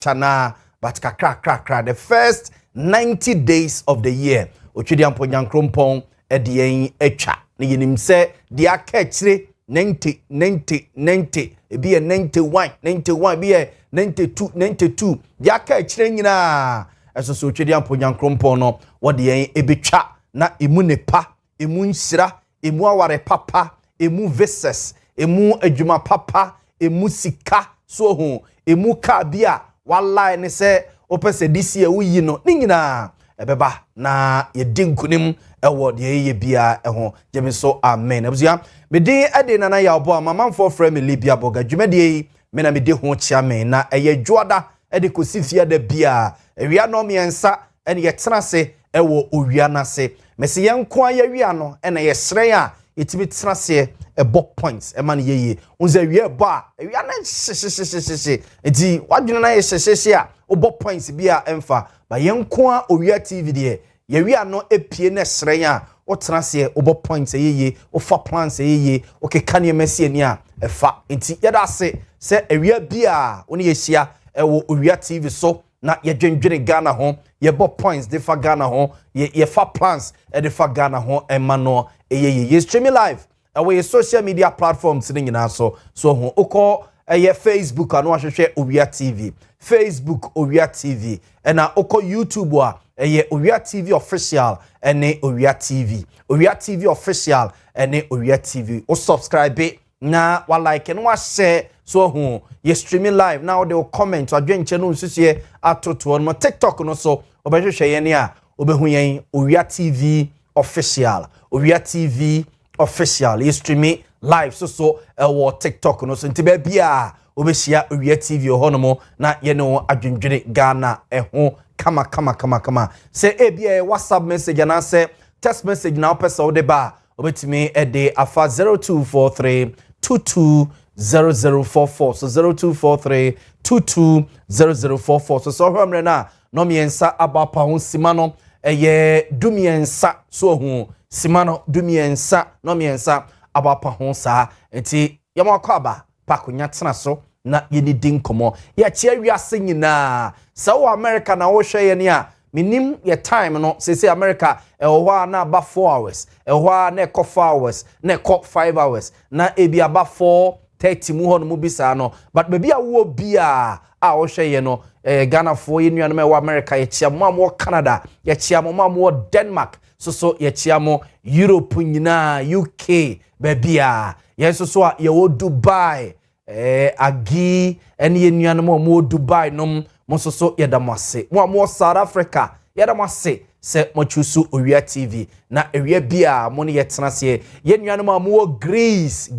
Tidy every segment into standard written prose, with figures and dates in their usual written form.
chana but kakra the first 90 days of the year otwedi ampo nyankrompon edien etwa ne yenim se dia ka kire 90 ebi 91 bi 92 dia ka kire nyina eso so otwedi ampo nyankrompon no wode yen ebetwa na emu nepa emu nhyira emu aware papa emu verses emu adwuma papa emu sika so ho emu ka bia wallahi ne se opese disi e wuyi no ni nyina ebeba na yedi nkunim ewo de ye bia eho jemi so amen abusua mede ade na Yaw Boamah manfo frɛ me libia boga dwumade me na mede ho chia me na eye dwoada ede kosifia da bia ewia no miensa ene ye tenase ewo owia na se mese yenko ayawia no ene ye sren a yetimi tenase ebo points e man yeye unza wie ba ewia na hye enti wadwene na ye hye a obo points bia emfa ba yenko a owia tv de yewia no epie na sren a o tenase obo points yeye o fa plans yeye o keka ne mesi ani a efa enti yeda se ewia bia oni yehia ewo owia tv so na ye dwendwene Ghana ho ye bo points de fa Ghana ho ye fa plans e de fa Ghana ho emano ye streaming live away social media platforms ni nyina so ho okọ ye Facebook anu ahwehwe Owia TV Facebook Owia TV na okọ YouTube a ye Owia TV official ene Owia TV official ene Owia TV o subscribe na wa like and wa share so ho ye streaming live now they will comment adwenche no nsusie atoto on TikTok no so obehwehwe ye ne a obehu yen Owia TV official ye streaming live so TikTok no so ntibe bia obehia Owia TV honomo na ye no adwendwene Ghana ho kama say e bia WhatsApp message na say text message na opesa wo de ba obetimi e de afa 0243 220044 so 0243 220044 so hwamre na no miensa abapa ho simano eye dumiensa so ho simano dumiensa no miensa abapa ho sa enti yamakọ aba pakonya tena so na yeni din komo ya chia wiase nyina so America na wo hwe ye ne a minim ye time no say America ehwa na aba 4 hours ehwa na ekọ 4 hours na ekọ 5 hours na ebi aba 4:30 mu hono mu bisa no but baby a wo bia a wo hwe ye no Ghana fo ye nuanom e America ye chia mo am Canada ye chia mo am Denmark so ye chia mo Europe nyina UK baby a ye so a ye wo Dubai agi ene ye nuanom mo Dubai nom mo so yedamase mo am South Africa yedamase se mo chusu Owia TV na ewia bia mo ne yetenase ye nuanom am Greece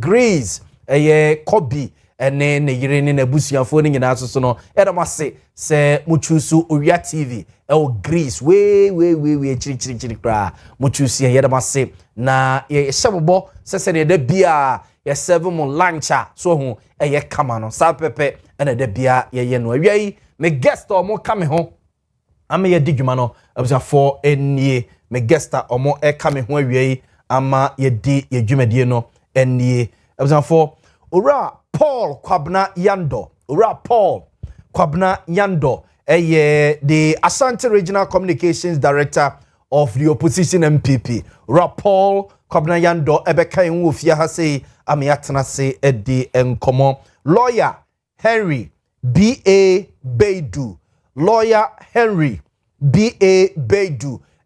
ye Kobi ene ne yire ne nabusuafo ne nyina so no yedamase se mo chusu Owia TV Greece we chiri kra mo chusu yedamase na ye hyebobo se ne da bia ye serve mo luncha so ho ye kama no sa pepe ene da bia ye no awia yi me guest omo kame ho ama ye diguma no abusa for enie me guest omo kame ho awia yi ama ye di ye dwumadie no enie abusa for ora Paul Kwabna Yando the Ashanti Regional Communications Director of the Opposition MPP ora Paul Kwabna Yando ebeka enwo fia ha sei amiatena se edi enkomo lawyer Henry B.A. Baidu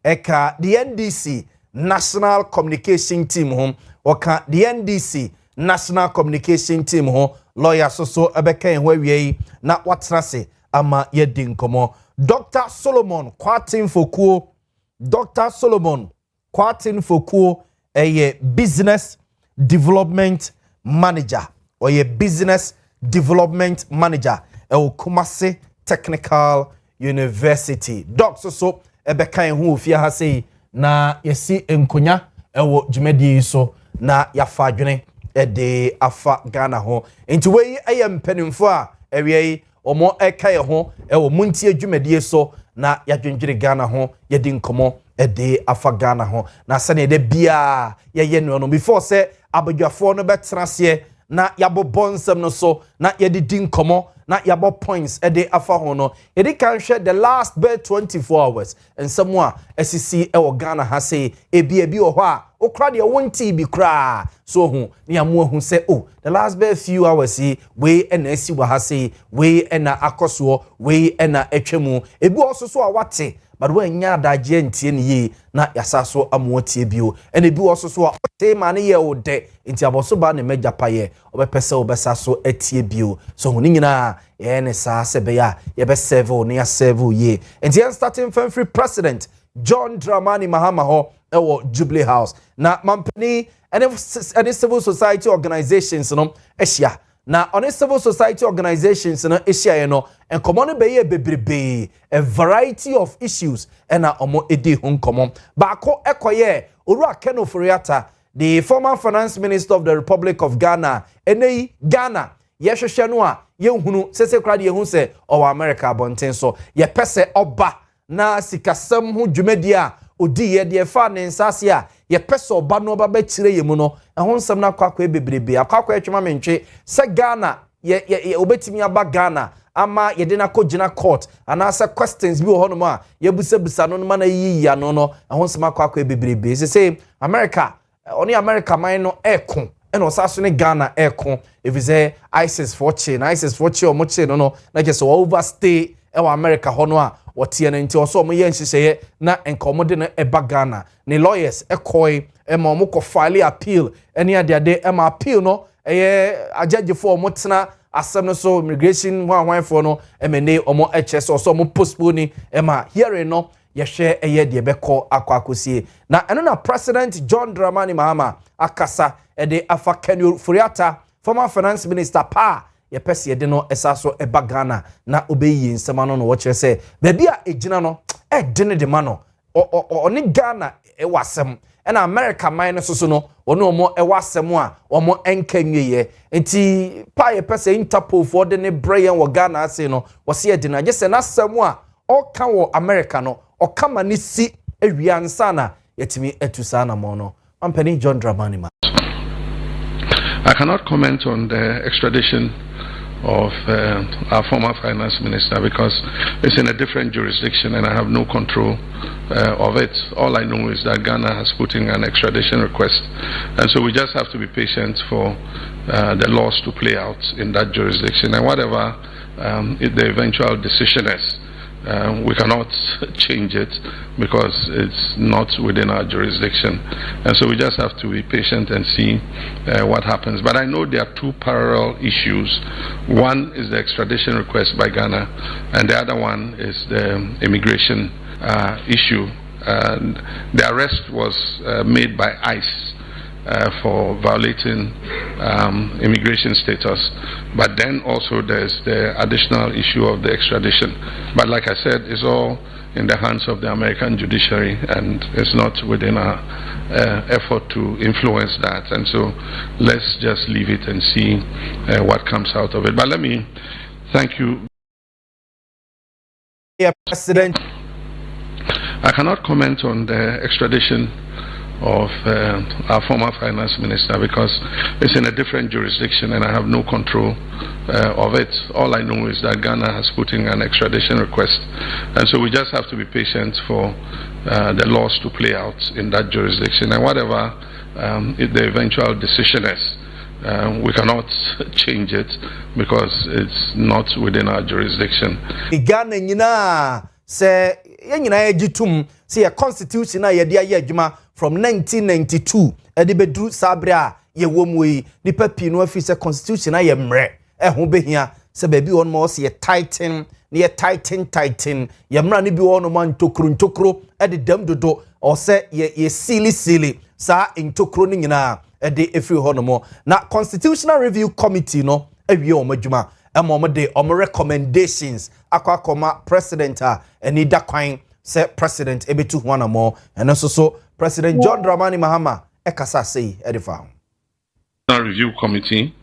eka the NDC National Communication Team home oka the NDC National Communication Team home lawyer so ebeka enwo awie na watena se ama yedi nkomo Dr. Solomon Kwatin Fokuo business development manager or a business development manager Kumasi Technical University doc so ebeka hu fia ha sei na yesi enkonya ewo dwumadi so na yafa adwene de afa Ghana ho enti wei ayem penimfo a ewie omo eka ho ewo Montie dwumadi so na yadwendwere Ghana ho yedi nkomo de afa Ghana ho na sane de bia ye no before say abadwafo no betrase na yabobonsem no so na yedi nkomo na yabo points ede afa ho no edi kan hwe the last 24 hours and someone SCC e Ghana ha say ebi ho a okra de wonti bi kra so hu ne amu hu say oh the last few hours we na asi wa ha say we na akoso we na atwemu ebi ososo a wate but when nya daje ntie ne yi na yasaso amuotie bio ene bi ososo a te ma ne ye ode nti aboso ba ne mejapaye obepese obesaso atie bio so hu nyina ye ne sa sebe ya ye be serve ne ya serve ye nti starting from free president John Dramani Mahama ho ewo Jubilee House na mampani any civil society organizations no ehia na on civil society organizations no ehia no enkomo no be ye bebrebe a variety of issues na omo edi ho nkomo baako ekoye Owia Kenoforiata the former finance minister of the Republic of Ghana enei Ghana yehwehwe no a yehunu sese krade yehun se owa America bonten so ye pese oba na sikasam hu dwumadi a odi ye de fa ne nsase a ye pese oba no oba ba kire yemu no ehun sam na kwakwa bebrebe akwakwa etwema mentwe se Ghana ye obetimi aba Ghana ama ye de na kogina court ana se questions bi ho no ma ye busa no ma na yiya no ehun sam akwakwa bebrebe se America oni America man no eko eno saso ne Ghana eko evize ISIS for chi omo chi no na je so overstay ewa America ho no a wotie no nti oso omo ye nhihye na enkomo de no eba Ghana ne lawyers ekoi ema omo ko file appeal eni ade ema appeal no ajaji for omo tena asem no so immigration wan for no emene omo HS oso omo postpone ema hearing no yehwe de beko akwakosie na eno na president John Dramani Mahama akasa ede afa Kenoforiata former finance minister pa ye pese ye de no esaso eba Ghana na obeyi nsema no wo kire se baby a ejina no de ne de ma no oni Ghana wasem na America man so no ono omo wasem a omo enkanweye enti pa ye pese Interpol for de ne brain wo Ghana ase no wo se ye de na je se na asem a oka wo America no okama ni si ewiansa na yetimi etusa na mo no ampani John Dramani ma. I cannot comment on the extradition of our former finance minister because it's in a different jurisdiction and I have no control of it. All I know is that Ghana has put in an extradition request, and so we just have to be patient for the laws to play out in that jurisdiction, and whatever the eventual decision is, we cannot change it because it's not within our jurisdiction, and so we just have to be patient and see what happens. But I know there are two parallel issues. One is the extradition request by Ghana, and the other one is the immigration issue. The arrest was made by ICE for violating immigration status, but then also there's the additional issue of the extradition. But like I said, it's all in the hands of the American judiciary, and it's not within our effort to influence that. And so let's just leave it and see what comes out of it. But let me thank you. Yeah, President. I cannot comment on the extradition of our former finance minister because it's in a different jurisdiction and I have no control of it. All I know is that Ghana has put in an extradition request, and so we just have to be patient for the laws to play out in that jurisdiction, and whatever the eventual decision is, we cannot change it because it's not within our jurisdiction. Ghana nyina se yenyina ejitum se ye constitution na ye dia ye adwuma from 1992 edi bedru sabra ye womwe ni papi no afi se constitution na ye mre ho behia se baby won mo se ye tighten na ye tighten ye mra ni bi won mo ntokro edi dam dodo o se ye sili sa ntokro ni nyina edi efi ho no mo na constitutional review committee no awie o madwuma emo de o recommendations akwa president a eni da kwan se president ebetu ho na mo eno so President John Dramani Mahama ekasa sei edifa review committee,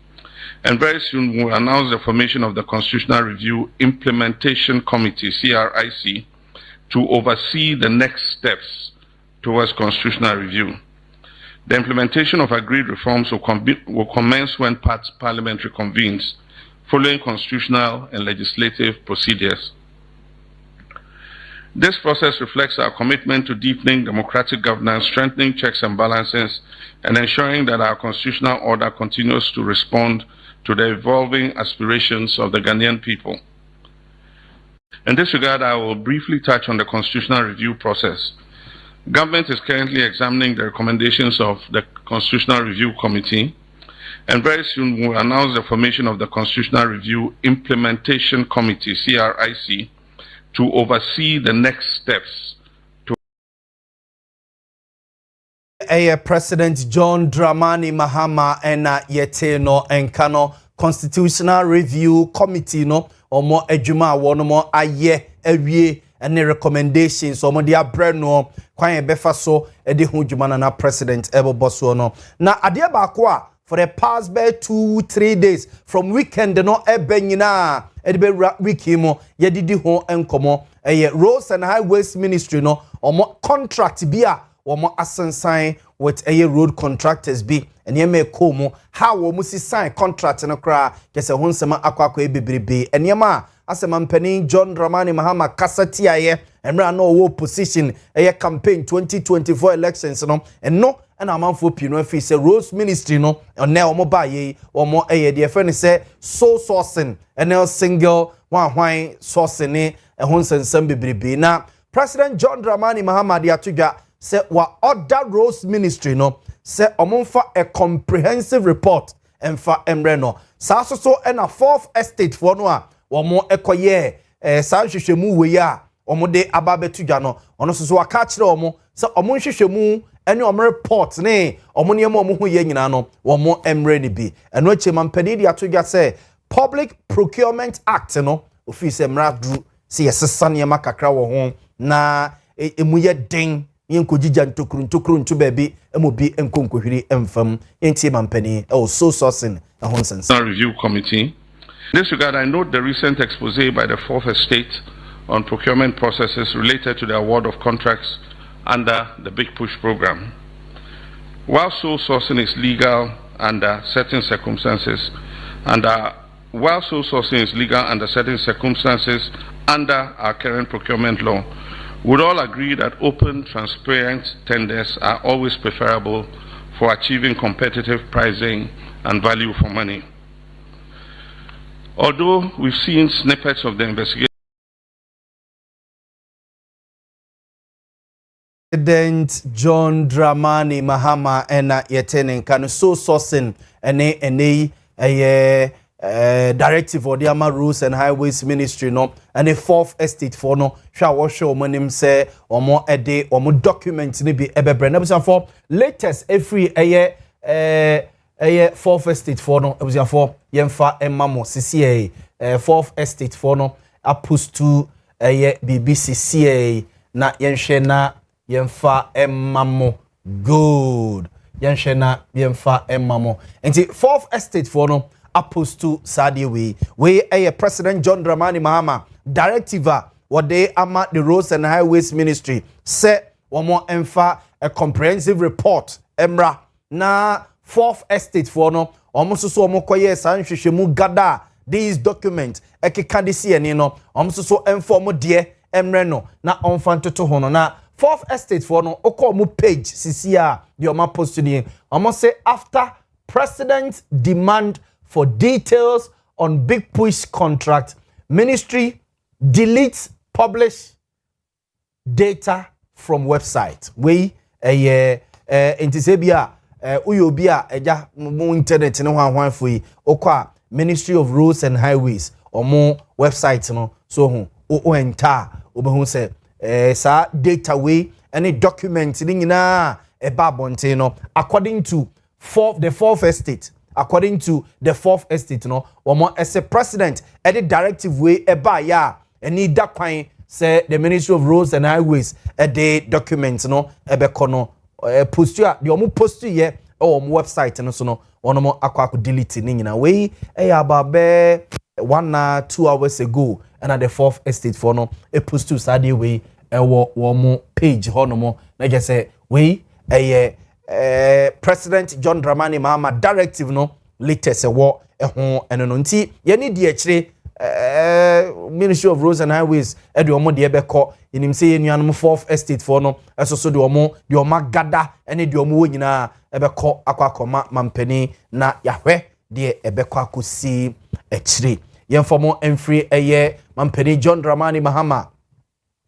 and very soon we'll announce the formation of the Constitutional Review Implementation Committee (CRIC) to oversee the next steps towards constitutional review. The implementation of agreed reforms will commence when Parliament reconvenes following constitutional and legislative procedures. This process reflects our commitment to deepening democratic governance, strengthening checks and balances, and ensuring that our constitutional order continues to respond to the evolving aspirations of the Ghanaian people. In this regard, I will briefly touch on the constitutional review process. Government is currently examining the recommendations of the Constitutional Review Committee, and very soon we will announce the formation of the Constitutional Review Implementation Committee, CRIC, to oversee the next steps. President John Dramani Mahama and Yeteno Enkano Constitutional Review Committee no omo adwuma wono mo aye awie and recommendations omo dia bre no kwan e befa so e de ho dwuma na president eboboso no na ade ba ko a for the past 2-3 days from weekend no ebe nyina e de be wiki mo ye didi ho enkomo Roads and Highways Ministry no omo contract bia omo asensan with road contractors be and ye me komo how omo si sign contract no kra kese ho nsema akwakwa ebebrebe enema asema mpanin John Dramani Mahama kasati aye emra no wo position campaign 2024 elections no eno na amanfo pino afi se Roads Ministry no na omo ba ye omo de friend say so sourcing ene single hwan sourcing ho nsensam bebrebe na President John Dramani Mahama de atudwa say wa order Roads Ministry no say omonfa a comprehensive report emfa emre no sa so na fourth estate for no a omo ekoye sa hwehwemu we ya omo de ababetudwa no ono so waka kire omo say omo hwehwemu ene omo report ne omo ne omo ho ye nyina no omo emre ni bi eno ache mampani de atudwa say Public Procurement Act no office emra dru say yesesane makakra wo ho na emuye den yenkojija ntokuru ntu baby emobi enkonkohwiri emfam entie mampani so sourcing ehonsense Review Committee. In this regard, I note the recent expose by the Fourth Estate on procurement processes related to the award of contracts under the Big Push program. While sole sourcing is legal under certain circumstances, under our current procurement law, would all agree that open, transparent tenders are always preferable for achieving competitive pricing and value for money. Although we've seen snippets of the investigation, President John Dramani Mahama ena yetenen kan so sourcing ene directive for the Roads and Highways Ministry no and the Fourth Estate for no hwa show manim say omo ede omo document ni bi ebebre na busa for latest every Fourth Estate for no busa for yemfa emamo CCA Fourth Estate for no appost to BBCCA na yenhwe na yemfa emamo good yenhwe na yemfa emamo enti Fourth Estate for no opposed to Saudi we President John Dramani Mahama directive what they ama the Roads and Highways Ministry say one more emfa a comprehensive report emra na Fourth Estate for no almost so mokoye sanhwehwemu gada these documents ekeka de CN no almost so inform de emre no na onfantoto ho no na Fourth Estate for no okomu page cca the oma post ni almost say after President demand for details on Big Push contract, Ministry deletes publish data from website. We intisebia uyobia eja mo internet no hwan foi okwa Ministry of Roads and Highways or more website no so ho o enter obehu say sa data way any document ni nyina e ba bonte no according to the Fourth Estate. According to the Fourth Estate, no, as a president, any directive way eba ya, any that kwan say the Ministry of Roads and Highways day documents no ebe kono post you the omo post ye or website no so no one more akwa delete ni nyina we about 1 or 2 hours ago and at the Fourth Estate for no a post to Saturday way one page honomo na just say we President John Dramani Mahama directive no latest ɛho ɛno no nti ye ni de akire Ministry of Roads and Highways e de omo de ebekọ enim se yenuanom 4th estate for no eso so de omo gada ene de omo wo nyina ebekọ akwakoma mampani na yahwe de ebekọ akosi akire yemfomo emfree eye mampani John Dramani Mahama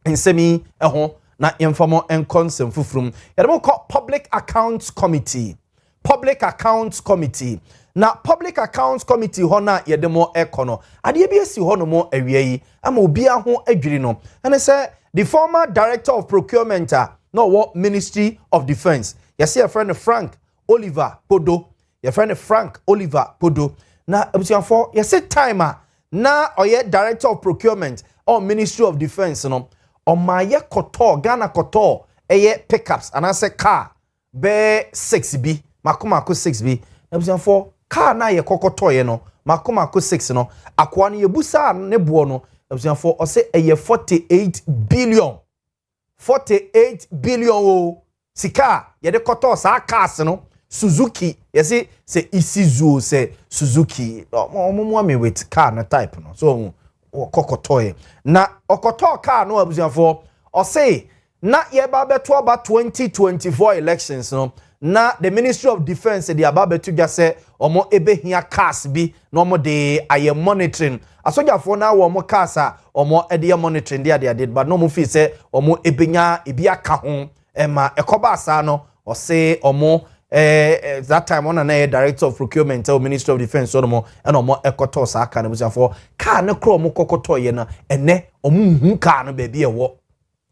nsemi ɛho na yemfomo enkonsem fufurum yademo call Public Accounts Committee na Public Accounts Committee hona yedemo ekono ade bi esi hono mo awie yi ama obi aho adwiri no ene say the former director of procurement no what Ministry of Defense yesi your friend Frank Oliver Podo na abusianfo yesi timer na oye director of procurement or Ministry of Defense no omaye koto Ghana koto eye pickups and I say car be 6 bi makoma 6 bi abusianfo car na ye kokoto ye no makoma 6 no akwa no yebusa ne bo no abusianfo o say eye 48 billion o sika ye de koto sa cars no Suzuki yesi se Isuzu se Suzuki omo me with car na type no so kokoto ye na okoto car no abusianfo o say na ye ba beto aba 2024 elections no na the Ministry of Defense the ababetu gya se omo ebehia cars bi na omo de aye monitoring asojafo na wo omo cars a omo de monitoring de but no mo fi se omo ebenya ebi aka ho ema ekoba asa no o se omo that time on na director of procurement or Ministry of Defense omo and omo ekoto sa aka na busafo car na kro omo kokoto ye na ene omo hu car no ba bi ewo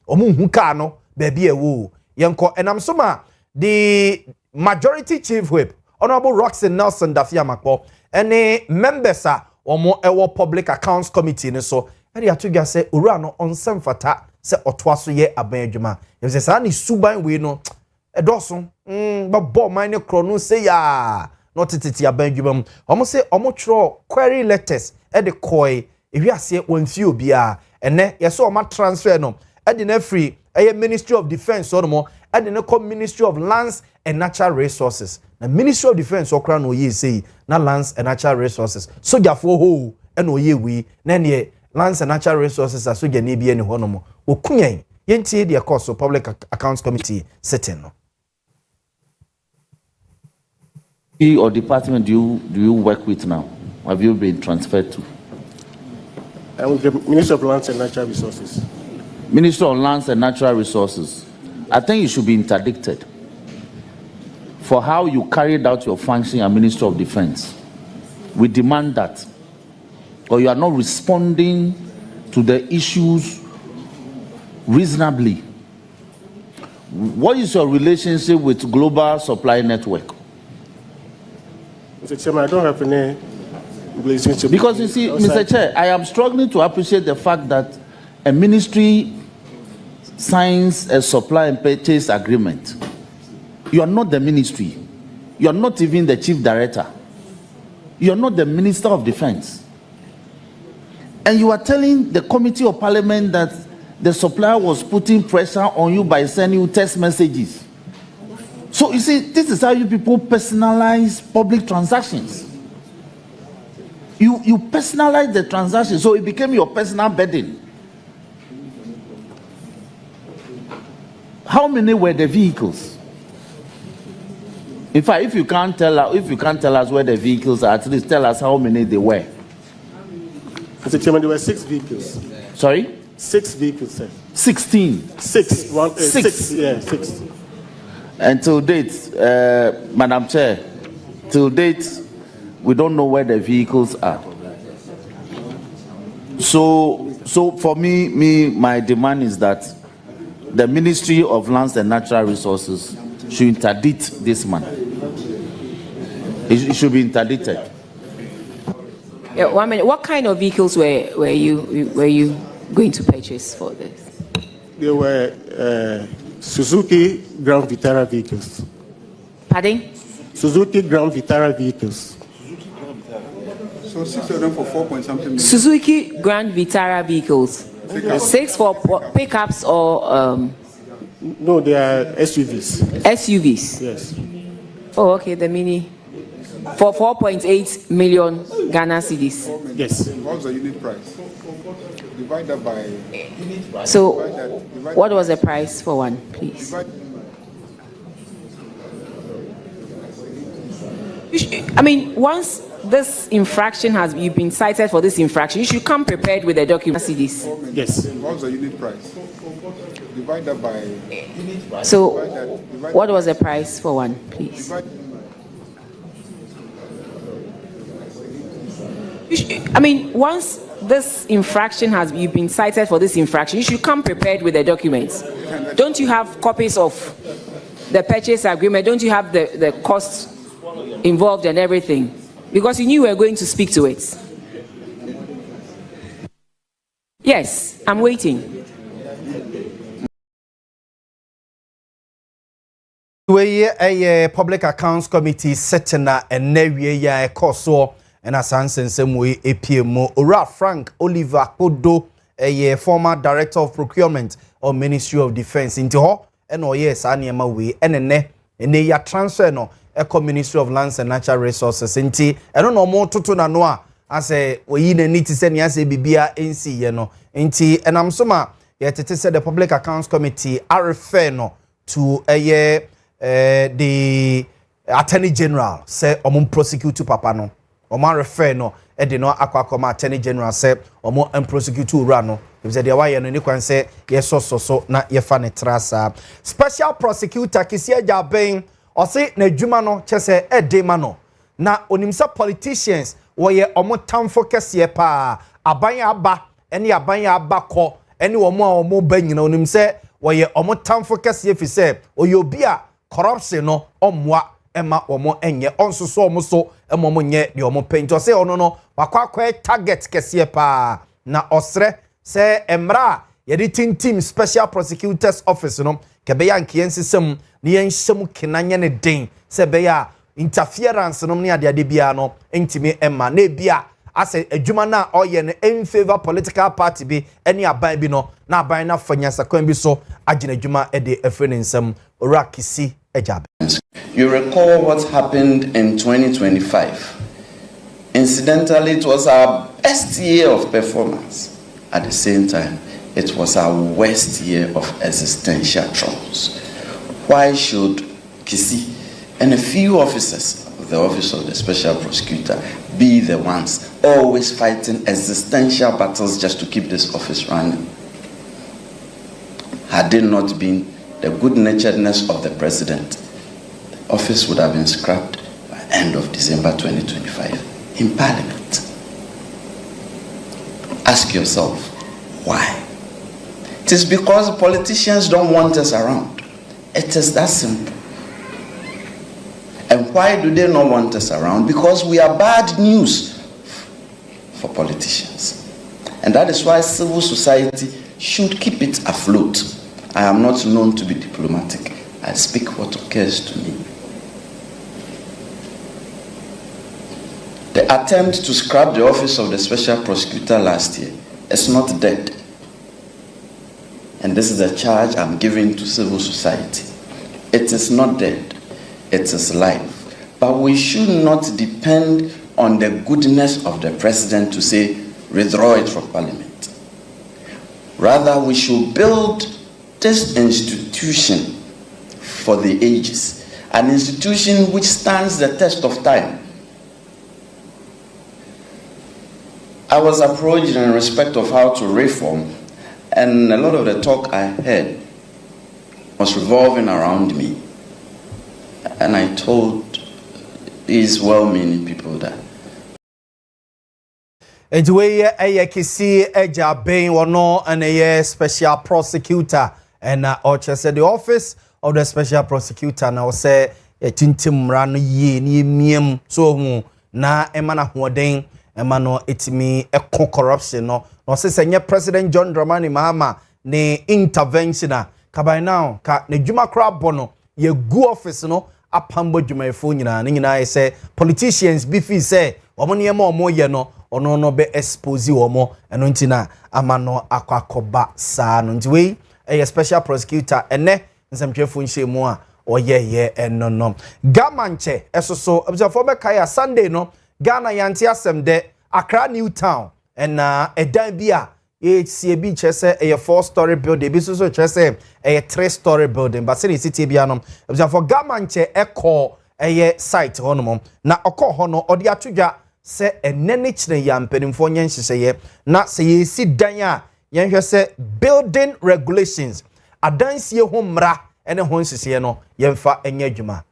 omo hu car no ba bi ewo yenko enam so ma the majority chief whip Honorable Roxanne Nelson Dafiamakpo any members are omo ewo Public Accounts Committee ne so e ya tugya se owura no onsem fata se otwa so ye aban adwuma e se sa ni suban we no edoso ba bo mine kro no se ya no tititi aban adwuma omo se omo twro query letters e de koi ewiase wonfi obia ene ye so omo transfer no e de na free eye Ministry of Defense omo e de na come Ministry of Lands and Natural Resources na Ministry of Defense okra no ye say na Lands and Natural Resources sojafo ho e no ye wi na ne Lands and Natural Resources asoja ne bia ne ho no mo okunyan yentie de course of Public Accounts Committee sitting no or department do you work with now? Have you been transferred to? I'm the Minister of Lands and Natural Resources. Minister of Lands and Natural Resources. I think you should be interdicted for how you carried out your function as Minister of Defense. We demand that, or you are not responding to the issues reasonably. What is your relationship with Global Supply Network? Mr. Chairman, I don't have any relationship. Because you see, Mr. Chair, I am struggling to appreciate the fact that a ministry signs a supply and purchase agreement. You are not the ministry. You are not even the chief director. You are not the Minister of Defense. And you are telling the Committee of Parliament that the supplier was putting pressure on you by sending you text messages. So you see, this is how you people personalize public transactions. You personalize the transaction, so it became your personal burden. How many were the vehicles? In fact, if you can't tell us where the vehicles are, at least tell us how many they were. Mr. Chairman, there were 6 vehicles. Sorry? 6 vehicles, sir. 16. 6. 6. Yeah, 6. And till date, Madam Chair, till date, we don't know where the vehicles are. So for me, my demand is that the Ministry of Lands and Natural Resources should interdict this man. It should be interdicted. Yeah, 1 minute. What kind of vehicles were you going to purchase for this? There were Suzuki Grand Vitara vehicles. Pardon? Suzuki Grand Vitara vehicles. So 6 of them for 4 point something million. Suzuki Grand Vitara vehicles. 6 for pickups or No, they are SUVs. SUVs. Yes. Oh, okay. The mini. For 4.8 million Ghana cedis. Yes. What's the unit price? Divide that by. So, divide what was the price for one, please? I mean, once this infraction has you've been cited for this infraction, you should come prepared with the document. CDs. Yes. What's the unit price? Divide that by. So, what was the price for one, please? I mean, once this infraction has you've been cited for this infraction, you should come prepared with the documents. Don't you have copies of the purchase agreement? Don't you have the costs involved and everything? Because you knew we were going to speak to it. Yes, I'm waiting. We a public accounts committee setting a newie ya ekoso and as ansensem we APM Ora Frank Oliver Kodo a former director of procurement or Ministry of Defense into ho and oh yes aniema we ene ya transfer no eco Ministry of Lands and Natural Resources nti eno no mo toto na no a ase we na niti se ne ase bibia NC ye no nti enam so ma ye tete se the public accounts committee are refer no to the Attorney General say omum prosecute papa no omar refer no e de no akwakoma Attorney General say omum prosecute ura no if say dey wa ye no ni kwan say yes so na ye fa ne trasa special prosecutor kisia jaben o say na dwuma no chese e de ma no na onimsa politicians wo ye omum tamfo kese pa aban aba ene aban aba ko ene omum a omum ba nyina onimse wo ye omum tamfo kese fi say oyobi a corruption no omwa ema omo enye onsoso omo so emomo nye de omo pento se ono no wakwa target kese pa na osre se emra yedi team special prosecutors office no kebe ya nkiensesem ne yenhyem kenanya ne den se be ya interference no ne ade bia no ntimi emma na bia ase adwuma na oye ne in favor political party bi ene aban bi no na aban na fanya sakwan bi so agina adwuma e de afreninsem orakisi ejabe. You recall what happened in 2025. Incidentally, it was our best year of performance. At the same time, it was our worst year of existential troubles. Why should Kisi and a few officers of the Office of the Special Prosecutor be the ones always fighting existential battles just to keep this office running? Had it not been the good-naturedness of the president, the office would have been scrapped by the end of December 2025 in Parliament. Ask yourself, why? It is because politicians don't want us around. It is that simple. And why do they not want us around? Because we are bad news for politicians. And that is why civil society should keep it afloat. I am not known to be diplomatic. I speak what occurs to me. The attempt to scrap the Office of the Special Prosecutor last year is not dead. And this is a charge I'm giving to civil society. It is not dead. It is live. But we should not depend on the goodness of the president to say, withdraw it from Parliament. Rather, we should build this institution for the ages, an institution which stands the test of time. I was approached in respect of how to reform, and a lot of the talk I heard was revolving around me. And I told these well-meaning people that Edweye Kisi Eja Ben Wono and a special prosecutor and Ocha said the office of the special prosecutor now say a tintim ran ye ni miem so na emana hoden emano etimi eko corruption no say senye President John Dramani Mahama ne intervention kabai now ka ne dwuma kra bono ye gu office no apambo dwumayefo nyina ne nyina say politicians be fi say omo ne ma omo ye no ono no be expose omo eno ntina amano akwakoba sa no nti we a special prosecutor ene nsamtwefo nhye mu a oyeye enono gamanche esoso observer be kaya Sunday no Ghana yanti asem de Accra New Town and edan bia HCB chese a 4-story building bi so chese a 3-story building but say city bia no observer gamanche echo a site hono na okọ hono odi atudwa se enene kire ya mpanimfo nyen hyehyeye na se yesi dan a yenhwe se building regulations adansie ho mra ene ho hyehyeye no yemfa enya adwuma.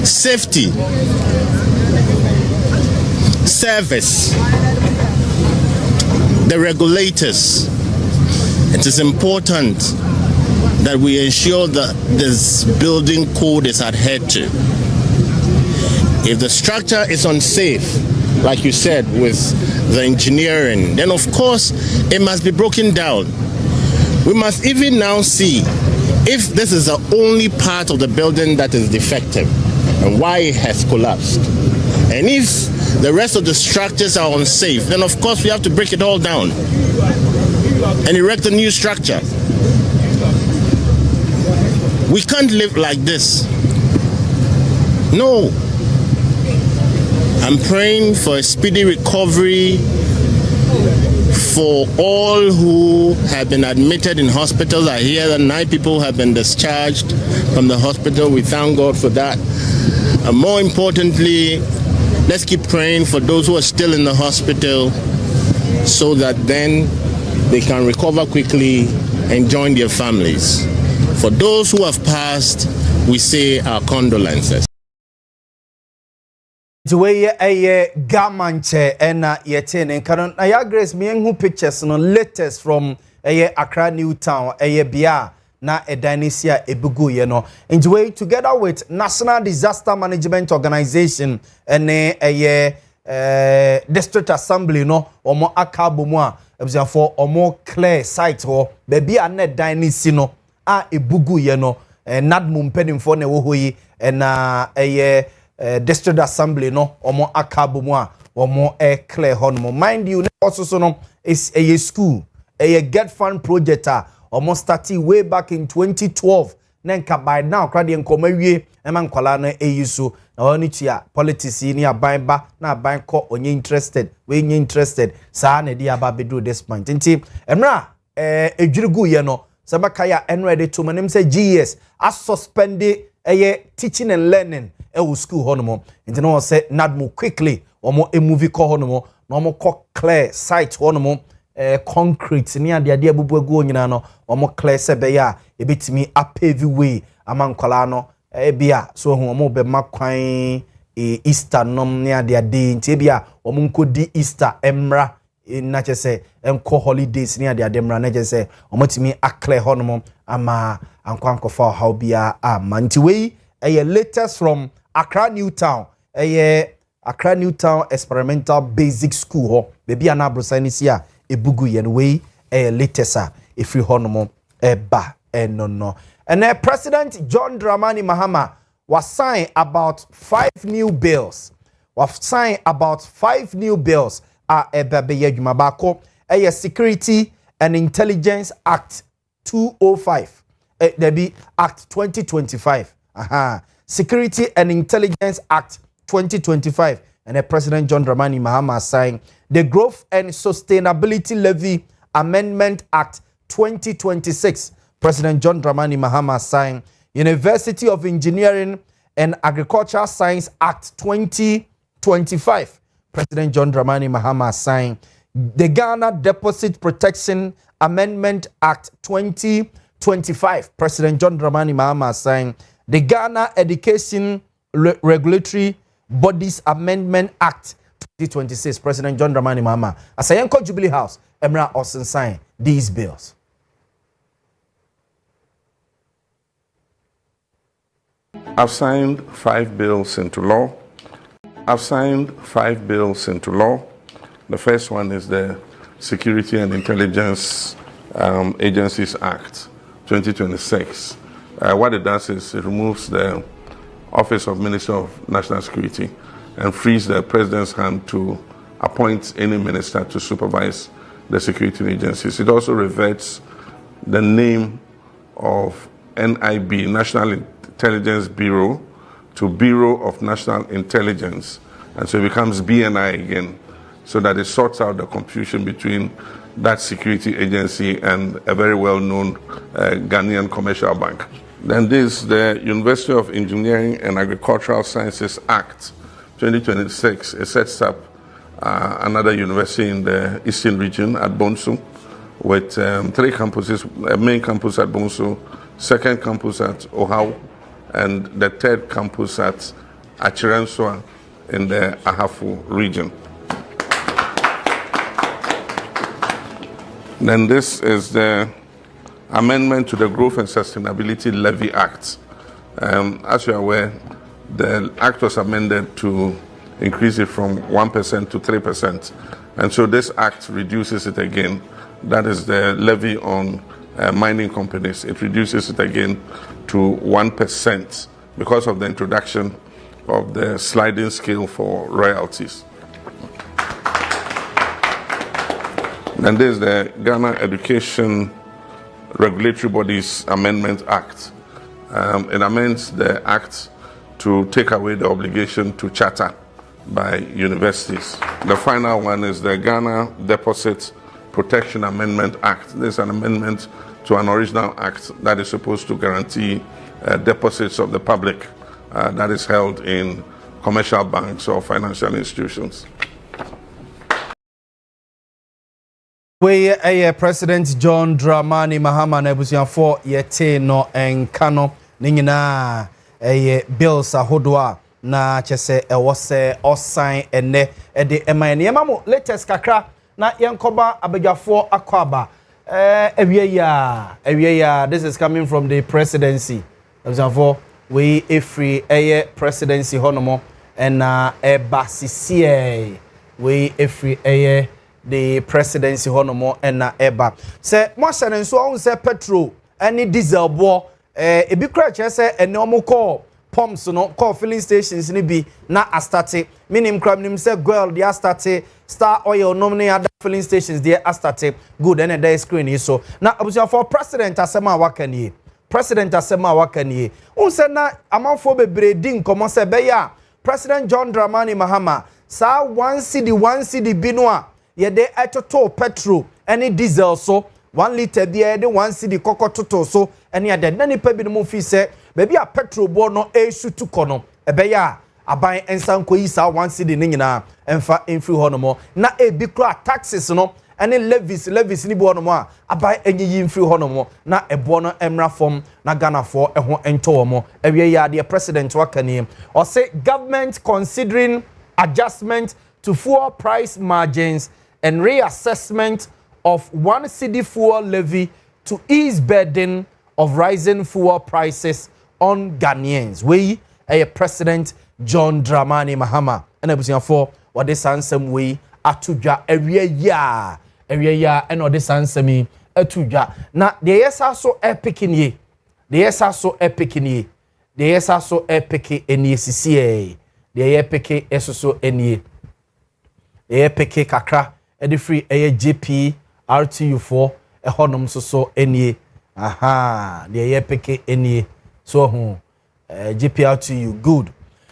Safety, service, the regulators. It is important that we ensure that this building code is adhered to. If the structure is unsafe, like you said, with the engineering, then of course it must be broken down. We must even now see if this is the only part of the building that is defective and why it has collapsed. And if the rest of the structures are unsafe, then of course we have to break it all down and erect a new structure. We can't live like this. No. I'm praying for a speedy recovery for all who have been admitted in hospitals. I hear that 9 people have been discharged from the hospital. We thank God for that. And more importantly, let's keep praying for those who are still in the hospital so that then they can recover quickly and join their families. For those who have passed, we say our condolences. The way a gamanche and yetene canon I grace me who pictures no latest from Accra New Town bia na edanisia ebugu ye no in the way together with National Disaster Management Organization and District Assembly no omo akabo mu a for omo clear site ho baby na edanisi no a ebugu ye no nadmum penimfo na wo hoyi na District Assembly no omo akabo mu a omo clear hono mind you also so no is a school a get fund project almost started way back in 2012 nenka by now crowd enkomawie ema nkwala na eyiso na oni tia politics ni aban ba na aban ko onye interested we nye interested sa na dia ba bedu this point nti emra ejwirigu ye no sabaka ya enready to manim say GS as suspended teaching and learning school honomo nti no say nadmo quickly omo movie ko honomo na omo ko clear site honomo concrete ni ade abubu agu nyina no omo clear se be ya ebetimi apave way amankwala no bia so hu omo be makwan Easter nom ni ade nti bia omo nkodi Easter emra na chese enko holidays ni ade emra na chese omo timi clear honomo ama ankwanko for how bia nti we latest from Accra New Town Accra New Town Experimental Basic School ho baby ana brosanisia ebugu yen we latest if you honomo ba no and President John Dramani Mahama was signed about 5 new bills bebe yedwuma ba ko Security and Intelligence Act 205 there be Act 2025 Security and Intelligence Act 2025 and President John Dramani Mahama signed the Growth and Sustainability Levy Amendment Act 2026. President John Dramani Mahama signed University of Engineering and Agricultural Science Act 2025. President John Dramani Mahama signed the Ghana Deposit Protection Amendment Act 2025. President John Dramani Mahama signed the Ghana Education Regulatory Bodies Amendment Act 2026. President John Dramani Mahama as a Jubilee House Emra Austin signed these bills. I've signed 5 bills into law. The first one is the Security and Intelligence Agencies Act 2026. What it does is it removes the Office of Minister of National Security and frees the President's hand to appoint any minister to supervise the security agencies. It also reverts the name of NIB, National Intelligence Bureau, to Bureau of National Intelligence. And so it becomes BNI again, so that it sorts out the confusion between that security agency and a very well-known Ghanaian commercial bank. Then this, the University of Engineering and Agricultural Sciences Act 2026. It sets up another university in the eastern region at Bonsu, with 3 campuses, a main campus at Bonsu, second campus at Ohau, and the third campus at Achirenswa in the Ahafu region. Then this is the amendment to the Growth and Sustainability Levy Act. As you are aware, the act was amended to increase it from 1% to 3%. And so this act reduces it again. That is the levy on mining companies. It reduces it again to 1% because of the introduction of the sliding scale for royalties. And this is the Ghana Education Regulatory Bodies Amendment Act. It amends the act to take away the obligation to charter by universities. The final one is the Ghana Deposit Protection Amendment Act. This is an amendment to an original act that is supposed to guarantee deposits of the public that is held in commercial banks or financial institutions. We President John Dramani Mahama na ebusuafo yete no enkano ninyina bills ahodoa na chese ewose osan ene de eman yemamu latest kakra na yenkoba abadwafo akwaba ewie this is coming from the presidency ebusuafo we free presidency honomo na ebasisie we free the presidency honomo na eba se mo hyene nso on se petrol any diesel bo ebi kra che se ene omukọ pumps no call filling stations ni bi na astate minim kram nim se gold dia astate star oil no ne other filling stations dia astate good and there screen so na abusia for president asema wakanie on se na amanfo bebre di nkomo se be ya President John Dramani Mahama sa 1 cedi binua ye de etoto petrol any diesel so 1 liter bia de 1 cedi kokototo so any ade na nipa bi no fi se baby a petrol bo no esutu kono ebe ya aban ensanko yi sa 1 cedi ni nyina emfa enfri ho no mo na ebi kra taxes no any levies ni bo no mo a aban enyi enfri ho no mo na ebo no emra form na Ghana for eho ento mo ewie ya the president wakani or say government considering adjustment to fuel price margins and reassessment of 1 cedi fuel levy to ease burden of rising fuel prices on Ghanaians. We a President John Dramani Mahama and abusiafo what this ansem we atudwa ewie ya and what this ansem atudwa na the yesa so epic in eni sisi the epic eso eni the epic kakra edi free JP RTU4 ehonom so eni aha the epic eni so GPR2U good.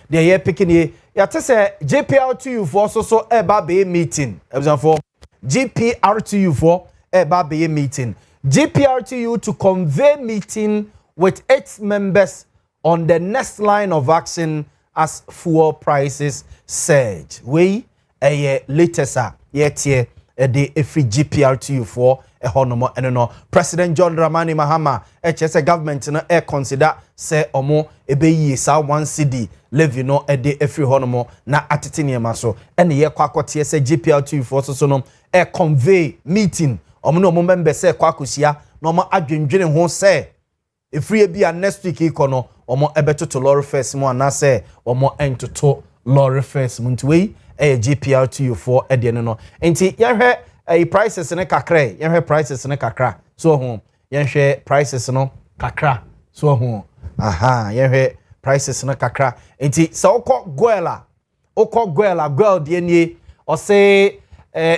The year picking ye say GPR2U4 so eba be meeting. For GPR2U4 eba be meeting. GPR2U to convey meeting with its members on the next line of action as fuel prices surge. We a latest yet here the free GPR2U4 honomo eno President John Dramani Mahama HS government no consider say omo ebeyi sa 1 cedi levy no de free honomo na atitiniema so ene ye kwakote say GPR2 so no convey meeting omo no member say kwakosia no ma adwendwene ho say free bia next week ikono omo ebetoto lorry first mo na say omo entoto lorry first mo ntwe GPR2 de no enti yehwe prices ne kakra yenhwe prices ne kakra so ho yenhwe prices no kakra so ho aha yenhwe prices no kakra enti so okọ goela gold de nie or say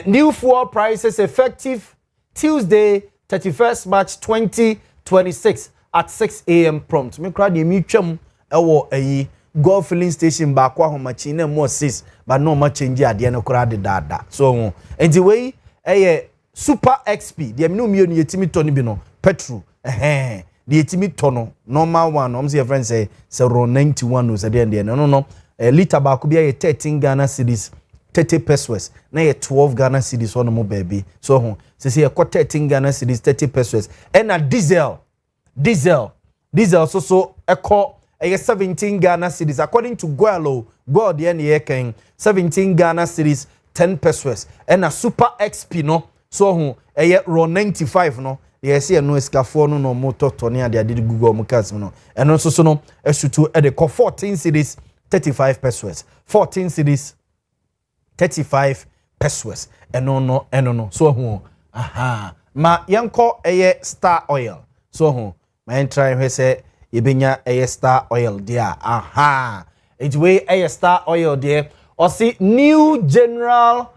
new fuel prices effective Tuesday 31st March 2026 at 6 a.m. prompt. Me crowd the mutual ewo go filling station back wa homachi na mo 6 but no much change ade no crowd dada. So and the way super XP the no mi oni yetimi toni bi no petrol the yetimi tono normal one om say friend say 91 no say there no liter back be 13 Ghana cedis 30 pesos na 12 Ghana cedis on mo baby. So say 13 Ghana cedis 30 pesos and a diesel so echo 17 Ghana cedis according to Goalo the end 17 Ghana cedis 10 pesos and a super XP no so raw 95 no they say no escafo no motor tony and they did Google mukas no and also so no eshutu e de 14 cedis 35 pesos 14 cedis 35 pesos and no so ma yanko Star Oil so my try we say yebenya Star Oil there it way Star Oil there or see new general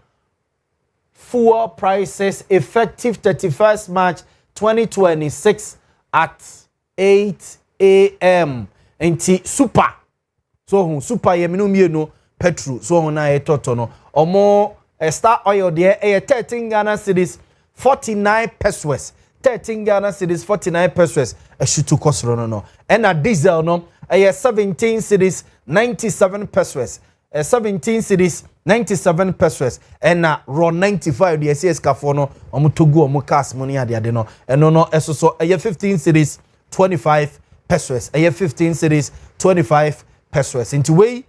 fuel prices effective 31st March 2026 at 8 a.m. Enti super so super yeminu mienu petrol so na toto no omo Star Oil there 13 Ghana cedis 49 pesos 13 Ghana cedis 49 pesos shutu kosro no and a diesel no 17 cedis 97 pesos 17 cedis 97 pesos and raw 95 the CS kafo no omutogu omukas money ade no eno no so 15 cedis 25 pesos 15 cedis 25 pesos into way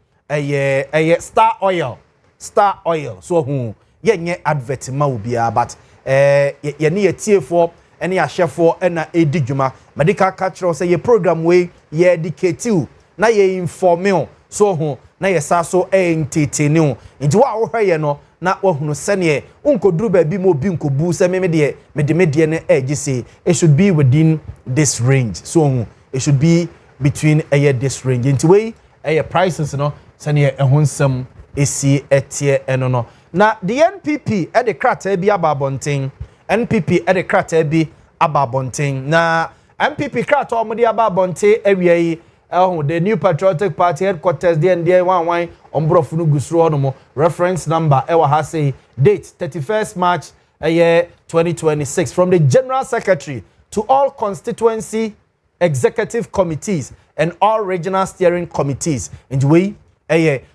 Star Oil so ye advert ma obia but ye ne tiefo ene ahwefo na edidwuma medical catcher say ye program way ye educate you na ye inform you so na yesaso entertain nti wa wo hweye no na wahunu sene unkoduru ba bi mo bi nkobu se me de ne egise it should be within this range so it should be between this range nti we prices no sene ehonsam esi etie eno no na the NPP the krata bi ababonten NPP the krata bi ababonten na NPP krata omudi ababonten awiei the New Patriotic Party headquarters there one ombrofunu gusro no reference number ewa ha say date 31st March 2026 from the General Secretary to all constituency executive committees and all regional steering committees in the way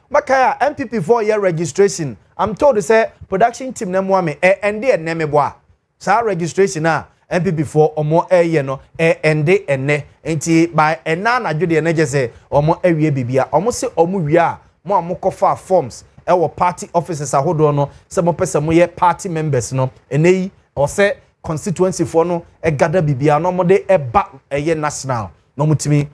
makaya MPP 4-year registration I'm told to say production team na mo me and there name boa sa registration MPP for omo no ende enne enti by ena na dwede na je say omo awie bibia omo se omo wie a mo amokofa forms ewo party offices ahodo no se mo pese mo ye party members no enei o se constituency for no gather bibia no mo de eba national no mutimi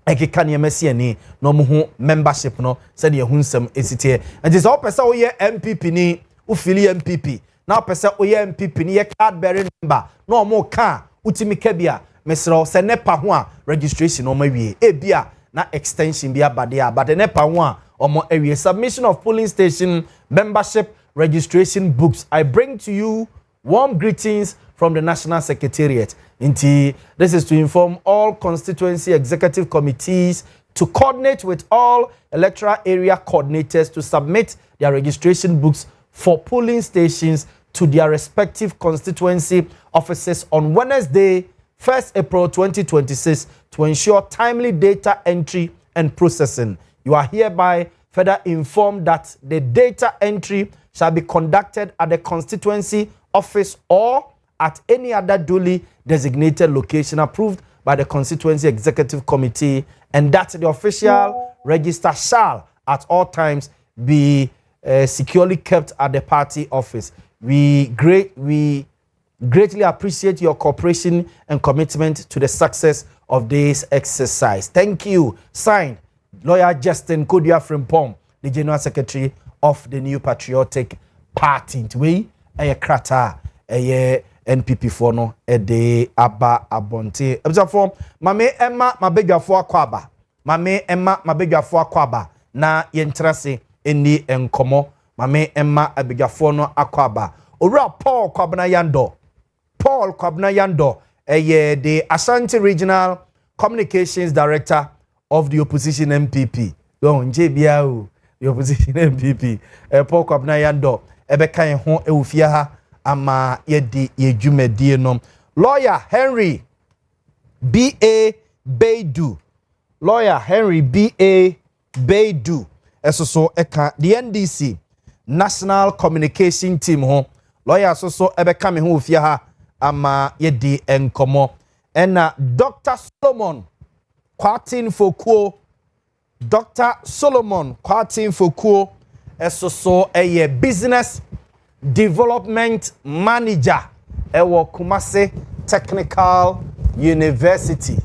ekeka ne emesi ani no mo ho membership no se de ehunsam esitie enti se o pese wo ye MPP ni wo fili MPP now pese oye MPP ni ye card bearing number no mo ka utimi ka bia mesro se nepa ho a registration o mawie bia na extension bia bade but nepa ho a omo awie submission of polling station membership registration books. I bring to you warm greetings from the National Secretariat. This is to inform all constituency executive committees to coordinate with all electoral area coordinators to submit their registration books for polling stations to their respective constituency offices on Wednesday, 1st April 2026 to ensure timely data entry and processing. You are hereby further informed that the data entry shall be conducted at the constituency office or at any other duly designated location approved by the constituency executive committee, and that the official register shall at all times be securely kept at the party office. We greatly appreciate your cooperation and commitment to the success of this exercise. Thank you. Signed, Lawyer Justin Kodia Frimpong, the General Secretary of the New Patriotic Party. We krata NPP for no de aba abonte. Ebza mame Emma mabegafo akwaba. Mame Emma mabegafo akwaba na yentrase eni enkomo mame emma abigafo no akwaba owura Paul Kwabena Yando the Ashanti Regional Communications Director of the opposition MPP don njebia o the opposition MPP Paul Kwabena Yando ebekan ho ewufia ha ama yedi yedwumadie no lawyer Henry B.A. Baidu esoso eka the NDC National Communication Team ho lawyer soso ebeka me ho ofia ha ama yedi enkomo ena Dr. Solomon Kwatin Fokuo esoso eye business development manager ewo Kumasi Technical University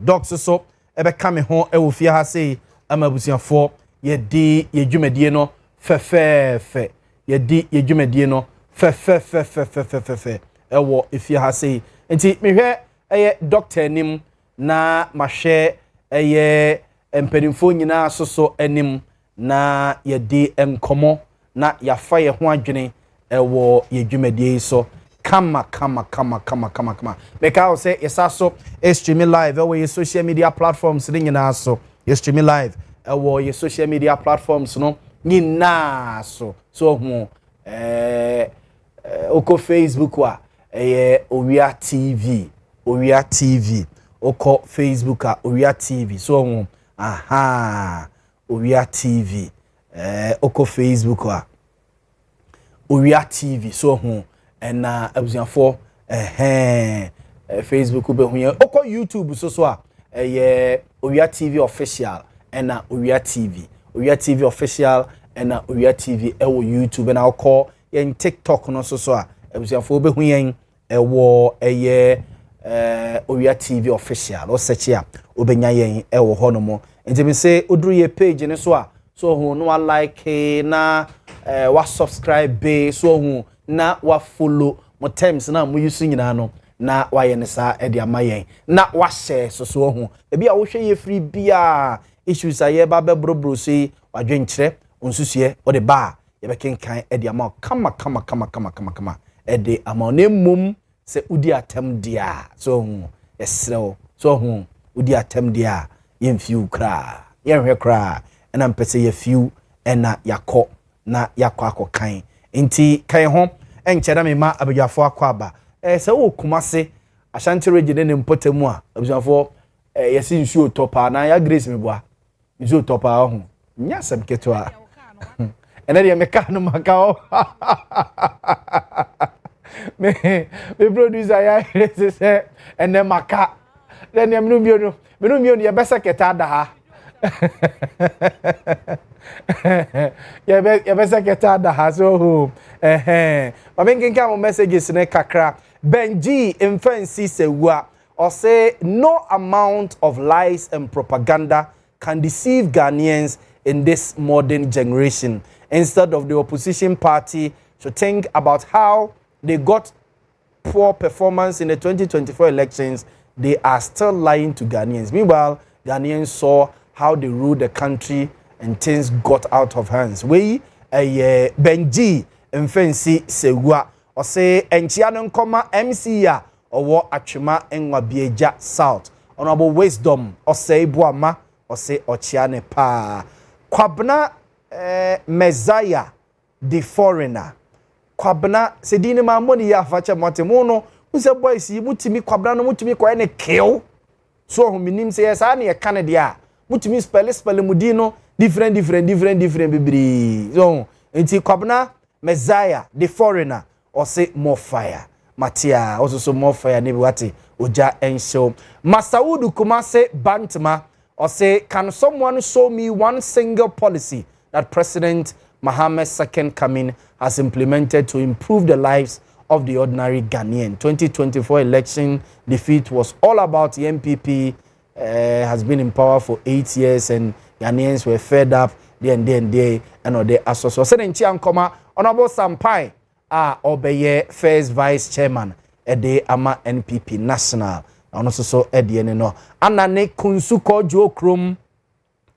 Doctor so ebe kame ho ewo fie ha sei amabusiafo yedi yedwumadie no fefefe yedi yedwumadie no fefefe ewo ifie ha sei enti mehwe eye doctor nim na mahwe eye empenimfo nyina soso anim na yedi enkomo na yafa ye ho adwene ewo yedwumadie so kama because say yesaso streaming live ewo your social media platforms nyina so you streaming live ewo your social media platforms no nyina so hu oko Facebook wa Owia TV oko Facebook Owia TV so hu Owia TV oko Facebook wa Owia TV so hu ena abusiafo Facebook be huye oko YouTube so a Owia TV official ena Owia TV official ena Owia TV ewo YouTube na oko yen TikTok no so a abusiafo be huye ewo Owia TV official o search a obenya yen ewo hono mo enti me say oduru ye page ne so a so hu no like na wa subscribe be so hu na wa follow mo terms na mo use nyina no na wa ye ne sa e de amayen na wa share so hu ebi a wo hwe ye free bia issues aye ba be brobro sei wa dwenkyere onsusue o de ba ye be kenkan e de ama kama e de ama na mum se udi atem dia so hu esrew so hu udi atem dia ye mfiu kra ye hwe kra na mpese ye fiu na yakọ na yakọ akokan enti kan ho enkyera me ma abegyafo akwaba se wo Kumasi Ashanti region ne mpotemu a abegyafo yesi nsuo topa na ya Grace meboa nsuo topa ho nya sem ketwa ene de meka no maka o me producer ya Grace se ene maka then ya menu mio ye besa keta da ha ya besa keta da ha so mabengenka mo messages ne kakra Benji Infancy Sewa or say no amount of lies and propaganda can deceive Ghanaians in this modern generation. Instead of the opposition party to think about how they got poor performance in the 2024 elections, they are still lying to Ghanaians. Meanwhile, Ghanaians saw how they ruled the country and things got out of hands. We Benji Mfensi Sewa or say Enchianon Koma MC ya or Achuma Enwabieja South. Honorable Wisdom or say Boamah or say Ochiane Pa. Kwabena Messiah the foreigner. Kwabena Sedine ma money ya facha matemono. Unse boy si mutimi kwabena no mutimi kwa ene kill. So minim say yes ani e Canada. Mutimi spell mudino different bibiri. So enti Kwabena Messiah the foreigner or say more fire. Matia also so more fire nebiwati oja ensho. Masaudu Kumasi Bantama or say can someone show me one single policy that President Mohammed's second coming has implemented to improve the lives of the ordinary Ghanaian? 2024 election defeat was all about the MPP has been in power for 8 years and Ghanaians were fed up day and they associate. So then Chiankoma Honorable Sampai obeye first vice chairman ede ama NPP national ono so ede ne no anane kunsuko jokrom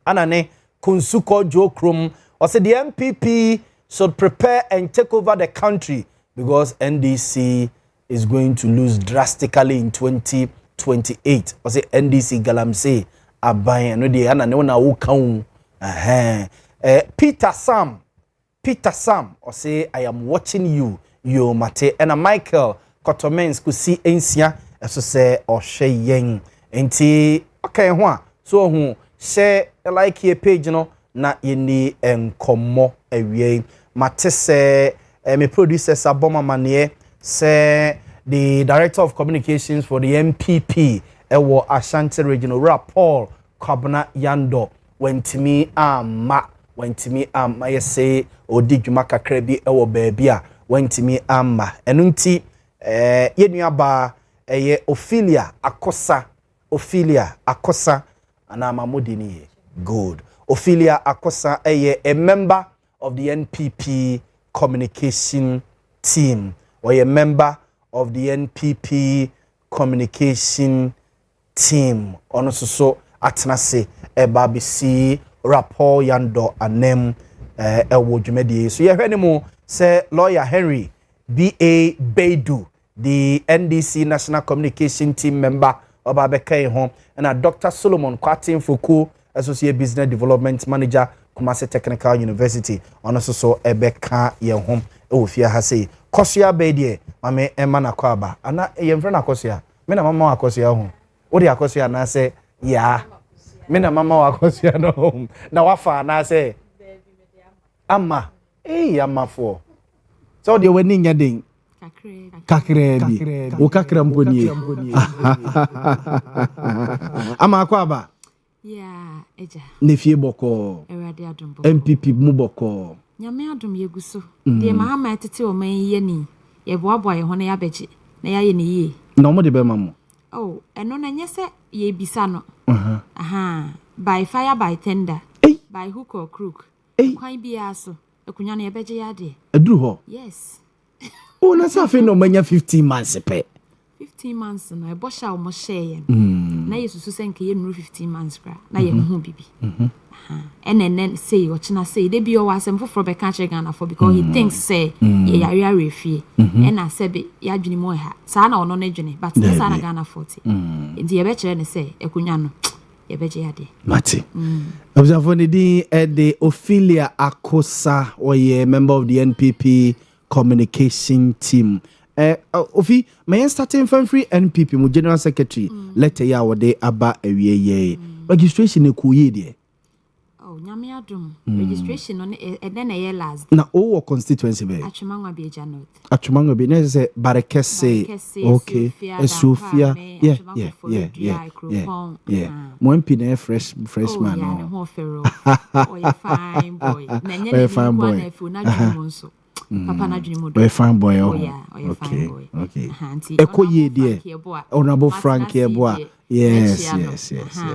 anane Kunsuko Joe Krum. Or say the MPP should prepare and take over the country because NDC is going to lose drastically in 2028. Or say NDC Galamsey Abayan no de ana ne wona wo kan Peter Sam or say I am watching you mate and Michael Kotomens could see ensia eso say or she yen enti okay ho so hu share like your page no na yeni enkomo awie mate say me producer Yaw Boamah say the director of communications for the MPP ewo Ashanti regional Paul Kwabena Yando wentimi ama yese odi dwuma kakra bi ewo baabi a wentimi ama enu nti yenuaba eye Ophelia Akosa ana mamodini good Ophelia Akosa eye a member of the NPP communication team or a member of the NPP communication team ono so atenase babisi rapport yando anem ewo dwumadi so ye hwene mu say lawyer Henry BA Baidu the NDC national communication team member obabekai ho and Dr. Solomon Kwatin Foku associate business development manager Kumasi Technical University ono so ebeka ye ho ofia ha sei Kosia bedie mame emma na kwaba ana yemfre na Kosia me na mama wa Kosia ho wo de Kosia na say ya me na mama wa Kosia no na wafa na say ama ama fo so de wani nya den kakre bi o kakra mponi ama kwaba ya eja ne fie boko erade adom MPP mu boko nyame adom yeguso de mahama tete o man ye ni ye boaboa ye ho na ya beje na ya ye ne yi na mo de be mamu oh eno na nyese ye bisa no by fire by tender by hook or crook kwan bia so akunya na ye beje ya de aduru ho yes oh na sa fe no manya 15 months pe 15 months na e bosha o mo share na yesusu senke ye nuru 15 months kra na ye hu bibi and say or china say they be our sem for be catch Ghana for because he thinks say ye yare refie and I said be ya dwini mo ha sa na ono na dwini but this na Ghana 40 ndi ye be kire ne say ekunya no ye be je ade mate observe ni di the Ophelia Akosa or ye member of the NPP communication team Ofi may starting from free NPP mu general secretary letter ya wode aba awieye registration e ku ye de nyame adom registration on and then a last na o constituency be Atwumangwa be ja note Atwumangwa be na say barekese okay Sofia yeah mo MP na freshman no ho fero oh you fine boy na nyane fine boy na fu na dwumo nso papa na dwumo do fine boy okay eko ye de honorable Frank Yeboah yes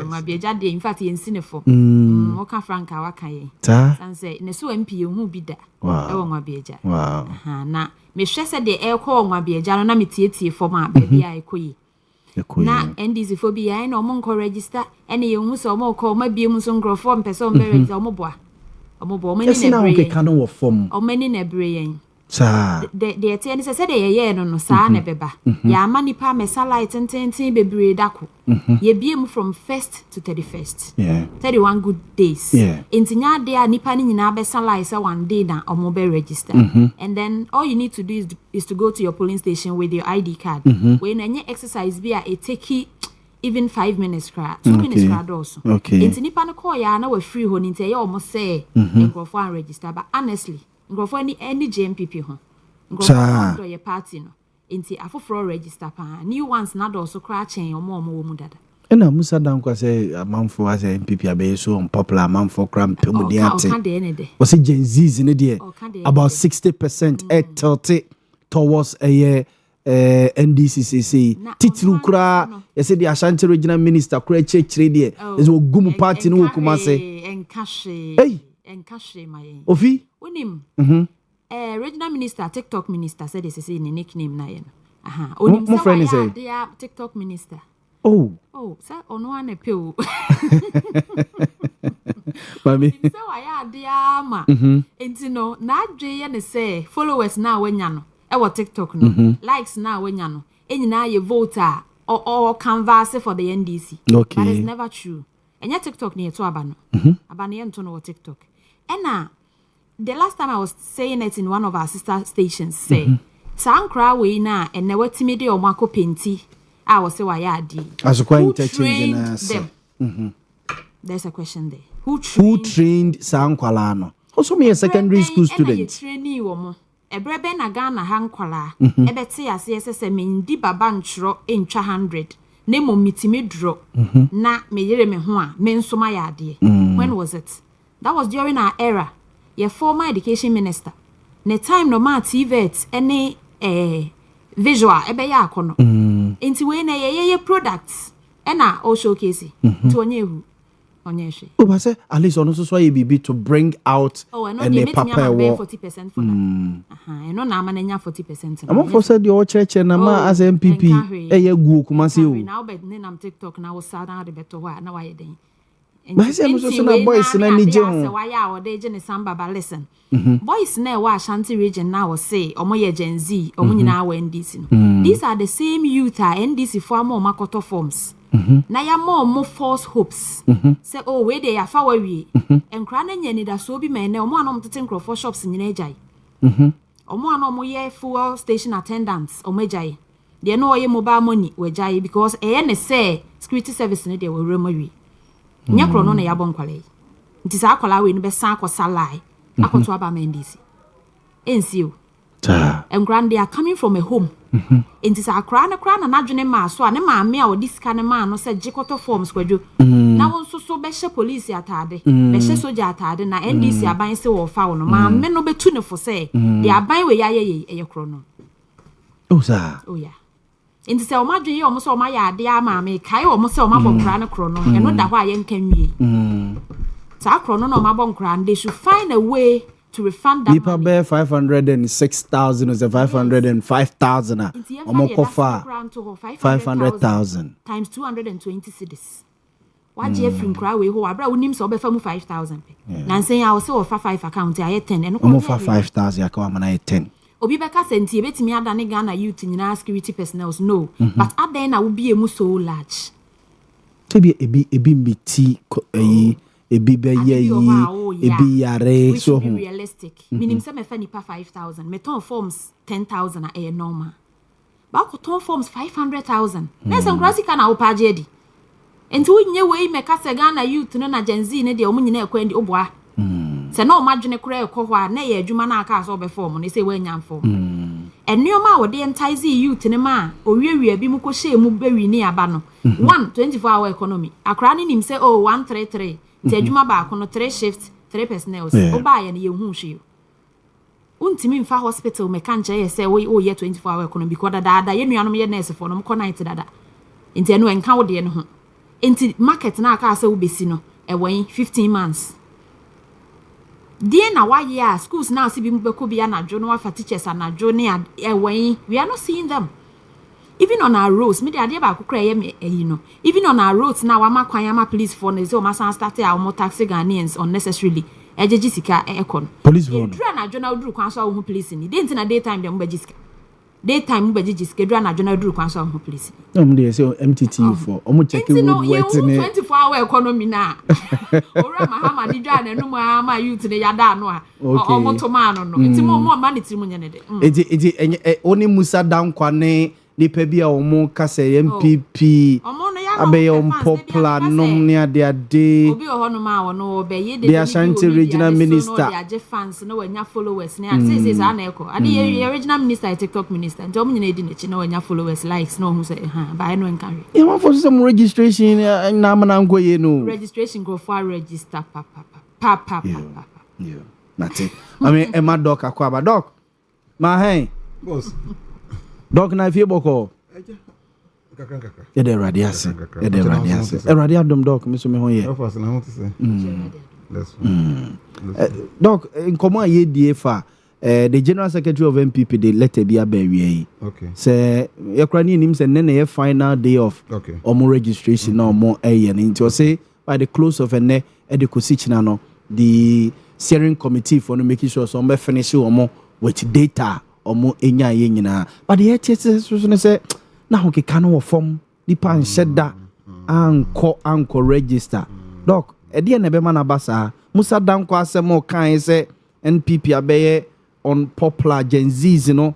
ma be ja de in fact yensi for o ka Frank awaka ye sanse ne so MP hu bi da e wo nwa be ja na me hwe se de e ko nwa be ja no na metietie for ma ba bia e ko yi na NDC for bi ya na o mo register ene ye hu so mo ko ma bie mu so ngrofo mpese o be register o mo boa mani na bre kanu wo form o mani na bre yen sa de ete ni se de ye no sa na beba ya ma nipa mesalite tenten bebre dako ye biem from 1st to 31st 31 good days intinya de a nipa ni nyina be salite one day na omo be register and then all you need to do is to go to your polling station with your ID card when any exercise be a take even 5 minutes cra 2 minutes cra also inti nipa no call ya na we free ho ni ntia ye omo say nkrofo an register but honestly nkrofo any JMPP ho nkrofo do ye party no inti afoforo register pa new ones na do so cra chen omo wo mu dada ena musa dan kwa say amamfo as MPP abe so unpopular amamfo cram pemu de ate o say Gen Z's ne de about 60% tilted towards a NDCCC titru kura yese di Ashanti regional minister kura chechire de is ogumu party no kuma say enkashe my Ofi onim regional minister TikTok minister said this is in nickname na yen onim my friend say they are TikTok minister oh sir ono ane pe o Mami. So I dear ma. Enti no na adwe ye ne say followers na wanya no. E wo TikTok no. Likes na wanya no. Enyina ye voter or canvass for the NDC. Okay. But it's never true. Enya TikTok ni eto aba no. Aba ne ento no TikTok. Ena the last time I was saying it in one of our sister stations say Sankra we na ene watimi de o mako penti. I was say why adi. As quite interchanging them. There's a question there. Who trained Sankwala no? Also me a secondary school student. Trainee womo. Ebrebe na Ghana hankwala. Ebete ase se me ndi baba ntro entwa 100. Na mo mitimi dro. Na me yere me ho a me nso ma yade. When was it? That was during our era. Your former education minister. Ne time no ma TVET any visual ebe ya akono. Enti we na ye products. Ena o showcase. To onyehu. Onyeshi. Oh, but say at least on so ye be to bring out and a paper war 40% for that. I know na mananya 40%. I'm for said your church and ma as MPP e ye gu kumasi o. Now bet na TikTok na wo sad na de beto wa na why den. But say am so na boys na ni je ho. Why ya o de je ne samba ba listen. Boys na wa Ashanti region na wo say omo ye Gen Z, omo nyina wa NDC no. These are the same youth are NDC for am makoto forms. Na ya more false hopes. Say oh we dey afa wa wie. Enkra na nya ni da so bi men na omo anom tete nkrofo shops nyina ejai. Omo anom ye fuel station attendants omo ejai. They no ye mobile money we ejai because ne say security service ne dey we remo wie. Nya kro no na ya bon kwale. Nti sa akwala we no be san akosalai. Akoto aba mendisi. Ensio. And they are coming from a home. Inti sa akra na nadwene ma so a ne maame a odi sika ne ma no se jikoto forms kwadwo. Na won so be she police atade, be she soja atade na NDC aban se wo fa wo no maame no betu ne fo se the aban we ya ye kro no. Oh sir. Oh yeah. Inti se o madwe ye o mo se o ma ya ade a maame kai o mo se o ma bonkra ne kro no. E no da ho a ye nkan wie. Sa kro no ma bonkra they should find a way to refund that Nipa bear 506,000 or 505,000 omokofa 500,000 times 220 cedis. What Jeffrey cry we ho abra unim so be famu 5,000 na nsen ya wo se wo fa 5 account ya 10 eno ko omofa 5,000 ya ka na 10 obi beka senti ebetimi adane Ghana youth nyina security personnel no but adan na wo bie mu so large ebi meti ebi be ye ebi yare so be realistic minim se me fa nipa 5,000 me ton forms 10,000 a normal ba ko ton forms 500,000 na se nkrasi kana wo page di enti wo nye we me ka se Ghana youth no na Gen Z ne de omo nyina ekwa ndi oboa se na o madwene kura ekọ ho a na ye adwuma na aka so be form ne se we nya form enioma wo de entize youth ne ma owiewia bi mu ko hye mu bewi ni aba no 24-hour economy akra ne nim se 133 ti adwuma ba ko no 3 shifts 3 personnel o ba ye ne ye hu hwe untimi mfa hospital me kan ye se we o ye 24-hour economy because dada ye nuanom ye nurse for no mo night dada enti eno enka wo de ne ho enti market na aka se wo besi no e wen 15 months die na wa ye a schools now si bi mbeko bi anadwo no afa teachers anadwo ne e wen we are not seeing them even on our roads me dey ba akukra ye me no even on our roads now wa makwan ama police for no say o ma san start our taxi Ghanaians unnecessarily ejeji sika ekon police for dura anadwo na oduru kwan so wo police ni dey ntina daytime dem beji sika daytime beji sika dura anadwo na oduru kwan so wo police no me dey say MTT for omo check road wet ni 24-hour economy na ora mahama di dwa na no ma youth ne yada no a omo to ma no nti mo ma ne tiri mo nyane de eti oni Musa dankwane nipa bi a omo kase MPP abe popular nom ne ade obi ohono ma wono be ye the Ashanti regional minister no dey fans no wanya followers ne say say na eko ade ye regional minister TikTok minister nti omo nyina edi ne chi no wanya followers likes no hu say ba no enkan e wan for some registration na amana ngoye no registration go for register papa yeah nati I mean e ma doc akwa ba doc ma hen boss doc na fie boko kaka e de radiase e radia dom doc me so me ho ye fast na want to say doc in command ye die fa the general secretary of MPP the letter bi abawie okay say ye kra ni nim say na ye final day of omo registration na omo eye na nti o say by the close of ene e de kosichina no the steering committee for no making sure so be finish omo with data omo enya ye nyina but the HSS so say na ho keka no form nipa nsheda anko register doc e de na be ma na basa Musa Danko asemo kan say NPP abeye on popular Gen Zs, you know,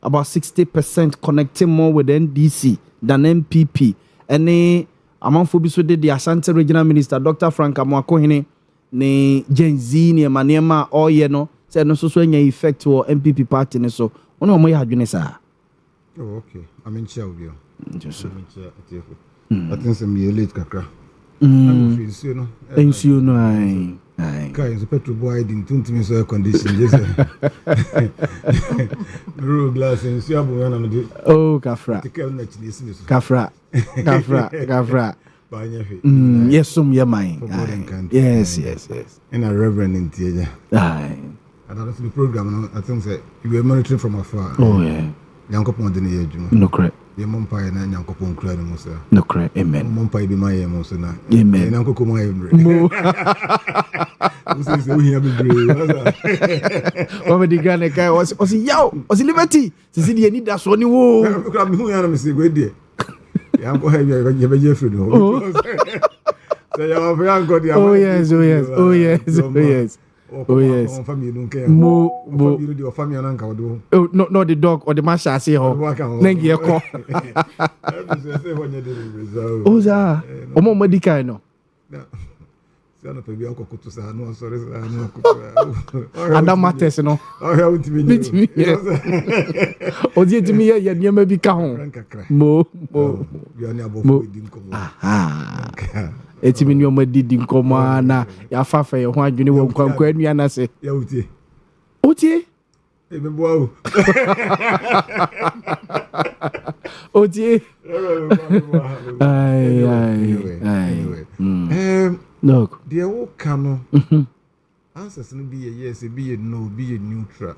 about 60% connecting more with NDC than NPP. And among Fobiso did the Ashanti Regional Minister, Dr. Frank Amwakohine, ne Gen Z, ne Maniema, or you know, said no so any effect to NPP party. So, one of my hadunesa. Oh, okay. I'm in chair with you. Just so. I think some year late, Kakra. Thanks, you know, I can't petrol boy didn't tune to me so condition. Yes, rule glass and see oh, Kafra. Kafra. Yes, some your mind. Yes. And a reverend in theater. Aye. I don't know the program. I think that you were monitoring from afar. Oh, yeah. Young couple on the near Juma. No correct. Your mom pie and young couple on Clad Musa. No correct. Amen. Mom pie be my emosona. Amen. And Uncle Kuma. What the guy was Yaw was liberty. See the need that's one who I'm saying, wait there. I'm going to have your Jeffrey. Oh, yes. Family don't care. Your family and uncle. Oh, not the dog or the master. I say, oh, thank you. Oh, sir. Omo medical no. Sana pe bi akoko to sa no sorry no. Adam matters no. Oh, ya ultimi. Odi etimi ya niam bi ka ho. Mo. Bi ani abofo di nkomo. Aha. Etimi ni o madidi nkomo na ya fafa ye ho adwene wo kwankwa anu na se. Ya utie. Utie? E be boa o. Utie. Ai. Look, the old cano answers no be a yes, be a no, be a neutral.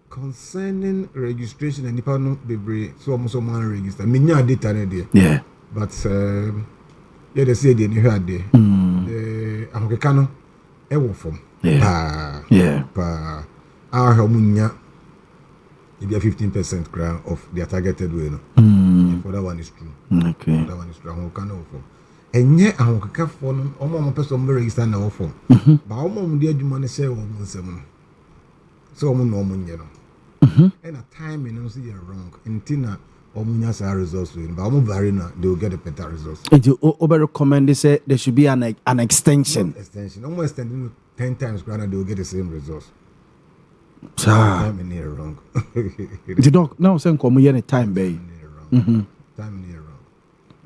Concerning registration and Nipano be so almost someone register. Minya data there. Yeah. But yeah, they say they heard there. The Amokano ewo form. Yeah. Our Hamunya it be a 15% grant of their targeted way. For that one is true. Okay. That one is true. Amokano form. And yet, I'm a phone, almost person register now for. But almost the adjuman say, so I'm no money. And a time and see you're wrong. And Tina or Munyas are results with, but I'm varina, they will get a better results. And you over recommend they say there should be an extension. Almost extending 10 times granted, they will get the same results. Time in here wrong. The dog now saying come here time, babe. Time in here wrong.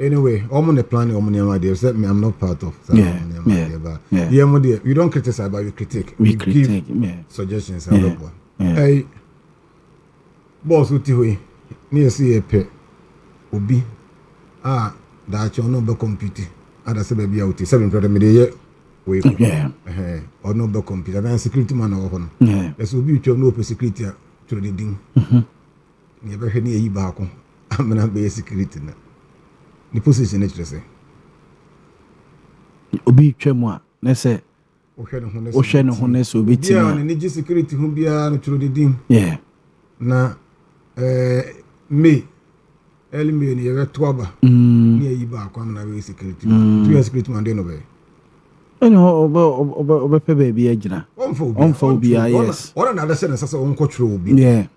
Anyway, I'm on the plan. I'm not part of. Yeah. We don't criticize, but we critique. We critique. Suggestions. Hey, boss, what you near see a pet? Obi. That you no be computer. Ada se baby out. 7 brother me dey we. Yeah. Or no be computer. Then security man over. Yeah. Let's Obi you no security to the ding. You ever hear ni back? I'm gonna be security now. The position is say. Obi twemu na say. Ohwe no honest obi ti. Yeah, na ni security hu bia no through the dim. Yeah. Na May early May ni ye to aba. Ni yi ba kwa na we security. Tu security man dey no be. Eno obe pe baby agina. On for obi yes. One na say na sasa on ko through obi. Yeah.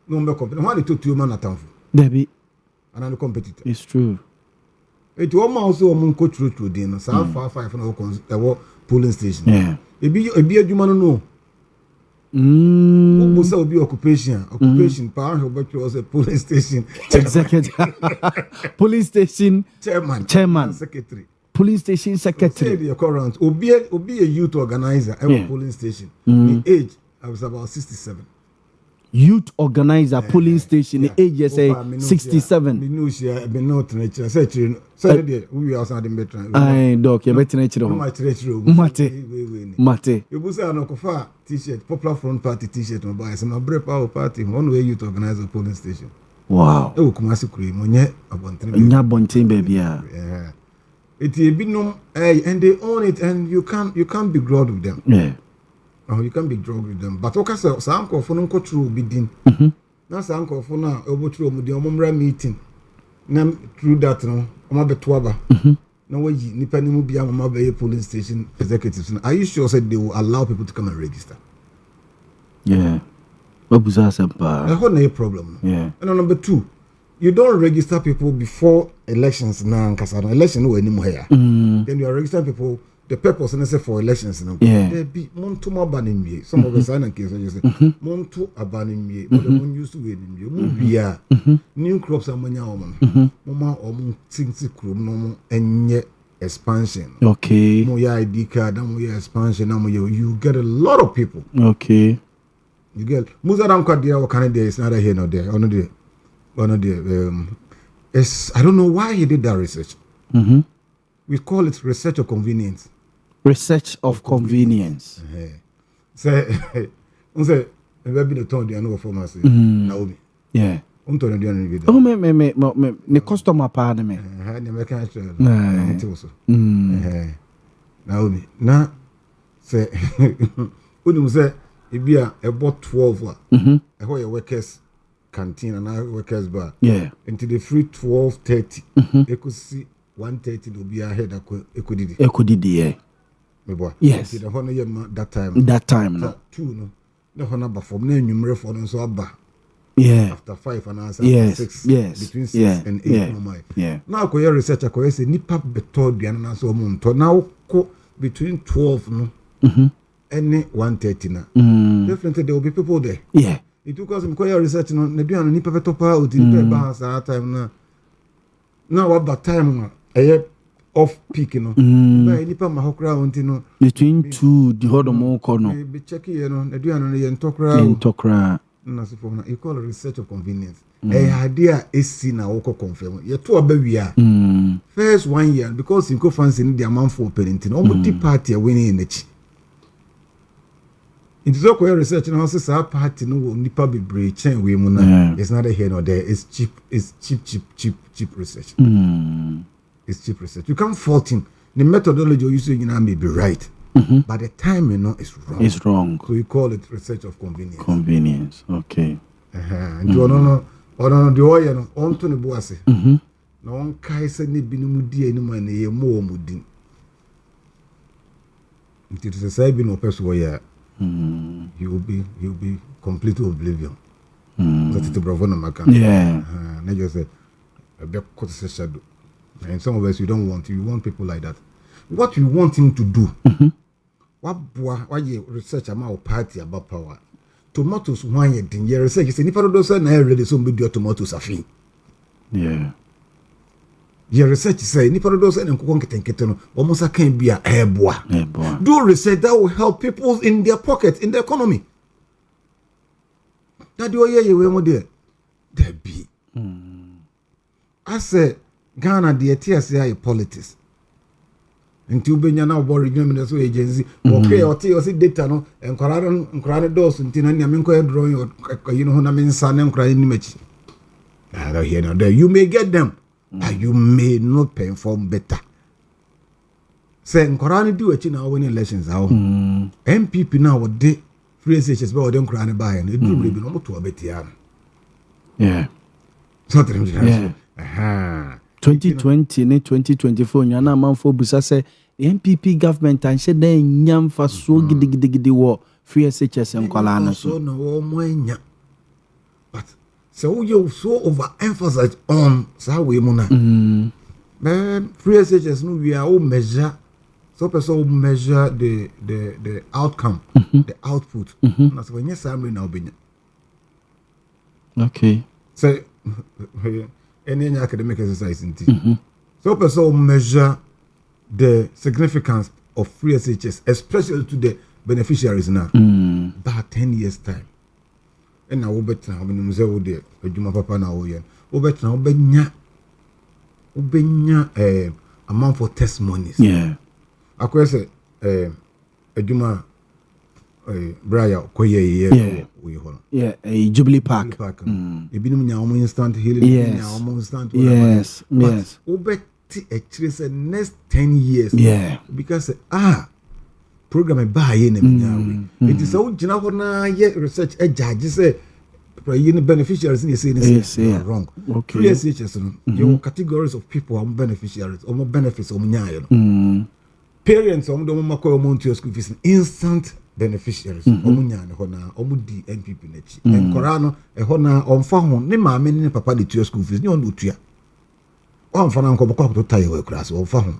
No be company. Why the two man atamfo? Debi. And competitor. It's true. It almost almost go through dinner. So far 5 no polling station. Yeah. Ebi adwuma no. Who say obi occupation power about was a polling station executive police station chairman secretary police station secretary. The current obi a youth organizer at polling station. The age I was about 67. Youth organizer polling station the age is 67. Minusia be not nature say there we are outside the metro. Ai doc you better nature mate you busa no kofa t-shirt popular front party t-shirt no buy some break power party one way youth organizer polling station. Wow. E wo kuma sekuri mo nye abonten nya bonten baby a. Yeah. It be no, and they own it, and you can't be growled with them. Yeah. Oh, you can't be growled with them. But okay, so uncle for no control be din. Now uncle for now over through the omra meeting. Now through that no, I'm be tuaba. No way, nipa ni mu bia mama be police station executives. Are you sure said they will allow people to come and register? Yeah. What was that about? I hold no problem. Yeah. And number 2, you don't register people before elections now. Election no anymore here. Then you are registering people. The purpose necessary for elections. Yeah. There be monto abanimie. Some of us are in case you say monto abanimie. But the one used to win in new crops are many woman. Mama or tinsi krum no enye expansion. Okay. Mo ya ID card, mo ya expansion. You get a lot of people. Okay. You get Muzaram Kadia or Canada is neither here nor there. Or there. I don't know why he did that research. We call it research of convenience. Research of convenience. Say, say, maybe the tone they know for us. Naomi. Yeah. Unto the video. Oh, me, the customer pardon me. I never catch Naomi. Now, say, Udum say, it be a bought 12. A whole workers canteen and our workers bar. Yeah. Until the free 12:30. They could see 1:30 will be ahead. Yeah. My boy. Yes. The honor that time. That time, no. 2 no. The honor but from name numerous for them so abba. Yeah. After 5 and answer 6. Yes. Between 6 and 8. Yeah. Now ko your research ko say nipa beto duan na so mo nto now ko between 12 no. Any 1:30 na. Definitely there will be people there. Yeah. It took us ko your research no na duan nipa beto pa o ti be ba sa time na. Now what time off peak no. Ba nipa ma hokra onti no. Between 2 the other more corner. Be check here no na duan no ye ntokra. You call it research of convenience. Idea is seen now confirm. You two abawia. First 1 year because you go fancy the amount for parenting. Almost party are winning in the chi. It is okay research and also say party no nipa be break chain we muna. It's not a here nor there. It's cheap. It's cheap research. It's cheap research. You can't fault him. The methodology you use may be right. But the time is wrong. It's wrong. So we call it research of convenience. Convenience. Okay. And you no the oil no on to the boase. No one kai se ne binu di eni man ye mo mudin. It is a say be no person where you will be complete oblivion. That is the bravo no makan. Yeah. Na just say a be cut se shadow. And some of us you want people like that. What you want him to do? Why you research about party about power? Tomatoes one year din year research say nipa do say na ready so be do tomatoes afin. Yeah. Your research say nipa do say nkoko nketenkete no almost can be a eboa. Do research that will help people in their pocket, in the economy. That do ye we mo there. There be. I say Ghana the TSI politics. Until Benya now about regional ministry agency, okay, or see data no, and Koran doors until I am drawing or you know, I mean, son and crying image. I don't hear no there. You may get them, but you may not perform better. Say, Koran do it in our winning elections. How MPP now what they free SHS about them crying by and it do be no to a bit young. Yeah. Something. Yeah. 2020 ne 2024 nyana manfo busa se MPP government an she den nyam fa so gidigidi wo free SHS enkwala no so no wo moanya but so you so overemphasize on sa we mu na free SHS no we are all measure so person measure the outcome the output na so when you say na obenya okay say any academic exercise in tea. So person measure the significance of free SHS, especially to the beneficiaries now. About 10 years time. And now we better now when we say we there, Juma Papa now we better now ubenya amount for testimonies. Yeah. I say Juma Brian Koye yeah, a Jubilee Park. You been in your instant healing, yes. instant. Yes. Ube actually say next 10 years. Yeah. Because program buy in it is so na research a judge say beneficiaries in say wrong. Okay. 3 years your categories of people are beneficiaries or more benefits or parents on the Montie school fees instant beneficiaries omunya ne hona omudi NPP nechi enkora no ehona omfa ho ne maame ne papa de tuo school fees ne on otua omfa na nkoboko to tayo we class omfa ho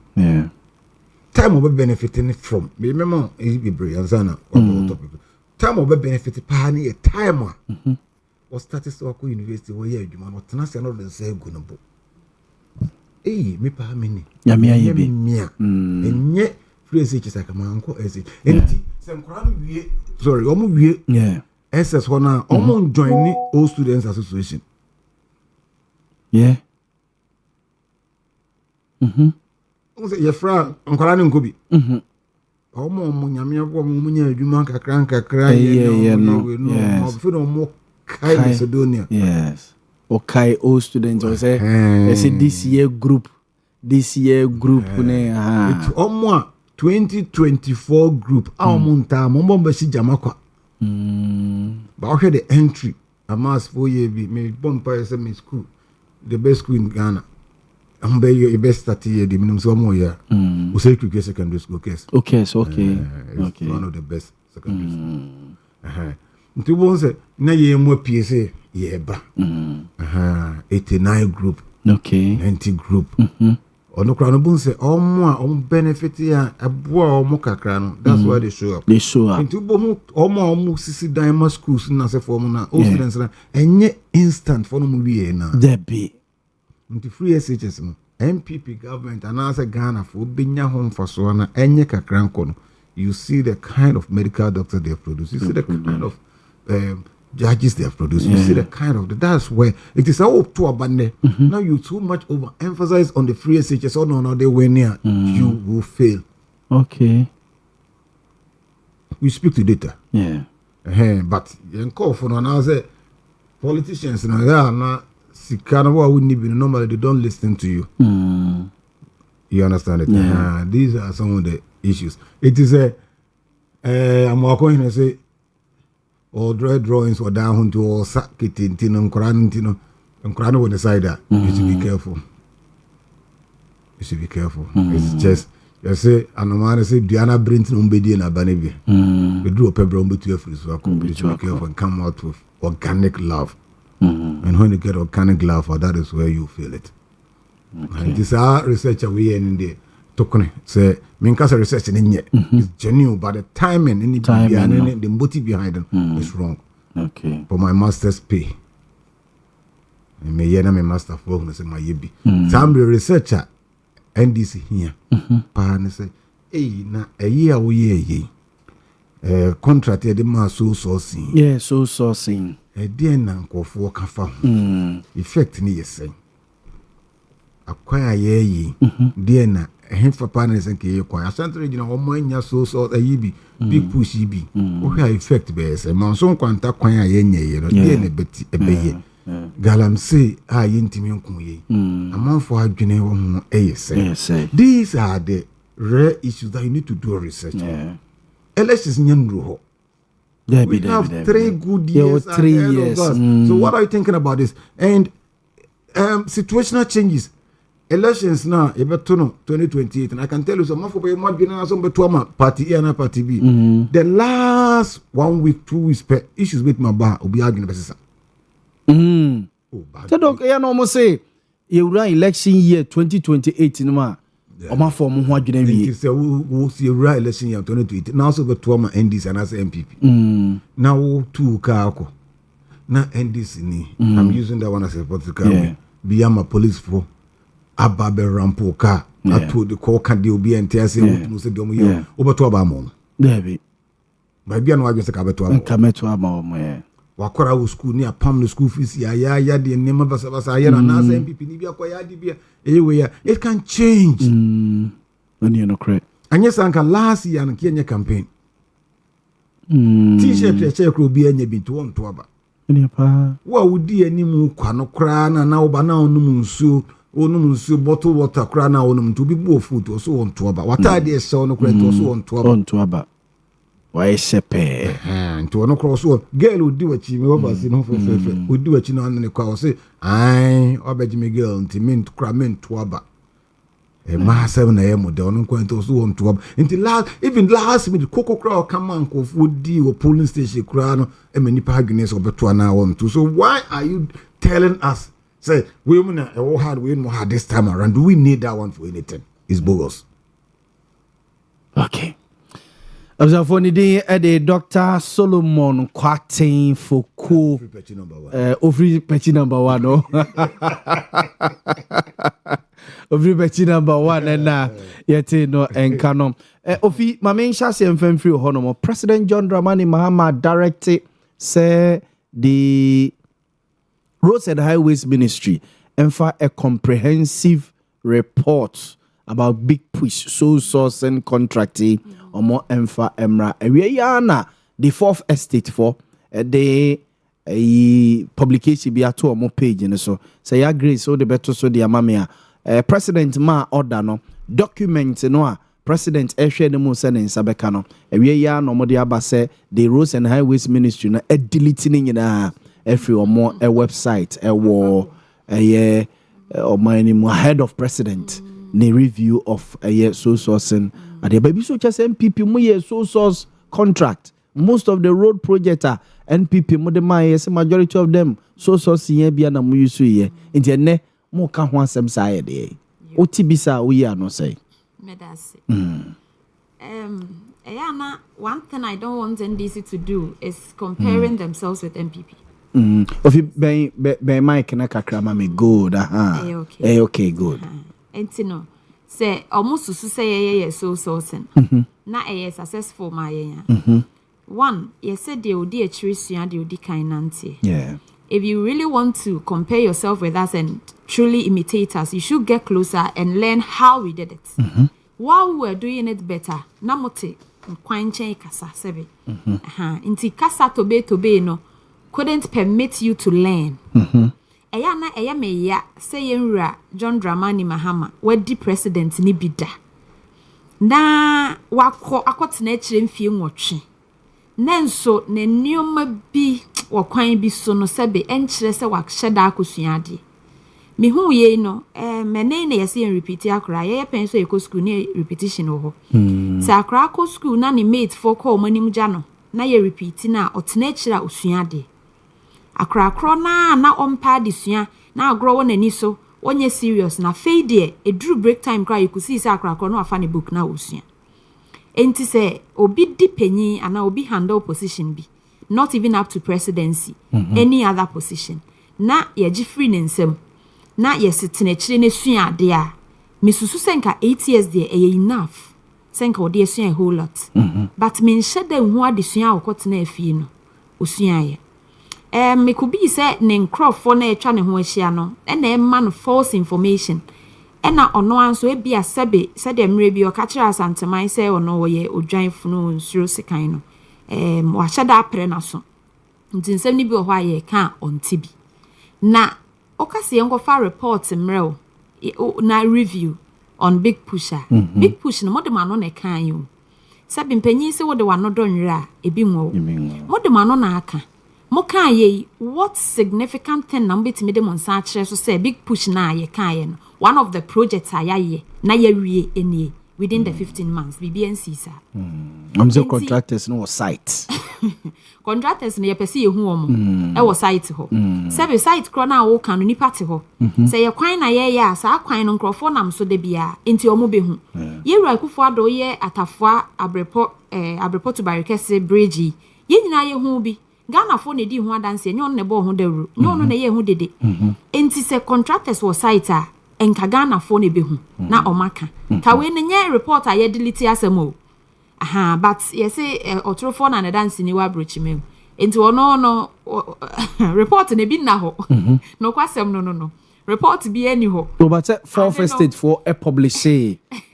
time will be benefiting from me remember be brilliant sana topic time will be benefiting pa ne time was started so ko university wo ye adwuma no tena se no de say go no bo me pa me ni ya me ayebi enye phrase is like manko ezi enti se nkora no wie sorry omo wie SS hona omo join ni all students association ye fra nkora no nkobi omo nyame abo omo nya adwuma kakra ye no omo omo kai Macedonia okay all students or say this year group ne it's omo 2024 group amunta mo bomba si jamakwa ba o the entry amas 4 year bi me bomba say me school the best school in Ghana am be your best start year the minimum so mo year we say quick secondary school case okay one of the best secondary school nti bon say na ye mo PSA ye ba 89 group 90 group ono kra no bunse omo benefit ya aboa omo kakra no that's why they show up nti bo omo sisi diamond schools na se form na all students na enye instant for no mu wie na debi nti free SHS no MPP government anasa Ghana for benya home for so na enye kakra nko no you see the kind of medical doctors they produce you see the kind of judges they have produced. You see the kind of that's where it is all to abandon. Now you too much overemphasize on the free SHS or no they were near you will fail. Okay. We speak to data. But you call for now say politicians na sikana wouldn't even normally they don't listen to you. You understand it? These are some of the issues. It is I'm going to say or drawings or down to all sakitino and crano on the side that you should be careful. It's just you say and man say Diana Brent Umbedi and Abanebi. We do a pebble on between so be careful and come out with organic love. And when you get organic love, that is where you feel it. And this our researcher we in the Tokone say Minkasa research in yet. It's genuine, but the timing and the motive behind it is wrong. Okay. For my master's pay. And me yena me master for say my yebi. Some researcher NDC here. Pan say, hey na a year we ye. Contract the man so sourcing. Yeah, so sourcing. A dear nanko for kafa. Effect ni say. Acquire ye dear na. For partners and K. Asante region or mania so yibi big push yibi. Okay, effect bears a monsoon quanta quaya yenye, a betty a bay. Galam say, I intimium kuye. A month for a general say. These are the rare issues that you need to do research. Unless it's Nyandruho. We have 3 good years. 3 years. So, what are you thinking about this? And situational changes. Elections now, Ebetono 2028, and I can tell you some of the party A and party B. The last 1 week, 2 weeks, issues with my bar will be arguing about it. Almost say you run election year 2028 in ma. Oma form who are we'll see right election year 2028. Now, so the Tuama NDC and as MPP. Now, 2 Kako. Now, NDC, I'm using that one as a political. Beyond police for. Ababe rampo ka ato de ko ka de obi ente ase mutu se domo ye obeto aba mo debi ba bia no adwe se ka beto aba kameto aba mo ye wakora wo school ni apam no school fees ya de nema basa basa ya na asa MPP ni bia kwa ya de bia eyewe ya it can change when you know correct anya sanka last year na kienya campaign t-shirt e check obi anya bi to on to aba ni pa wa wudi animu kwa no kra na oba na onum nsuo onum nsuo bottle water kra na onum to bi bo food also on to aba water dey sell no kra also on to aba why shepe nto no kra so girl odi wachi me obasi no fefe odi wachi no ne kwa o say ai obaji me girl nti me kra me to aba e ma asem na ye model no kwento also on to aba nti last me koko kra come on ko odi o polling station kra no e mani pa agnes obeto na won to. So why are you telling us say we women had this time around? Do we need that one for anything? It's bogus. Okay. Observe day at the Dr. Solomon Kwatin Foko. Ovri Pechi number 1. Oh. Ovri Pechi number 1 and yet no encanom. Ofi Mamen Shasi and Femfree Honomo. President John Dramani Mahama directed say the Roads and Highways Ministry and for a comprehensive report about big push, sole source and contracting, or more emfa emra. We are the 4th estate for the publication be a 2 or more page and so say agree so the better so the amamia President Ma order no document no President Eshe the Musa in Sabekano. We are no more the the Roads and Highways Ministry no deleting in every or more a website a war a year or my name ahead of president the review of a year so sourcing and the baby so just MPP mo year so source contract most of the road project are NPP mo the majority of them so source here be na mo use here into ne mo ka ho asem say dey otibisa we are no say medase one thing I don't want NDC to do is comparing themselves with MPP. If you be Mike na kakra ma me good okay good enti no say almost to say so sourcing na successful ma one you said they odi achirisuan they odi kainante if you really want to compare yourself with us and truly imitate us you should get closer and learn how we did it while we were doing it better na mote kwanchen kasa sebe enti kasa tobe no couldn't permit you to learn. Eya me ya say yenra John Dramani Mahama wedi president ni bida. Na wako akotena chire mfie nwotwe. Nenso ne nneoma bi wakwan bi so no sebe enchire se wahyeda akosuade. Me hu ye no mene na yesi en repeat akra ye pen so eko school ni repetition wo. Sa akra ko school na ni mate for call manim gya no na ye repeat na otena chire osuade. Akra na ompa disua na agro won ani so wonye serious na fade e drew break time cry you could see say akra no afa ne book na osua enti say obi di panyi ana obi handle position bi not even up to presidency any other position na ye gi free nsem na ye sitene kire ne sua ade a misusu senka 8 years there enough senka ode sua a whole lot but men shede hu ade sua akotena afie no osua ye me could be said ne nkrofo na etwa ne ho ahia no na e man false information e na ono anso e bia sebe said emre bi o ka kira asanteman say ono wo ye odwan funu nsuro sekan no wa hyada apre na so ntinsem ni bi o ho aye ka onti bi na okase yengo fa report mreo na review on big pusher big push no modem ano na kan yo sabe mpanyin se wo de wano donwira ebi nwo modem ano na aka Moka ye what significant thing number to me dem on so say big push na ye kan one of the projects ye na ye wie eni within the 15 months BBNC sir I'm so contractors no site contractors no ye pese ye hu omo e wo site ho say site kro na wo kan no nipa te ho say ye kwan na ye ya sa kwan no nkrofo nam so de bia enti omo be hu ye wura kufo ado ye atafo abrepo to barikese bridge ye nyina ye hu bi Ghana for ne di ho adanse nyon ne bo ho dawru nyon ne ye ho dede enti se contractors wo site a enka Ghana for ne be hu na omaka ka we ne nye report a ye delete asemo but ye say otrofo na ne dance ni wa brochi me enti ono no report ne bi na ho no kwasem no report bi any ho but for first state for a publish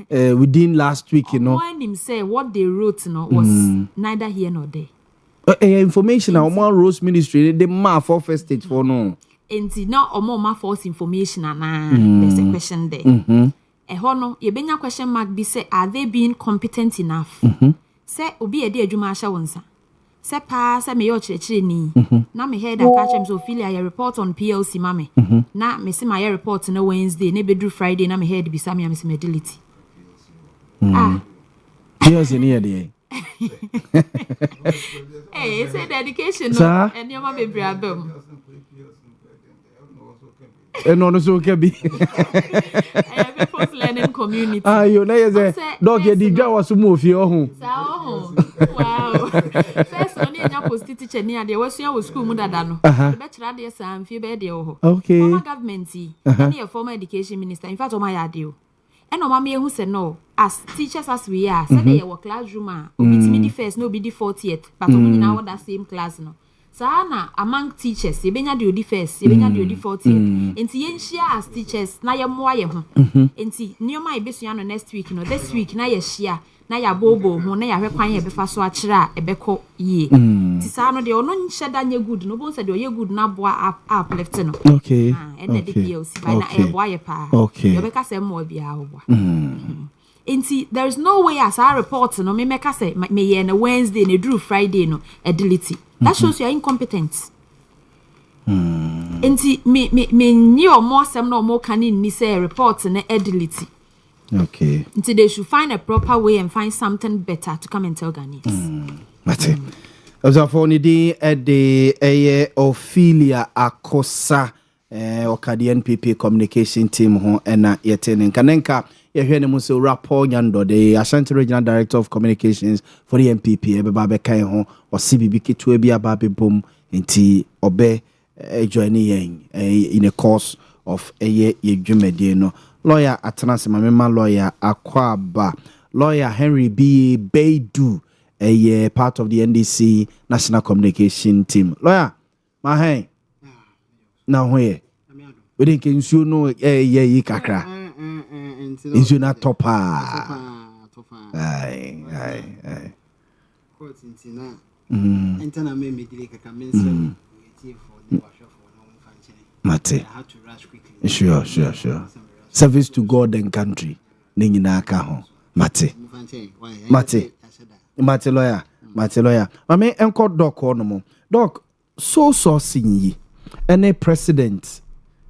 within last week you know when him say what they wrote no was neither here nor there information on one Rose Ministry, the ma for first state for no. enti na omo false information and there's a question there. No, you bring a question mark be say, are they being competent enough? Say, obi e de adwuma ahya wonsa. Say pa, say me yo chire ni. Na me head a catch him so feel I report on PLC mame. Na me see my report no Wednesday, ne bedru Friday na me head be sam me see me delete. PLC ni e Hey, it's a dedication no. And your mama be abem. No so can be. People's learning community. You know say dog ye di dwa was move fi ohun. Wow. First only nya post teacher ni ade we sua wo school mu dada no. Be kira de sam fi be de ho. Okay. Former government and your former education minister. In fact, o ma ya de o. And o ma me hu say no as teachers as we are, say they were classroom obi timi di first no be di 40th, but o nyina that same class no. Sana among teachers, you benya the first, you benya the 40th. Enti yenhia as teachers na ye moa ye ho. Enti nioma ebesua no next week no, this week na ye hia, na ya bobo ho na ya hwekwan ye befa so akira ebekọ ye. Ti sa no de ono nhye da nye good no, bo say de ye good na boa uplift no. Okay. And the PLC by na e boa ye pa. Okay. You beka say mo bia ho boa. Enti there is no way as our report no me meka say me ye na Wednesday na drew Friday no e delete. That shows you are incompetent. Enti me ni o more sem no more can ni say report na edility. Okay. Enti they should find a proper way and find something better to come and tell Ghanaians. Mate. Ozafo ni di eye Ophelia Akosa okadi NPP communication team ho na yetene kanenka yehwe mu so rapport nyando the Ashanti Regional Director of Communications for the NPP ebeba be kan ho o CBB ketua bi aba be bom enti obe joining in a course of ye dwumade no lawyer Atanase Mamema lawyer Akwaba lawyer Henry B Beidu part of the NDC National Communication team lawyer mahen now where we didn't nsuo no yi kakra nsuo na topa ai court ntina entana me medile kaka mense for the washafo no mfanchene mate I had to rush quickly sure service to God and country ni nyina aka ho mate lawyer mame enko doc no mo doc so sourcing yi any president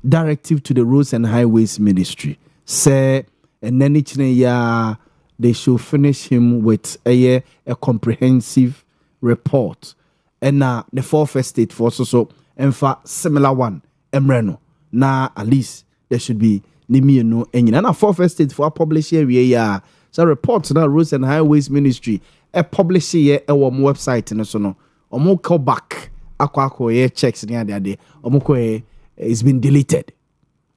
directive to the Roads and Highways Ministry say and then they should finish him with a comprehensive report and the fourth estate for so and for similar one emreno na at least there should be nimi no enyin na fourth estate for publish here so report na Roads and Highways Ministry publish here our website and so no omo call back akwa here checks near there omo ko it's been deleted.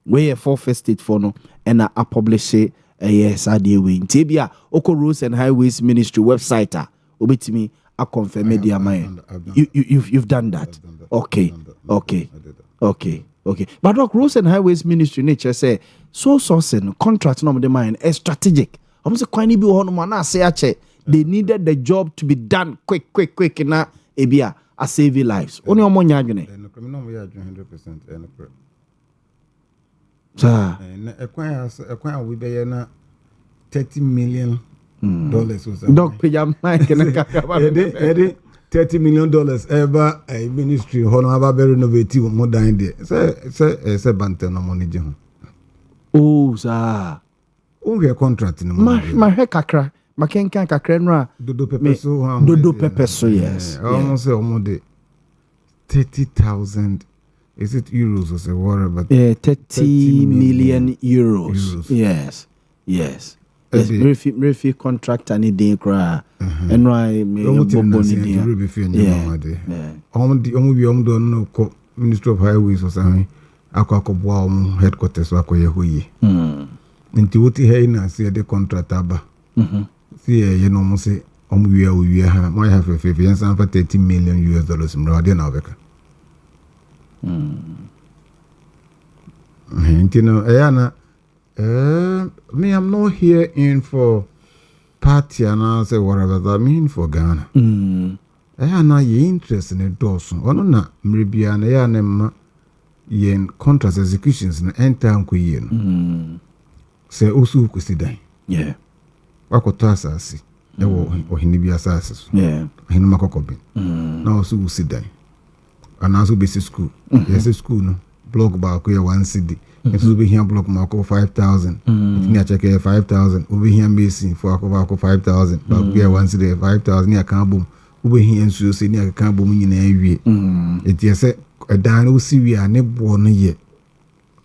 Where fourth estate for no and I publish it yes I deal with Tibia Oko Roads and Highways Ministry website obetimi I confirm media man you've done that. Okay. But Doc Roads and Highways Ministry nature say so sourcing contract no the mine is strategic. I'm say kwani bi ho no na say ache they needed the job to be done quick na ebia a save lives. Only omo nya adwene. No we are 100% sir ekwan we be na $30 million or something. Doc pejam mike na kakaba. $30 million ever a ministry hono aba be renovate mo dan there. Say bante no money je ho. Oh sir. Unge contract no ma he kakra. Makenkan kakra no a dodo pepper so yes. Almost almost 30,000 is it euros or say whatever? 30 million euros. Yes. Refi contract any day cry. And why me bobo ni dia. No Ministry of Highways or something. Akwa headquarters akoye hoyi. Nti woti he na see the contract aba. See you know say we ha mo have a favor and for $30 million mrade na obeka. Me I'm not here in for party and I say whatever that mean for Ghana. Na ye interest in it also. Ono na mribia na ya na ma yen contract executions na enter nko yie no say osu ko sidan yeah wakoto asase ewo ohini bi asase so yeah ohini makokobe na osu sidan anaso basic school yes school no block ba ko 1 cedi eso be here block ma ko 5000 ni a check 5000 obi here missing for ko 5000 ba ko 1 cedi 5000 ni aka bom obi here nsuo se ni aka bom nyina awie etiese dan osi wi a ne bo no ye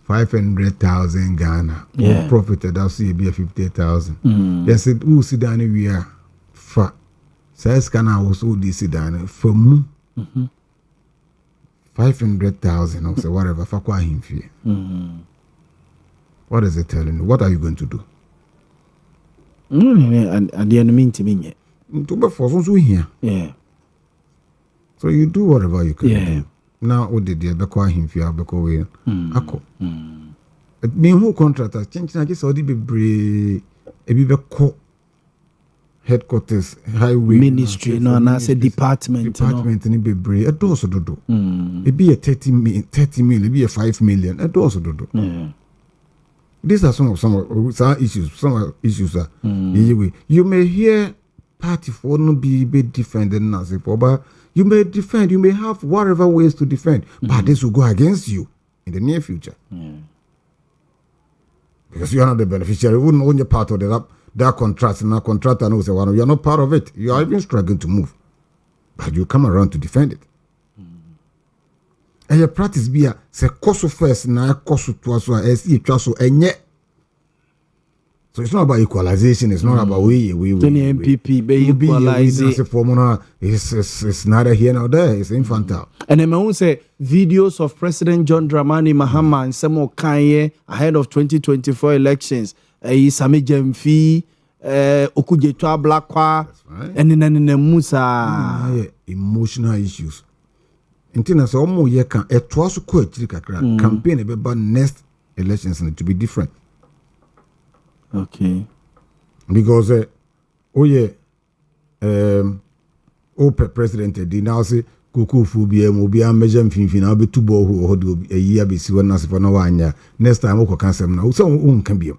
500,000 Ghana. Yeah. Profit that's be 50,000. Yes, it will sit down we are fa. Says can I also sit down for 500,000 or so whatever for kwa him fear. What is it telling you? What are you going to do? And the enemy to me. To be for so here. Yeah. So you do whatever you can Yeah. do. Now what did you be kwa him fear be ko we. Ako. Me who contractor change na just odi bebre ebi be ko headquarters highway Ministry no na say department ni bebre edoso dodo ebi a 30 million ebi a 5 million edoso dodo. These are some issues you may hear party for no be different than Nazi, but you may defend, you may have whatever ways to defend, but this will go against you in the near future. Because you are not the beneficiary, you wouldn't own your part of that contract, and that contractor knows that you are not part of it. You are even struggling to move, but you come around to defend it. And your practice be a se koso first na koso to us as you so enye. So it's not about equalization, it's not about we MPP be equalizing. It's neither here nor there, it's infantile. And then I say videos of President John Dramani Mahama and Samuel Kanye ahead of 2024 elections. Sami Jemfi, Okujetwa Blakwa, and then Musa. Emotional issues. Intina so omo ye kan etwa so ko akiri kakra campaign e be next elections need to be different. Okay. Because president di now say kokofu bi am obi am measure mfinfin na be tubo ho do a year be si wona se for no wanya next time we ko cancel na so unka bi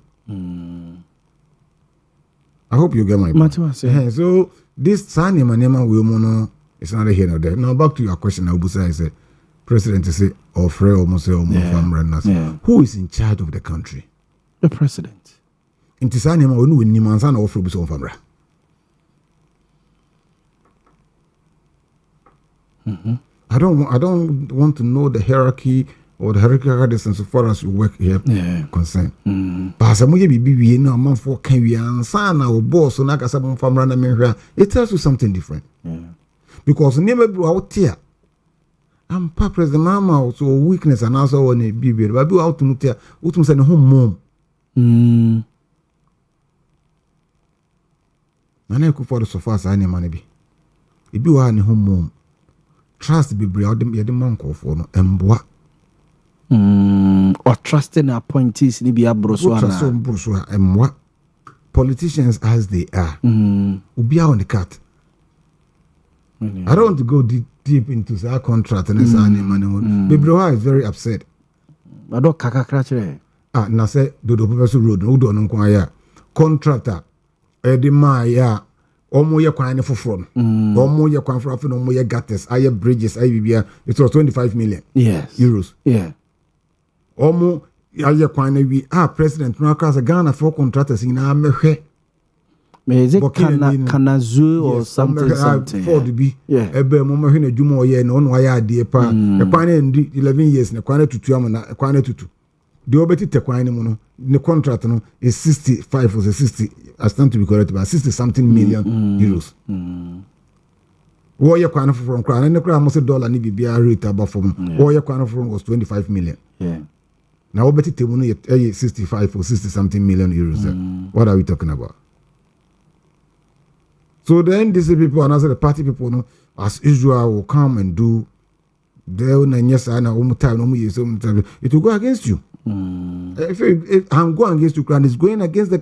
I hope you get my point. So this Sani Manema we mono it's not here nor there. Now back to your question, Abusa is president say or Frey almost say who is in charge of the country? The president. In Tisani ma onu ni mansa na offer buso famra. I don't want to know the hierarchy or the hierarchical distance so far as you work here concerned. But as we be no man for can we answer na boss na kasa mo famra na menhwa, it tells you something different. Because never be out here. I'm President Mama also weakness and also on a baby. But be out to mutia, utum send home mom. Nana ku for the so far as any money be. It be one home mom. Trust be bri out the man call for no emboa. Or trusting appointees ni be abroswa na. So broswa emwa. Politicians as they are. Ubi on the cat. I don't want to go deep into that contract and any money. Bibroha is very upset. I don't kakakra. Na say do professor road no do no kwaya contractor edi ma ya omo ye kwan ne foforo no omo ye kwan foforo no omo ye gutters aye bridges aye bibia it was 25 million euros omo aye kwan na wi president no aka Ghana for contractors na mehwe me is it Kanazu or something for the be ebe mo mehwe na dwuma oye na ono aye ade pa e kwan na 11 years na kwan na tutu am na kwan na tutu the obeti tekwan mu no the contract no is 65 or 60 I stand to be correct but 60 something million euros wo ye kwan from kwan na kra mo se dollar ni bibia rate above from wo ye kwan from was 25 million now obeti temu no ye 65 or 60 something million euros what are we talking about? So then these people and also the party people no as usual will come and do there na nyesa na time no mu it will go against you. If I'm going against Ukraine, it's going against the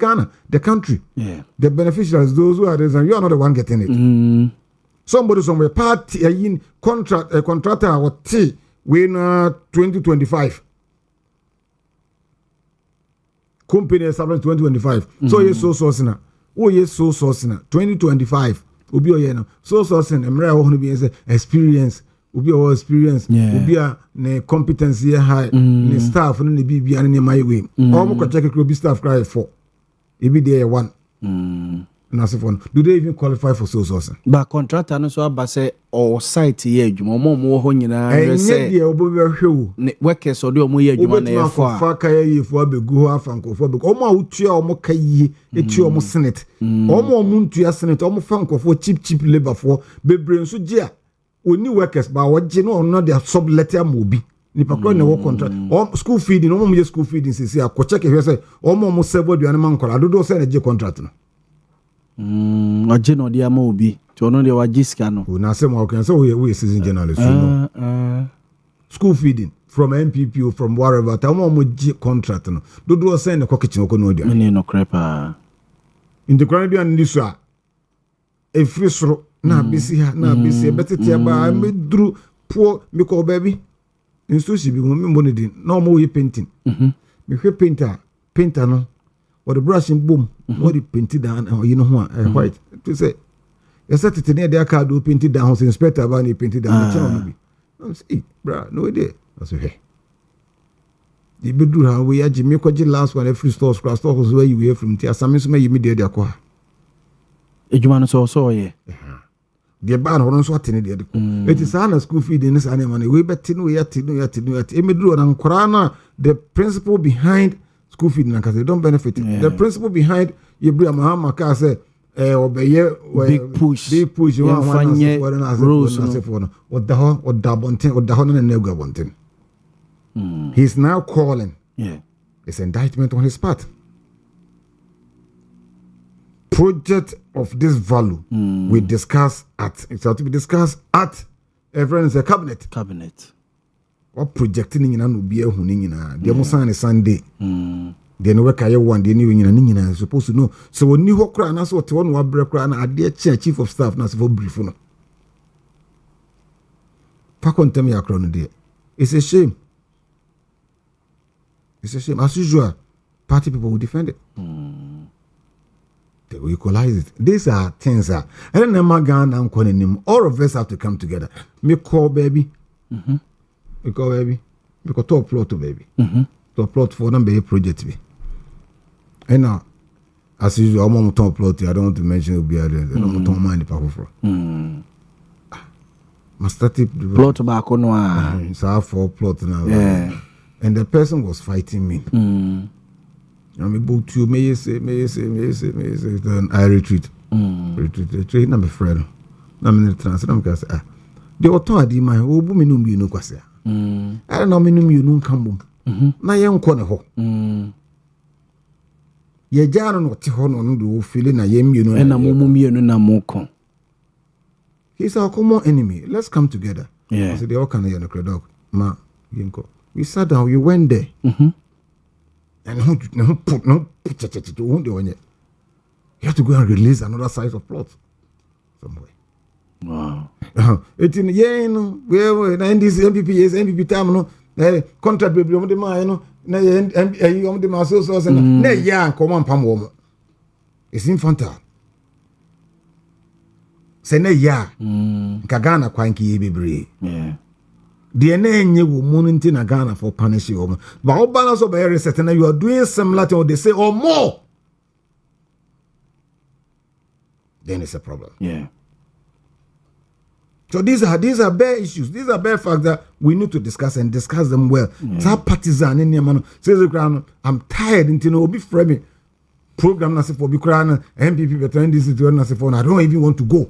country. The beneficiaries, those who are there, and you are not the one getting it. Somebody somewhere, party, contractor, or tea, we na 2025 company established 2025 so yes so source na oh yes so source na 2025 obi oye na so source na emre wo no bi say experience obi o experience obi a ne competence here high ne staff no ne bibia ne my way all mo check obi staff cry for ebi there one do they even qualify for so source? But contractor no so aba say or site here adwuma mo ho nyina say dey obo be hwewu workers or dey omo ye adwuma na e fo fa ka ye fo abegu ho afankofo be omo a utua omo ka yie eti omo senate omo ntua senate omo fankofo cheap labor for bebre nso gi a oni workers ba woje no dey sublet am obi nipa kro ne wo contract school feeding omo ye school feeding sisi a check here say omo servo duane man kola dodo say na je contract no Oje no dia ma obi to no dia wajiska no na say mo okay so we season journalist no school feeding from MPP or from wherever ta mo contract no dodo say na kitchen ko no dia me no crepa in the ground dia ndi so a e free soro na bisi ha na bisi betete ba me duru po me ko baby instu si bi mo me money din na mo we painting me hwe painter no or the brush in boom what it painted down you know what white to say you said it near their car do painted down inspector ban he painted down the channel I'm say bra no idea I say hey the bedroom how we Jimmy kwaji last one every store was where you were from tia samis me you there kwa ejuma no so ye the ban hono so atene there it is an school feed in this animal we betin we atinu emedru na nkora na the principle behind school feeding because they don't benefit. The principle behind Ibrahim Muhammad say obey big push you want rules what the bonten what the honor and nega bonten. He's now calling. It's indictment on his part. Project of this value we discuss at it's to be discussed at everyone's a cabinet. Or projecting in an ubia hunina, the Mosan is Sunday. Then work I one day new in supposed to know. So when you walk around, that's what one will break around a dear chief of staff, not for brief. Pack on tell me a crown day. It's a shame. It's a shame. As usual, party people will defend it. They will equalize it. These are things that I don't know my gun and calling him. All of us have to come together. Me call baby. Because baby, because top plot to baby, top plot for them be a project be. And now, as usual, I'm on top plot. I don't want to mention it. I don't want mind the power for. Must start plot back on one. It's our four plot now. And the person was fighting me. I'm able to may say. Then I retreat. Retreat. I'm afraid. I'm in the transit. I'm going to say, the authority my obu me no bi no kwase a I no me no mienu nkambo na ye nko ne ho ye jaro no te ho no no do feel na ye mienu na mo mienu na mo kon. He's our common enemy. Let's come together. Yeah. So they all can hear the dog ma yinko we sat down, we went there and who put no you have to go and release another size of plot somewhere. Wow. It's in no we na this MPP time no contract baby on the man no na on the man so na ya come on pam wo. It's infantile. Say na ya Ghana kwanki bebre. Yeah. The enye wo mu nti na Ghana for punish you. But all balance of area certain you are doing similar to what they say or more. Then it's a problem. Yeah. So these are bare issues. These are bare facts that we need to discuss and discuss them well. Yeah. Partisan in your man says I'm tired until no be framing program na for Ukraine MPP veteran this is na for I don't even want to go.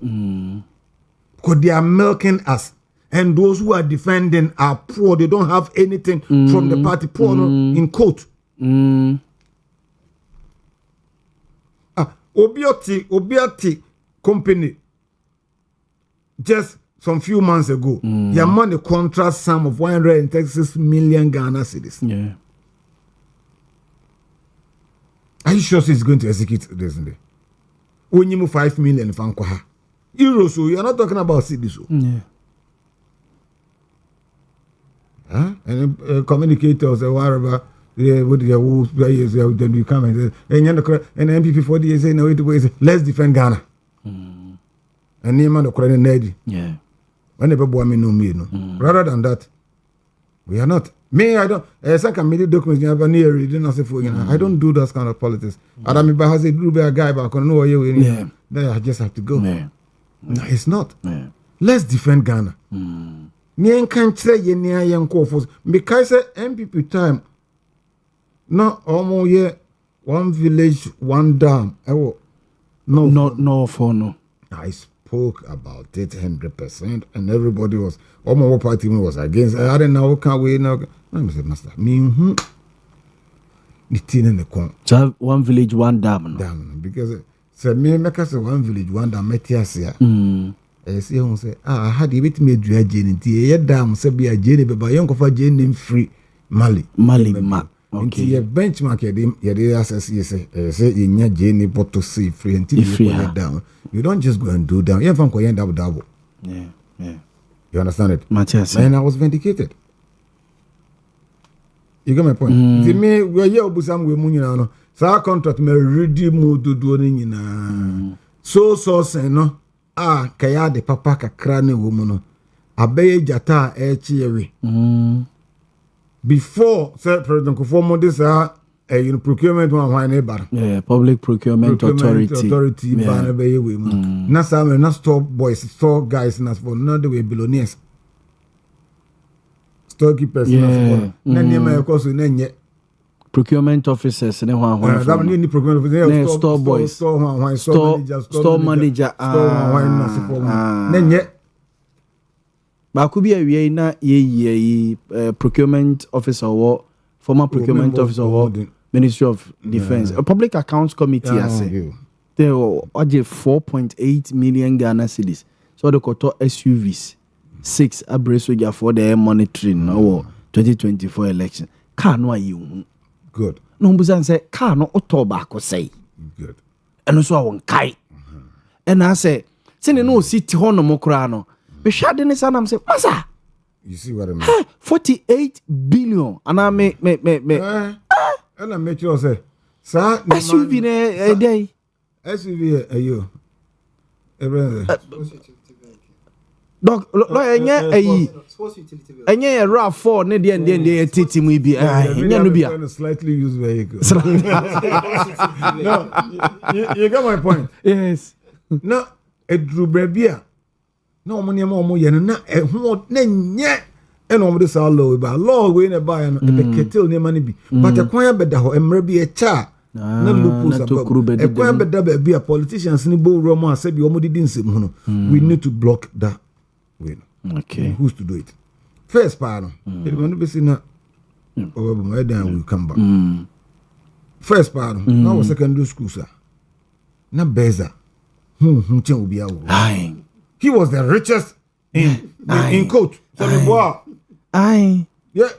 Because they are milking us. And those who are defending are poor. They don't have anything from the party. Poor in quote. Obiati company just some few months ago, your money contract sum of 136 million Ghana cedis. Yeah. Are you sure she's going to execute this? When you move 5 million euros, so you're not talking about cedis. Yeah. And communicators or whatever. What the rules then you come and say, and MPP 40 years say, no, it was let's defend Ghana. And name on the Korean Ned. Yeah. Whenever Boamah no me, no. Rather than that, we are not. Me, I don't. Second media documents you never near reading. I don't do that kind of politics. Adam has a blue a guy back on no way. Yeah. Then I just have to go. Yeah. No, it's not. Yeah. Let's defend Ghana. Me can't say ye near young coffers because MPP time. No, almost yeah, one village, one dam. No. I spoke about it 100%, and everybody was almost party was against. I don't know can we now. I said, Master, me the tin in the corn. So one village, one dam. Dam because said me make us one village, one dam. Metiasia. I see him say, I had a bit made dredge in the dam. Said be a jenny, but young of a jenny free Mali. Okay. Your benchmark your access say in your journey but to see free until you put it down. You don't just go and do down. You have to double. Yeah. You understand it? Matthias. And I was vindicated. You get my point? The me we here obusam we munyi na no. Sa contract me ready mo do ni nyina. So say no. Kaya de papa kakra ne wo mu no. Abeye jata e chiewe. Before President Kufuor this procurement one neighbor. Yeah, public procurement authority. Ban be we mu. Na some na store boys, store guys na for no the way billionaires. Storekeepers na for. Na niema e koso na nye procurement officers ne ho that mean procurement officers store boys, store manager, na for. Na nye ba ku bi awie na ye procurement officer or former procurement officer or Ministry of Defense, a public accounts committee they were 4.8 million Ghana cedis. So the koto SUVs 6 abresoja for the monitoring or 2024 election. Car no you good. No busan say car no otoba ko say good. And also I won kai. And I say send no city hono mo kra no. Be shade ne sanam say masa. You see what I mean? 48 billion and I me and I make sure say sir SUV ne day SUV ayo Doc enye enye RAV4 ne de titi mu bi enye no bia slightly used vehicle. No, you get my point. Yes. No, edru brebia na omo omo ye na eho na nye eno omo de sa law ba law we na ba no e ketel ne mani bi but e kwan abeda ho emre bi e cha na lupus abab e kwan abeda ba bi a politicians ni bo romo asabi omo didi nsem ho no we need to block that way. Okay, who's to do it first part no e no be say na my then will come back first part no was secondary school sir na beza chen obi awo. He was the richest in coat. So me boy. Aye. Yeah.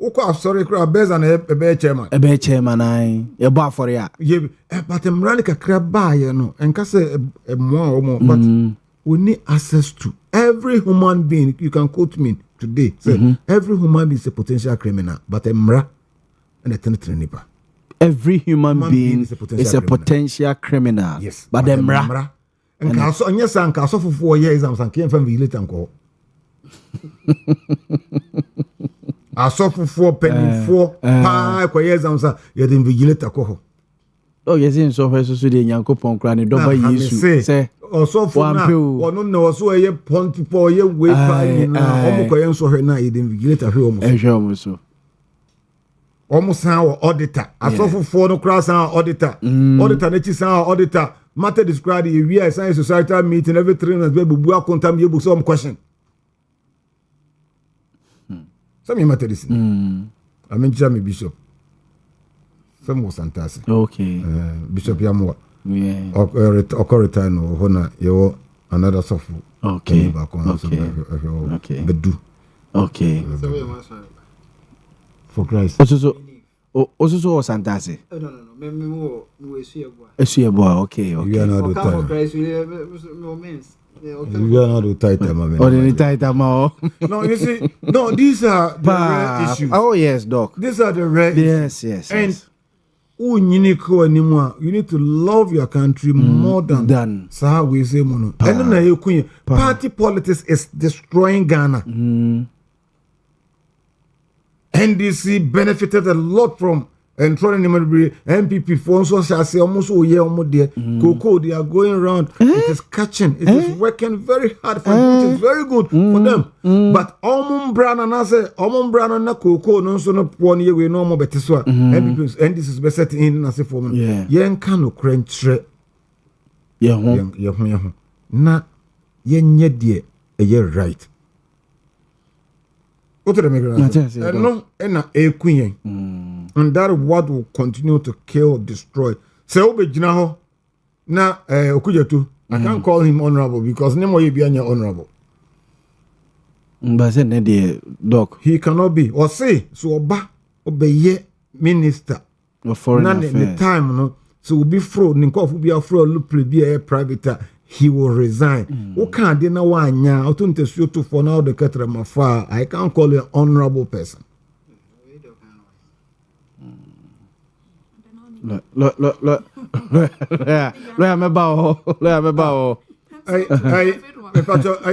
Oko sorry kra beza na ebe chairman. Ebe chairman aye. Ye boy for ya. Yeah. But emrani kakra ba ye no. Enka say mo omo but we need access to every human being. You can quote me today. Say every human being is a potential criminal, but emra and a tenetenipa. Every human being is a potential criminal. Yes. But emra and also on your son, Castle for 4 years, and came from the little uncle. I saw for 4 penny 4 years, and you didn't vigilate a coho. Oh, yes, in so far, so the Yanko Poncrani, don't buy you say, or so for or no, so a point for your way by almost so her night, you didn't vigilate a home. Almost our auditor. I saw for 4 no cross our auditor. Auditor, next our auditor. Matter described we are science society meeting every 3 months. Baby, we are contaminated some question. Some matter this. I mean, Jamie Bishop. Some was fantastic. Okay. Bishop Yamwa. Yeah. Or return or honor you another software. Okay. Okay. But do. Okay. For Christ. Also was fantastic. No. Me Esuye boy, okay. You are not the time. You are not the tight man. Or the tight man. No, you see, no, these are the rare issues. Oh yes, doc. These are the rare issues. Yes. And you need to love your country more than so we say mono. And then party politics is destroying Ghana. NDC benefited a lot from and trying to MPP for so shall say almost a year almost there. Cocoa, they are going around. It is catching. It is working very hard for them. It is very good for them. But Brand and I say Brand and Cocoa no so no 1 year we no more better so. MPP and this is beset in as a form. Yen can crunch. Na yen ye a year right. What the no, and queen, and that what will continue to kill, destroy. So, Obejinaho, na Okujetu, I can't call him honorable because no more you be honorable. But then, doc, he cannot be or say so. Obey minister of foreign affairs. The time, no, so will be fraud. Ninkof will be a fraud. Look, be a private. He will resign. Who can't dinner one now? To for now the Katrama far. I can't call you an honorable person. Look, I'm about. I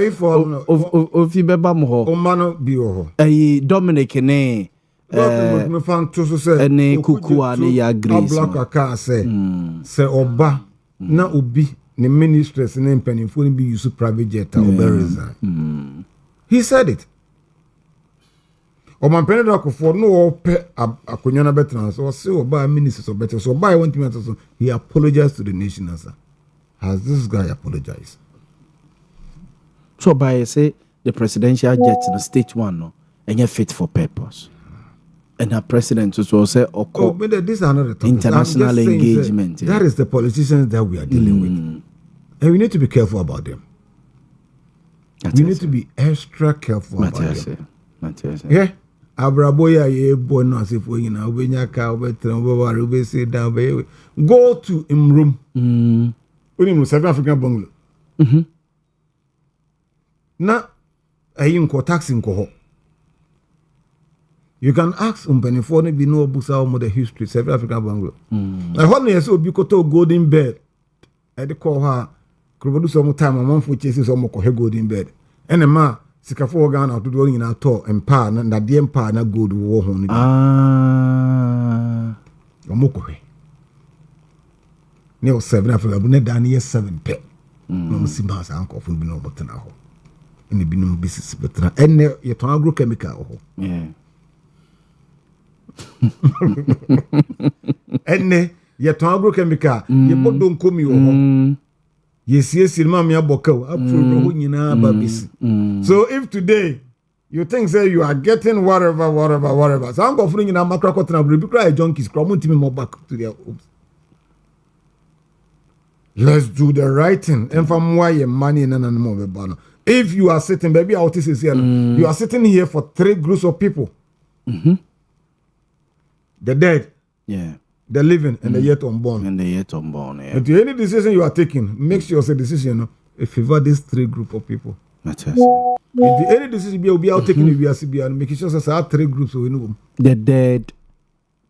for of you bebamo. Omano bio. A Dominic ne. Me fan to say. Ne kukua ne ya grace. Black car say. Say oba na ubi. The ministers and penny for be used private jet or resign. He said it. Or my penny for no pay a kunyana veterans or so by ministers or better. So by 1 minute he apologized to the nation. Has this guy apologized? So by say the presidential jet in the stage 1 no and you're fit for purpose. And our president will say, this is another topic. International engagement. That is the politicians that we are dealing with. And we need to be careful about them. We need to be extra careful about them. Yeah? Abraboya ye born as if we go to him room. South African bungalow. Na ayinko taxing ko. You can ask Umpenifone be no busa of the history, South African bungalow. I want to say Bikoto golden bed. I call her Krobodu some time a month for chases some golden bed. And a ma Sikafo Ghana to do in our tour and pan and that the empire na good war home. Omoko. Near 7 Africa, but not down 7 pet. No Simas uncle from Bino Botanaho. In the Binum business, but and your agrochemical. Yeah. Enne ye ton agrochemical ye bodon komi wo ye sie ma me abokaw afro ho nyina babisi. So if today you think say you are getting whatever so I'm going nyina makra kotena bri cry junkies krom ntimi mo back to their homes. Let's do the right thing and from why your money na mo be ba no. If you are sitting baby out is here you are sitting here for 3 groups of people. The dead, the living, and the yet unborn. Yeah. If any decision you are taking, make sure it's a decision favor these 3 group of people. If any decision you be out taking if you are CBN, making sure it's 3 groups we know. The dead,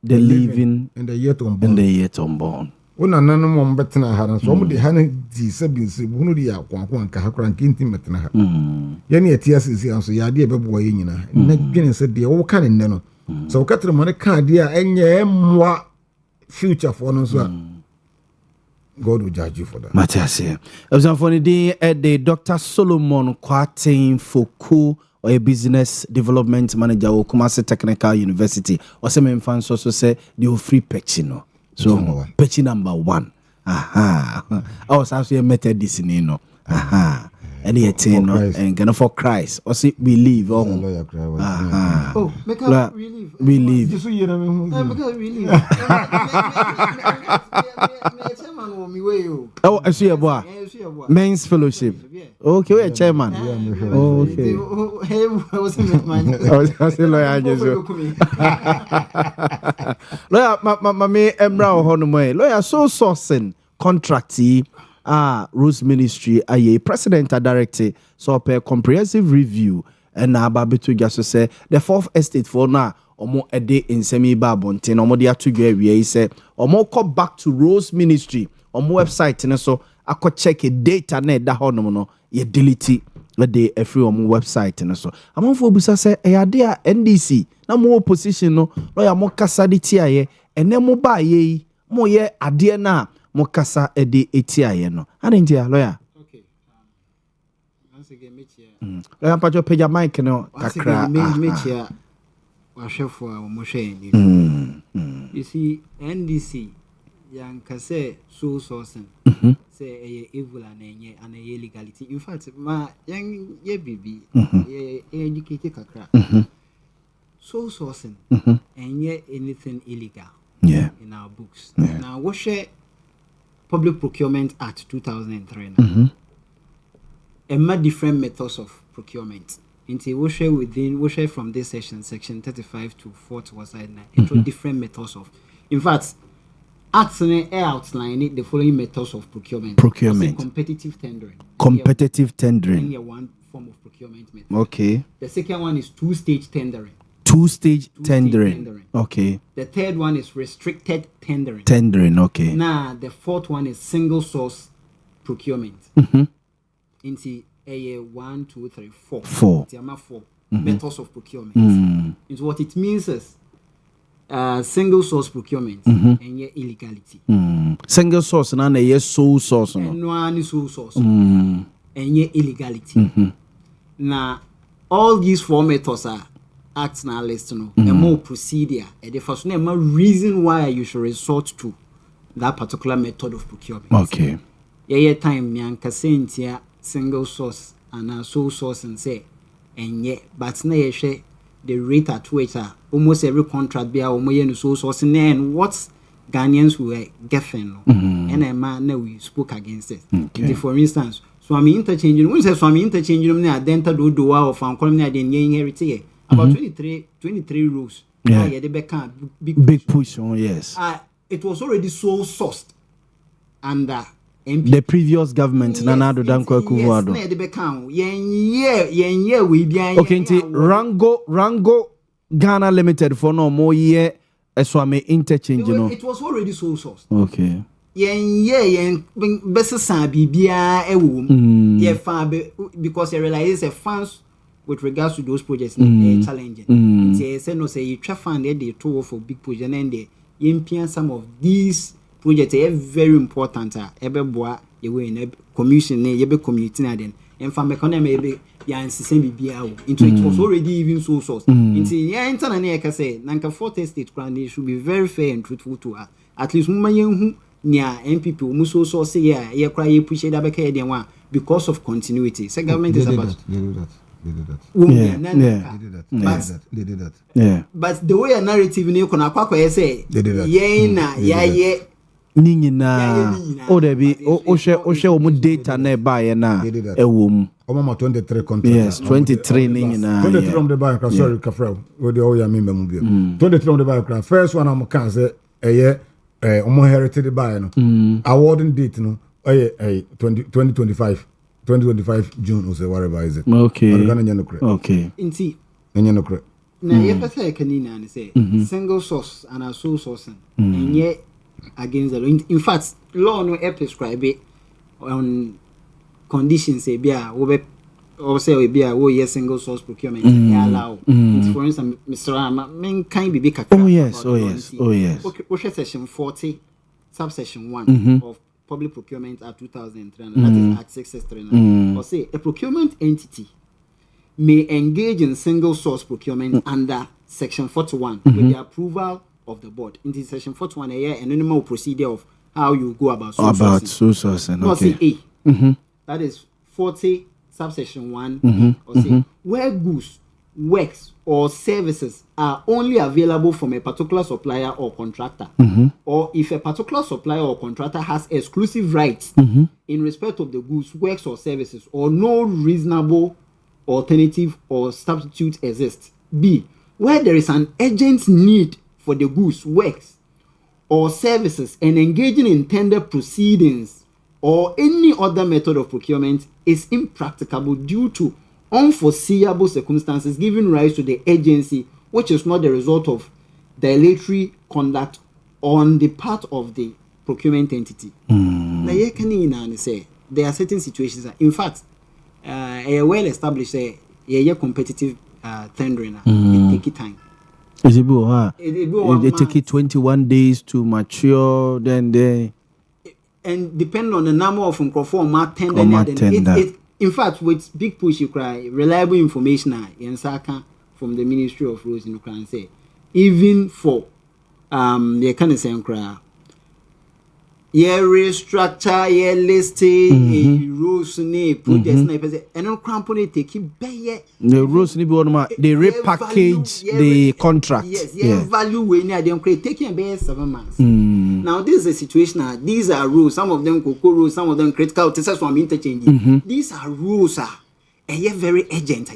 the living, and the yet unborn. Una nana mo mbetena ha so mo de ha na di sabinse bunu di akwankwan ka hakran kinti metena ha. Ye ne etia sisi anso ya de bebo ye nyina. Na dwene se de wo ka ne no. So katre mo ne ka de a enye mwa future for no so God will judge you for that. Matiase. Observe for the Dr. Solomon Kwatin Foku or a business development manager or Kumasi Technical University or some infants also say the free pechino. So petty number 1. Aha. I was actually a Methodist in you know. Aha. And yet, and gonna for Christ. Or see, we leave. Oh, we leave. Because we leave. Oh, I see a boy. Men's fellowship. Okay, we're chairman. Okay. I wasn't man. I was a lawyer. Lawyer, Mammy Embra Honomay. Lawyer, so sourcing contractee. Rose Ministry aye president directed so per comprehensive review and ababetu just say the fourth estate for now omo ede in semi babontin omo dia to gwe we say omo call back to Rose Ministry omo website ne so akọ check data na da honom no ye delete the every omo website ne so amanfo obusa say eyade a NDC na mo opposition no ya mo kasa de tiaye ene mo ba ye mo ye ade na mo kasa ede etiaye no adenje lawyer. Okay. Once again meet here. Lawyer pajo page mic no kakra. Meet here. Wa chefo a mo hwe ni. You see NDC yanka say so sourcing. Say evil and legality. In fact, ma yang ye bibi ye educated kakra. So sourcing and yet anything illegal in our books. Now, what share Public Procurement Act 2003? Different methods of procurement. Into what share from this section 35 to 40 was into different methods of. In fact, Acts outline the following methods of procurement. Competitive tendering. Competitive tendering. One form of procurement method. Okay. The second one is two-stage tendering. Two-stage tendering. Okay. The third one is restricted tendering. Tendering, okay. Now, the fourth one is single source procurement. Into a 1, 2, 3, 4. Four methods of procurement. Into what it means is single source procurement and yet illegality. Single source and a sole source. No one sole source and yet illegality. Now, all these four methods are acts now list no a more procedure and the first name reason why you should resort to that particular method of procurement. Okay. Yeah, time nyanka sentia single source and sole source and say and yet but na share the rate at which almost every contract be our no sole source and what Ghanaians were getting and a man now we spoke against it. For instance, Swami interchanging when say Swami interchanging na denta do or found column den inherit about 23 rules. Yeah, they became big push on, yes. It was already so sourced under MP. The previous government, Nanado Danko Kuwado. Yes, they become yeah, we be. Okay, Rango Ghana Limited for no more year as one may interchange, you know. It was already so sourced. Okay. Yeah, best sabi bia yeah, far because I realize a funds with regards to those projects challenging. Say no say you try find the tool for big project and they implement some of these projects are very important. Boa you in commission you be community na then and from economy be ya insisting bia into it was already even so source. Into yeah internet na can say nanka 4th state grand they should be very fair and truthful to us. At least muma nia MPP muso so say yeah cry you push that back here one because of continuity. So government is about They did that. They did that. Yeah. But the way a narrative in you can say, they did that. Yeah. Ningina. Oh, there be Oshe data nearby na a womb. Omama 23 contract. Yes, 23 ningina. 23 from the bank. Sorry, Kafra. With the Owia member. 23 from the bank. First one I'm can say a year. Omo heritage buy no. Awarding date no. 2025. 2025 June or whatever is it. Okay. Okay. Inti. No. Na ye say kanina and say single source and a sole source and yet against the law. In fact, law no prescribe it on conditions say bia or say we be a single source procurement allow. For instance, Mr. Rama men can be big. Oh yes. Okay, section 40 subsection 1 of Public Procurement Act 2003, and that is Act 663. Or say a procurement entity may engage in single source procurement under Section 41 with the approval of the board. In this Section 41, a normal procedure of how you go about sourcing. Not say A. That is 40 subsection 1. Or say where goods, works, or services are only available from a particular supplier or contractor, or if a particular supplier or contractor has exclusive rights in respect of the goods, works, or services, or no reasonable alternative or substitute exists. B, where there is an urgent need for the goods, works, or services and engaging in tender proceedings or any other method of procurement is impracticable due to unforeseeable circumstances giving rise to the agency, which is not the result of dilatory conduct on the part of the procurement entity. Now, you can say there are certain situations that, in fact, well established, competitive tendering. It takes time. It take 21 days to mature, then they. And depending on the number of tender. In fact, with big push, you cry reliable information from the Ministry of Roads in Ukraine say, even for the kind of same cry. Restructure, listing, rules, projects, and on company take it by the rules, they repackage the contract. Yes, value when they don't create taking about 7 months. Now, this is a situation. These are rules. Some of them cocoa rules, some of them critical. This is from interchanging. These are rules, very urgent.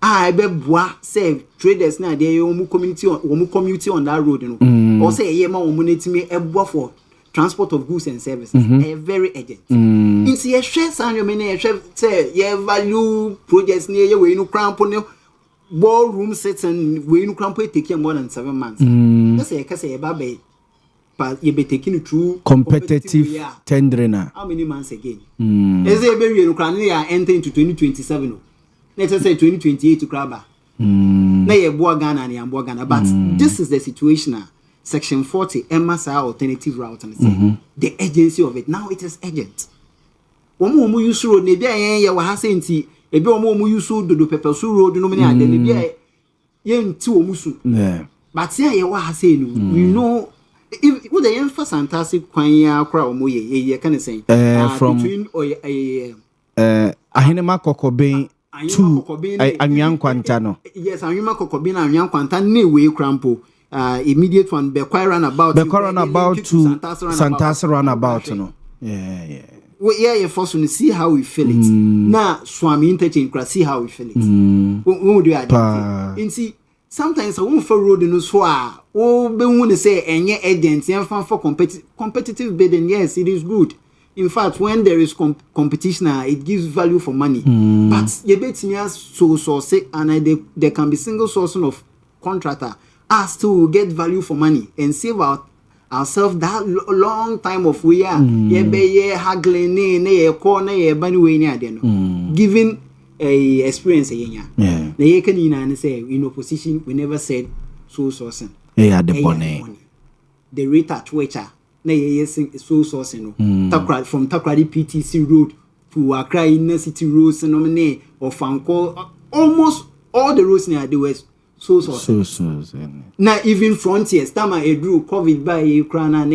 I be say traders now they community on that road, or say for transport of goods and services, very urgent. In see a share sign say value projects near you in crampon ballroom sets and we in crampon taking more than 7 months. That's a case baby, but you be taking through competitive tendering. How many months again? As a baby in Ukraine enter into 2027. Let's say 2028 to Kraba. Na ye Ghana and Yambo Ghana, but this is the situation. Section 40, MSI alternative route, and say the agency of it. Now it is urgent. Omo use road, maybe I was saying, a bit more use do pepper road, no many other, maybe yen two musu. But say, I was saying, we know if with the emphasis fantastic quanya crowd, ye can say, from between or Ahinema Kokobin to Anyan Quantano. Yes, Anyan Kokobin and Yan Quantan, way crampo. Immediate one, Bequai runabout to Santasa runabout, no. Yeah. Well, yeah, first to see how we feel it. Now, Swami interchange, see how we feel it. What do you and see, sometimes I won't for road in Uswa. Oh, they want to say, and yet, agents, and for competitive bidding. Yes, it is good. In fact, when there is competition, it gives value for money. But you bet me as so sick, and there can be single sourcing of contractor. Us to get value for money and save ourselves that long time of we are haggling giving a experience they can say in opposition we never said so sourcing the rate at which so sourcing from Takrady PTC road to Accra inner city roads and or Fanko almost all the roads near the west. So. Now even frontiers, time I drew COVID by Ukraine and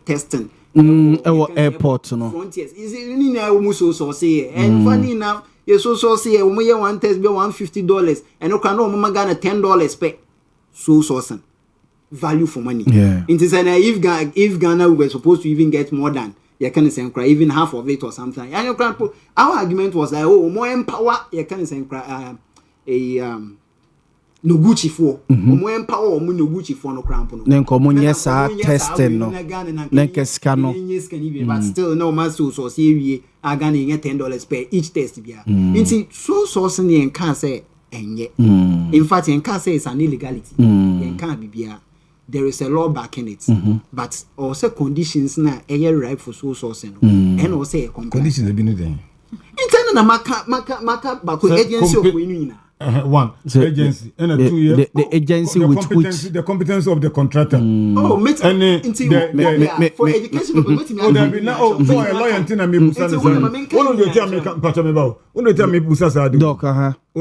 testing. Airport, no. Frontiers is it really now so say and funny enough, you so say one test be $150 and okay no mama Ghana $10 pay. So sourcing value for money. Yeah. It is if Ghana were supposed to even get more than you can say even half of it or something. And our argument was like more empower you can say no Gucci for more empower no Gucci for no cramp no then come yes testing no then kescano but still no maso so see are gonna get $10 per each test bia into so sourcing and can say enye in fact you can say it's an illegality you can't be bia there is a law backing it but also conditions na right for so sourcing and also conditions have been there internal na maka back agency of winning. One agency and 2 years. The agency the competence of the contractor. For education, so a lawyer and me busa. One of tell me patch me about. One tell me busa sa do. O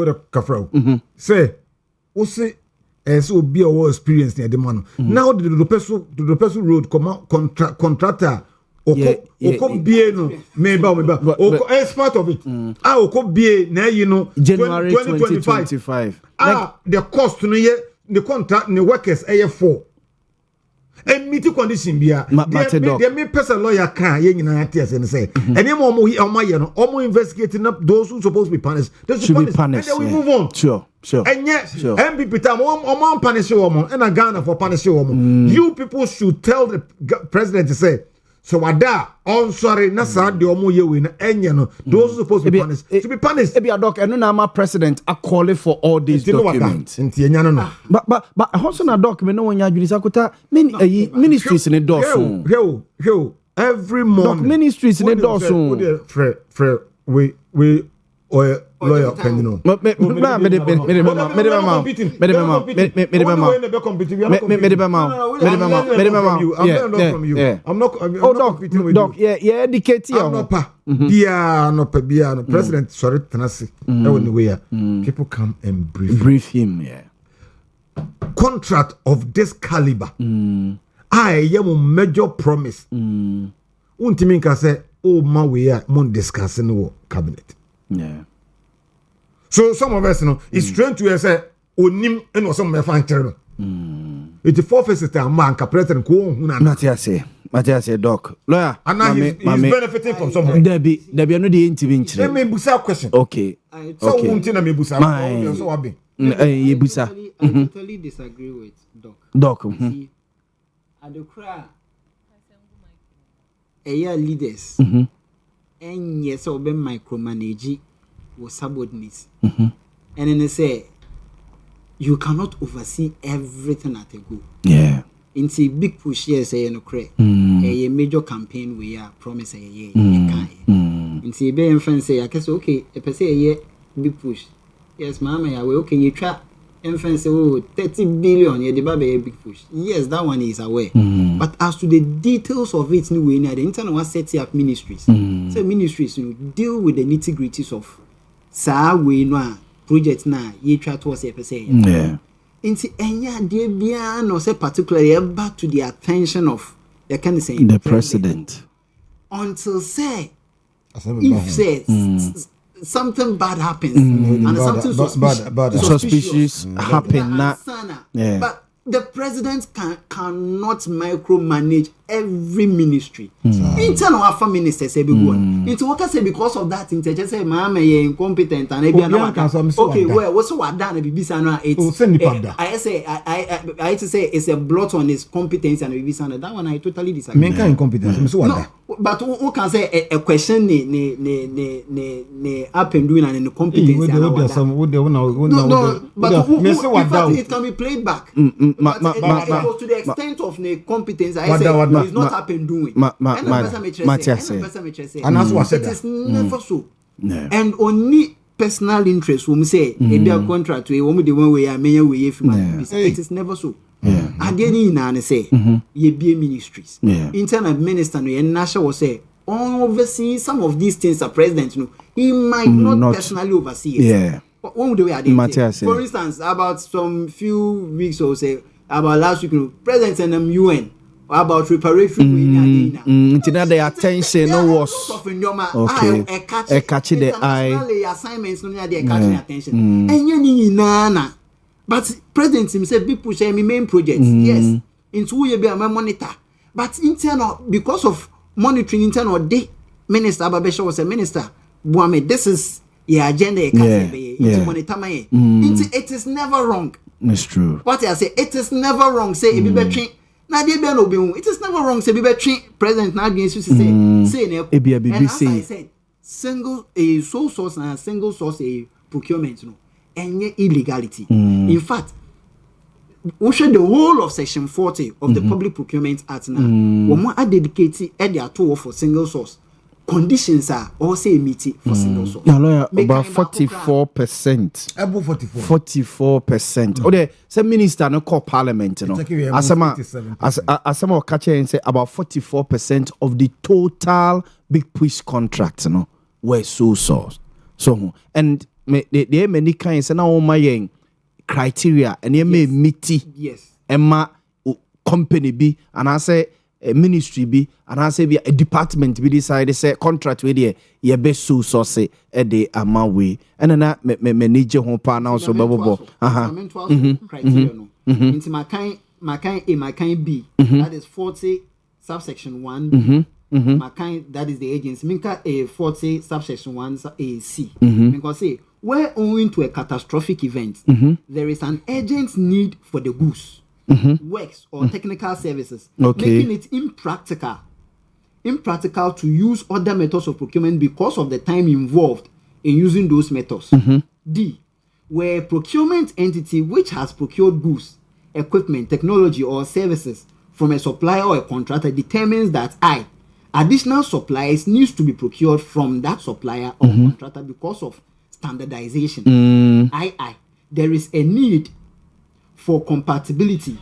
the kafra. Say, o say so be our experience near the man. Now the person road contractor. Oko bie no meba oko as part of it oko bie na you know January 2025 the cost no ye the contract the workers 4 and meet condition bia the me person lawyer can ye nyina atias and say and them omo ye no omo investigating up those who supposed to be punished they should be punished and then we move on sure and yes MPP time omo punish omo and Ghana for punish omo you people should tell the president to say So wada on sorry na sa de omo ye we na enye no those supposed to be punished. To be punished. Ebi adok eno na ma president a call for all these documents. Nti enya no. But also na document no wonya adwiri sakota ministries in the doorso. Every morning ministries in the doorso. We or lawyer Pendino. I'm not doc, yeah, educate you. No, President, sorry, Tenassi. People come and brief him, yeah. Contract of this caliber. I am a major promise. Untiminka say, oh, my way, mon discussing the cabinet. Yeah. So some of us, it's strange to say, onim and some me fan cherno. It's 4 faces to a man, president, Matthias say, doc, lawyer, and now he's benefiting from someone. Debbie, no the intervention. Let me busa question. Okay. So untina me busa. So abi. I totally disagree with Doc. See, at the cry, leaders, and yes, obe micromanage was subordinates. And then they say, you cannot oversee everything at a go. Yeah. Into big push, yes, a major campaign we are promise a year. Into be infant say, I guess okay, if I say a year, big push. Yes, mama, I will okay, you trap. Infant say, 30 billion, yeah, the baby a big push. Yes, that one is aware. But as to the details of it, the internet was setting up ministries. So ministries, deal with the nitty gritties of we no project na ye try to say yeah. Into enya de bia no say particularly back to the attention of the president until say if say something bad happens and something suspicious happen na yeah. But the president cannot micromanage every ministry. Internal alpha minister say be one. Into what I say because of that, into just say mama ye incompetent and maybe okay, well, what's what done be sana it's I to say it's a blot on his competence and be sana. That one I totally disagree. Men can incompetence. No, but who can say a question ne up and doing and the competence no, but it can be played back. But to the extent of the competence, I say it's not up and doing. And that's what I said. It is never so. And only personal interest when we say a contract we the one way I may it is never so. I didn't say ye be ministries. Internal minister and national will say oversee some of these things are president he might not personally oversee it. Yeah. When do we for instance, about some few weeks or say about last week, president and UN about reparation. The attention was okay. A catch the eye. Assignments no they catching attention. And nana. But president himself be pushing me main projects. Yes. Into we be a monitor. But internal because of monitoring internal day minister Ababesha was a minister. Boamah, this is your agenda. It is never wrong. It's true. What I say, it is never wrong. Say it be between. Now they be no be. It is never wrong. Say be between president now against you say and as I said, single a sole source and a single source a procurement any illegality. In fact, we should the whole of section 40 of the Public Procurement Act now. When more are dedicated at their tool for single source. Conditions are also meeting for single source. Now, lawyer, about 44%. Above 44. 44%. Okay, some minister no call parliament, as some catch and say about 44% of the total big push contracts, were so sourced. So, and there many kinds, and now my criteria, and you may meet Emma company be, and I say. A ministry be and I say be a department be decide say contract with ye best so source e de ama we and na me manage ho pa na so bobo criteria no into my kind B that is 40 subsection 1 my kind that is the agency minka a 40 subsection 1 a C because say where owing to a catastrophic event there is an urgent need for the goods works or technical services, making it impractical impractical to use other methods of procurement because of the time involved in using those methods. D, where procurement entity which has procured goods, equipment, technology, or services from a supplier or a contractor determines that additional supplies needs to be procured from that supplier or contractor because of standardization. There is a need for compatibility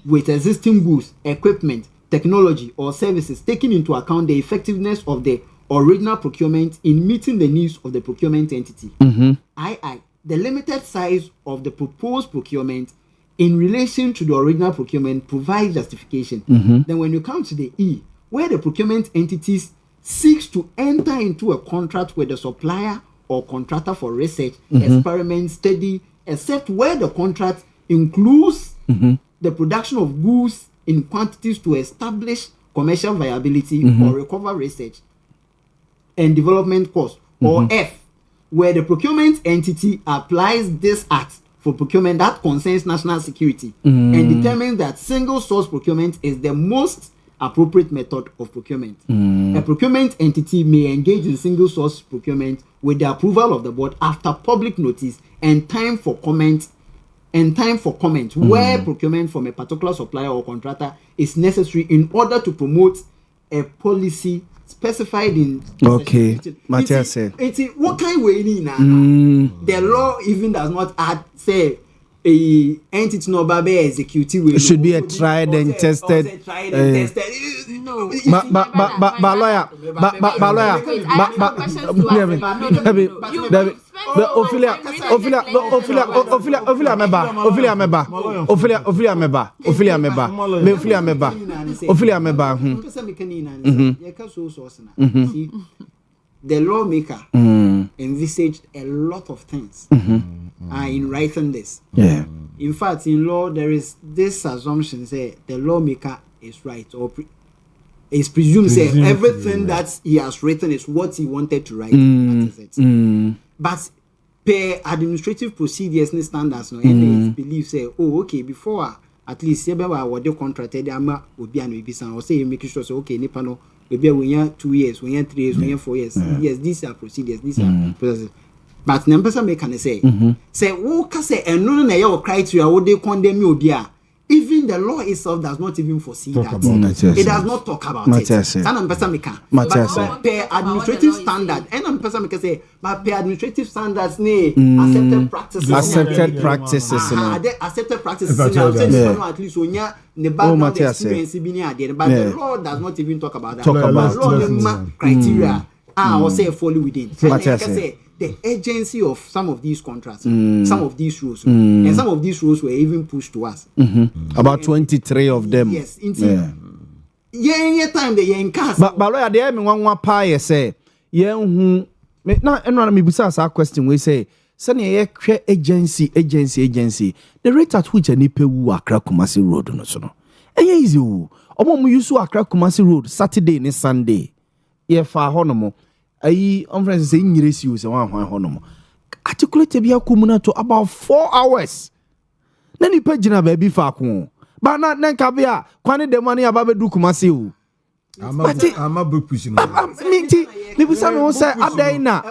with existing goods, equipment, technology, or services, taking into account the effectiveness of the original procurement in meeting the needs of the procurement entity. The limited size of the proposed procurement in relation to the original procurement provides justification. Then when you come to the E, where the procurement entities seeks to enter into a contract with the supplier or contractor for research, experiment, study, except where the contract includes the production of goods in quantities to establish commercial viability or recover research and development costs. Or F, where the procurement entity applies this act for procurement that concerns national security and determines that single source procurement is the most appropriate method of procurement. A procurement entity may engage in single source procurement with the approval of the board after public notice and time for comment where procurement from a particular supplier or contractor is necessary in order to promote a policy specified in Montie said what kind way the law even does not add say a entity no babe executive it should be a tried and tested No. Lawyer the lawmaker envisaged a lot of things in writing this. In fact, in law, there is this assumption say the lawmaker is right or is presumed say everything that he has written is what he wanted to write. That is it. But per administrative procedures and standards, no, and they believe say, oh, okay, before at least say what they contracted, ama obi and obi san, or say making sure say okay, nipa no. Maybe we have 2 years, we have 3 years, we have 4 years. Yes, these are procedures, these are processes. But the person may can say, who can say, and no, no, criteria, what they condemn you, even the law itself does not even foresee that. It does not talk about it. And person may can. But per administrative standard, and person may say, but per administrative standards, accepted practices. Accepted practices. Accepted practices. At least when you're the background experience, but the law does not even talk about that. Law criteria or say follow within. The agency of some of these contracts, some of these rules, and some of these rules were even pushed to us. About 23 of them. Yes, time the in cast. But lawyer, they me one pie say, who now and me busa our question we say, send agency. The rate at which any pe wu Accra Kumasi Road no so no. Easy wu. Omo use Accra Kumasi Road Saturday ni Sunday. Ye fa honomo. Ayi conference say nyiresi you say wan honomo. Articulate bia kumuna to about 4 hours. Na ni pagina baby fa ko. Ba na nka bia kwani the money aba be du Kumasi o. I'm a big push. Me busa no say adai na.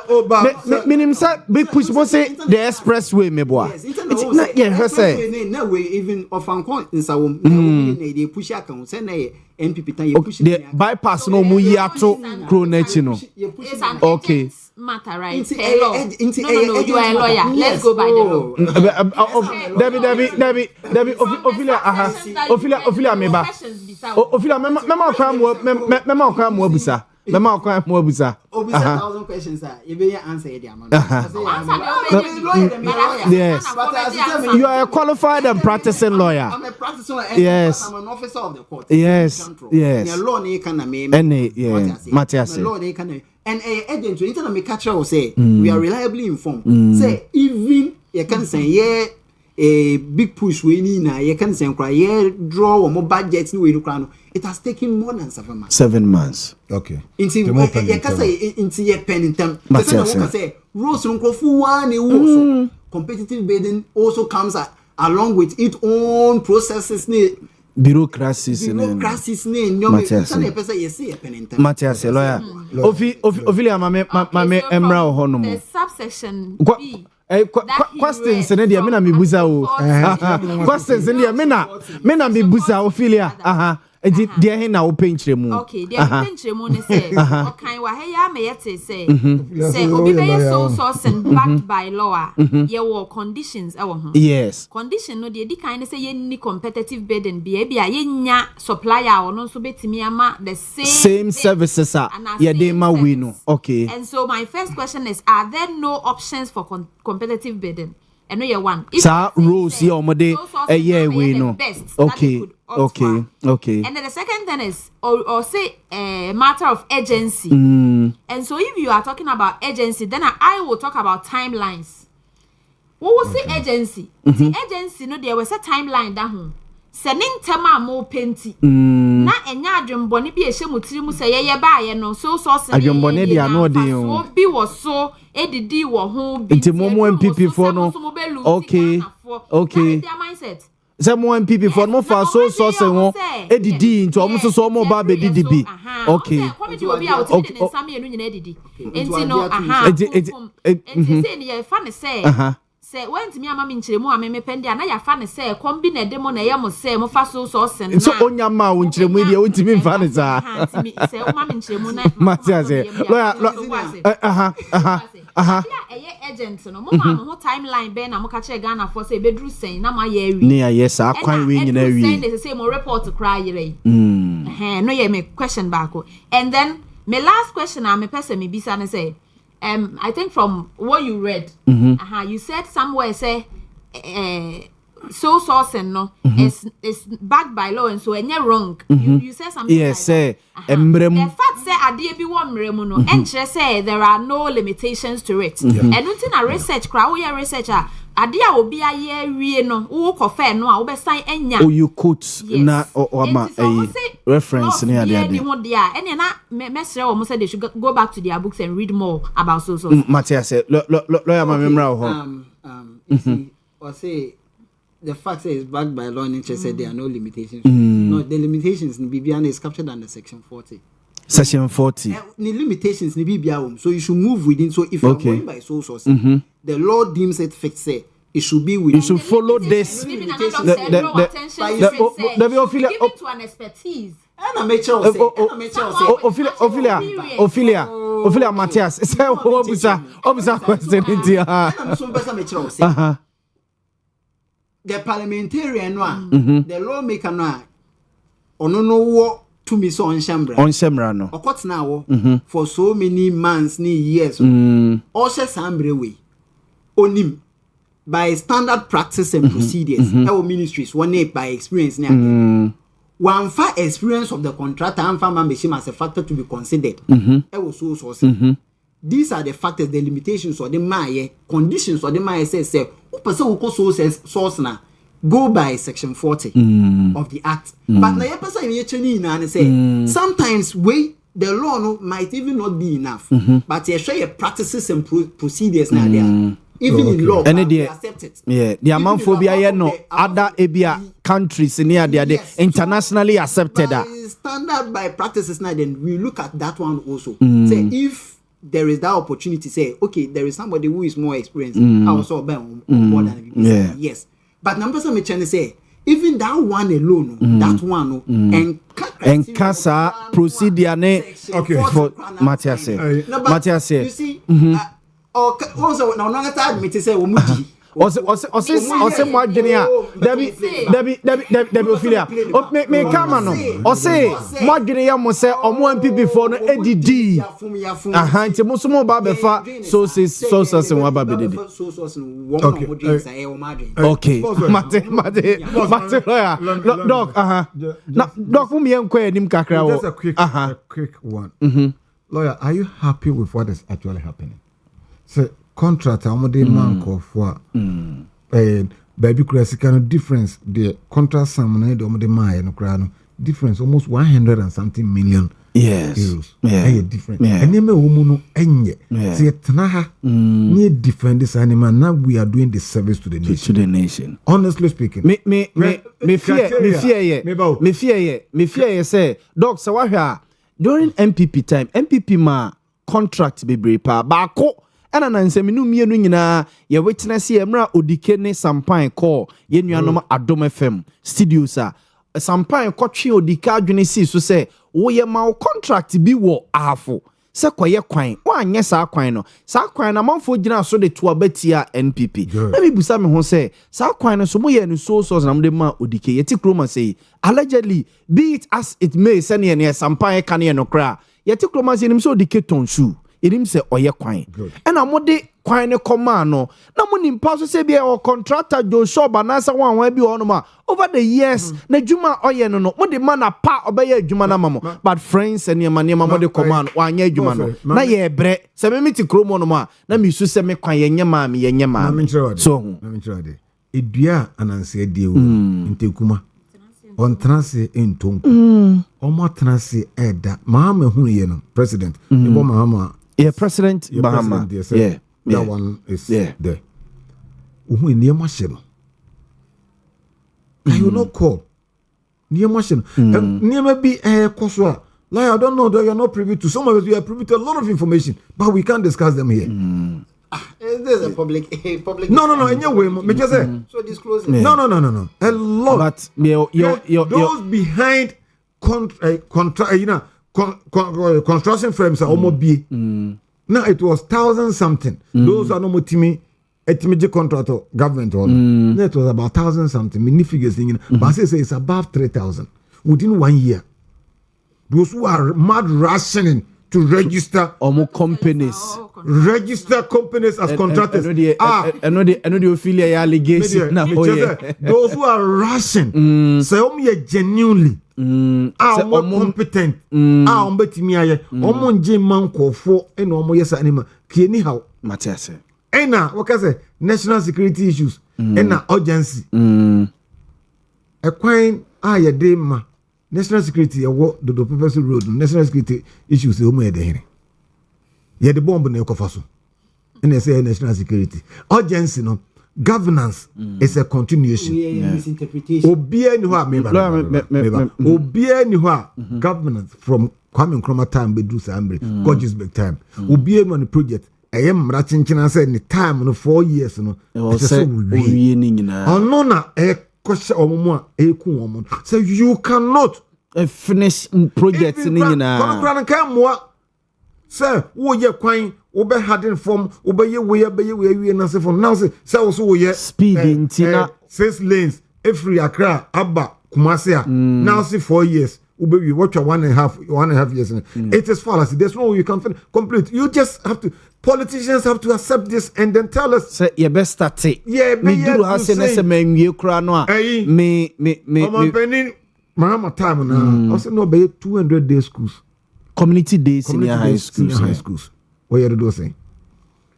Minim say big push mo say the expressway me boa. It's not yet say. Na we even of ankon insawom na dey push account say na NPP tan you push the bypass no mu yi ato kro na chi no. Okay. Matter right. No, you are a lawyer. Let's go by the law. Debbie, Ophelia meba. Ophelia mema kwa mo busa. Mema kwa mo busa. 1,000 questions sir. You be answer the amount. Yes. You are a qualified and practicing lawyer. I'm a practicing lawyer. Yes. I'm an officer of the court. Yes. The law ne can me. Matias. Law ne can and agent to me catch will say we are reliably informed. Say even you can say a big push we need now. You can say draw or more budgets we look around. It has taken more than 7 months. 7 months. Okay. Into you can say into your pen in term. Say rules one competitive bidding also comes along with its own processes. bureaucracies ne Matthias lawyer Ophelia mame emra ho the subsection B questions in dia me na me buza o questions in dia me na me buza Ophelia dia he na open chiremu okay dia open chiremu ne say okan wa he ya me yete say obi be so and backed by law ye wo conditions e wo ho yes condition no di kan ne say ye ni competitive bidding bia ye nya supplier ono so betimi ama the same services ye dey ma we no okay and so my first question is, are there no options for competitive bidding? And no, you one. Sa rules here omode we no. Okay. Okay. And then the second thing is or say a matter of agency. And so if you are talking about agency, then I will talk about timelines. What was the agency? The agency no there was a timeline that home. Senin tema mo penti. Na enya adwembone bi ehye mutiri mu se ye ba ye no so se adwembone dia no de o bi wo so edidi wo ho bi nti mo MPP for no okay their mindset se mo MPP for mo fa so se ho edidi nti o mo so mo ba be didi bi okay comedy obi out in nsam ye no nyina edidi nti no nti se ni ye fa ne se say when to me ama me nchiremu a me pende na ya fa ne say kombi na de mo na ye mo say mo fa so sen na so onya ma wo nchiremu dia wo ntimi mfa ne sa say o ma me nchiremu na Matthias eye agent no mo ma mo timeline be na mo ka che Ghana for say bedru sen na ma ye wi ne ya yes akwan we nyina wi say mo report cry yere no ye me question back and then my last question am me person me bisa ne say I think from what you read, you said somewhere say so sourcing no is backed by law and so any wrong. You said something. Yes, like the fact say adie bi wo mremu no and say there are no limitations to it. And until na research crowd we researcher adie a obi aye wie no wo kofa no a wo be san enya. Oh you quote na ama reference ne ade ade. And na mesre wo say they should go back to their books and read more about so. Matthias lawyer ma memra ho. Or say the fact is backed by law and interest said there are no limitations. No, the limitations in BBN is captured under section 40. Section 40. The limitations in BBN, so you should move within. So if you're going by sole source, the law deems it fixed. Say it should be within. You should follow this. Give it to an expertise. Ophelia Matthias. Say obisa question into the parliamentarian the lawmaker no wo to me so on shambra no okot na wo for so many months ni years all she sambre we onim by standard practice and procedures our ministries one by experience na one far experience of the contractor and farmer machine as a factor to be considered was so source. These are the factors, the limitations or the my conditions or the my say who person who source na go by section 40 of the act. But na your person in say sometimes the law might even not be enough. But you show your practices and procedures now there. Even in law, they accept it. Yeah, the amount phobia no other Abia countries in here they are internationally accepted. Standard by practices now. Then we look at that one also. Say if there is that opportunity, say okay, there is somebody who is more experienced. I also more than yes. But number some say even that one alone, that one and casa procedure okay for Matthias. Matthias, you see. Also, now no matter admit say omudi. Ose mo adwene a Debbie Ophelia me come no ose mo adwene ya mo se omo MPP for no edidi nti mo so mo ba be fa so wa ba be didi okay mate doc na doc mo yen kwa enim kakra wo just a quick one lawyer, are you happy with what is actually happening? So contractor amode man ko for baby crazy kind of difference the contract sum na do amode man no kra no difference almost 100 and something million euros. Yeah, different. And name woman enye. See tanaha need defend this animal. Now we are doing the service to the nation. To the nation. Honestly speaking. Me fear say dog sawahwa during MPP time MPP ma contract bebre pa baako ana nansɛminu mienu nyinaa ye witness ye mra odike ne sampan call ye nuanom Adom FM studios a sampan kɔtwe odika adwene si so sɛ wo ye ma contract bi wo ahafo sɛ kɔyɛ kwan wo anyɛ saa kwan no saa kwan na manfo gyina so de to abatia NPP na mi busa me ho sɛ saa kwan no so mo ye no so na mo de ma odike ye ti kroma sɛ allegedly be it as it may sɛ ne sampan ka ne no kra ye ti kroma sɛ nim sɛ odike tonsu enim sɛ ɔyɛ kwan ɛna mo de kwan ne kɔma no na mo nimpa so sɛ bia o contractor Joshua banasa wan bi ho no ma over the years na dwuma ɔyɛ no mo de mana pa ɔbɛyɛ dwuma na mamo but friends and yema mo de kɔma no wanyɛ dwuma no na ye brɛ sɛ me ti kromo no ma na mi su sɛ me kwan ye nyema me ye nyema so na me nkyerɛ edua ananse adie wo ntekuma on transe entonku omo transe eda mahama hunu ye no president ebo mahama president Bahama that one is there uhu ni machine you no call ni machine ni maybe koswa like I don't know that you are not privy to some of us we are privy to a lot of information but we can't discuss them here. There's a public no anyway me just say so disclose no a lot but those behind construction firms are almost be now it was 1,000 something those are no more timmy estimated contractor government one it was about 1,000 something many figures but I say it's above 3,000 within 1 year. Those who are mad rationing to register register companies as contractors. I know the Ophelia allegation. Those who are rushing, say genuinely, are more competent, are betimiaye, omonje manko for and yes anima. Anyhow, Matthias. Ena, what can I say? National security issues, ena urgency. A quine, ya dema. National security, the Professor Road, national security issues, the home here. Yeah, the bomb in the Kofaso. And they say national security. Urgency, no governance is a continuation. Obia governance from Kwame Nkrumah time, Bedousa Ambre, Gorgeous Big time. Obia on the project. I am ratching China said in the time, no 4 years, no. So you cannot finish projects in sir, wo ye kwan obe hadden from obeye we na se from now say also ye speed intina 6 lanes every Accra Abba Kumasi now see 4 years we watch 1.5 years it is fallacy. There's no way you can complete. You just have to, politicians have to accept this and then tell us say your best start it me do has say me kra no me Mahama time now I say no be 200 day schools, community days in high schools. What you do say?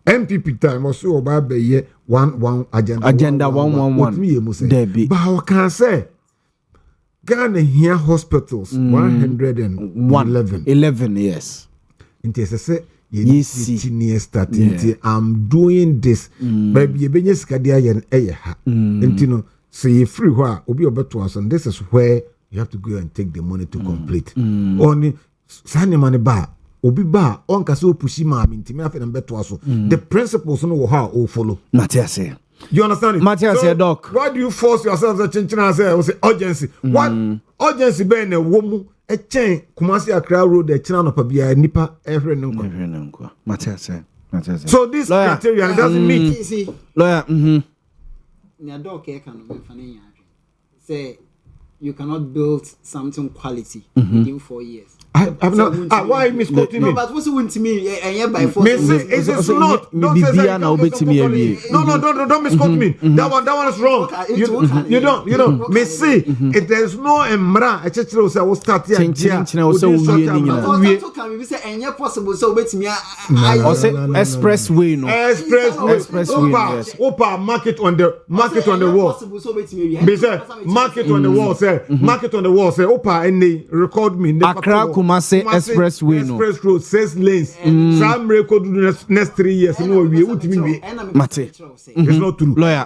MPP time also about be one agenda 111. Debbie. But how can say Ghana here hospitals 111. Yes. Inte say yes starting I'm doing this. Baby you benye skadia yen ha. Inte no say free where obi obeto us and this is where you have to go and take the money to complete. Only Sani money ba obi ba on ka so pushi ma minti me afa na beto aso the principles no how o follow. Matthias, you understand it? Matthias, so, doc, why do you force yourself to chinchina say urgency? What urgency be na womu e chen Kumasi Accra road e china no pa bia nipa ehre nko. Matthias. So this criteria doesn't meet. Lawyer, Nya doc e kan no mfane nya say you cannot build something quality within 4 years. I've not. Why misquoting me? No, but what's it to me? And by force. It is not. Don't say no. Don't misquote me. That one is wrong. You don't. Me see. If there's no emra, I just say we'll start here. We say and possible. So wait me. Expressway no. Expressway. Opa market on the wall. Me say market on the wall. Say market on the wall. Say opa and they record me. Accra Kumasi Expressway no. Express road 6 lanes. Some record next 3 years. No, we Mate. It's not true. Lawyer.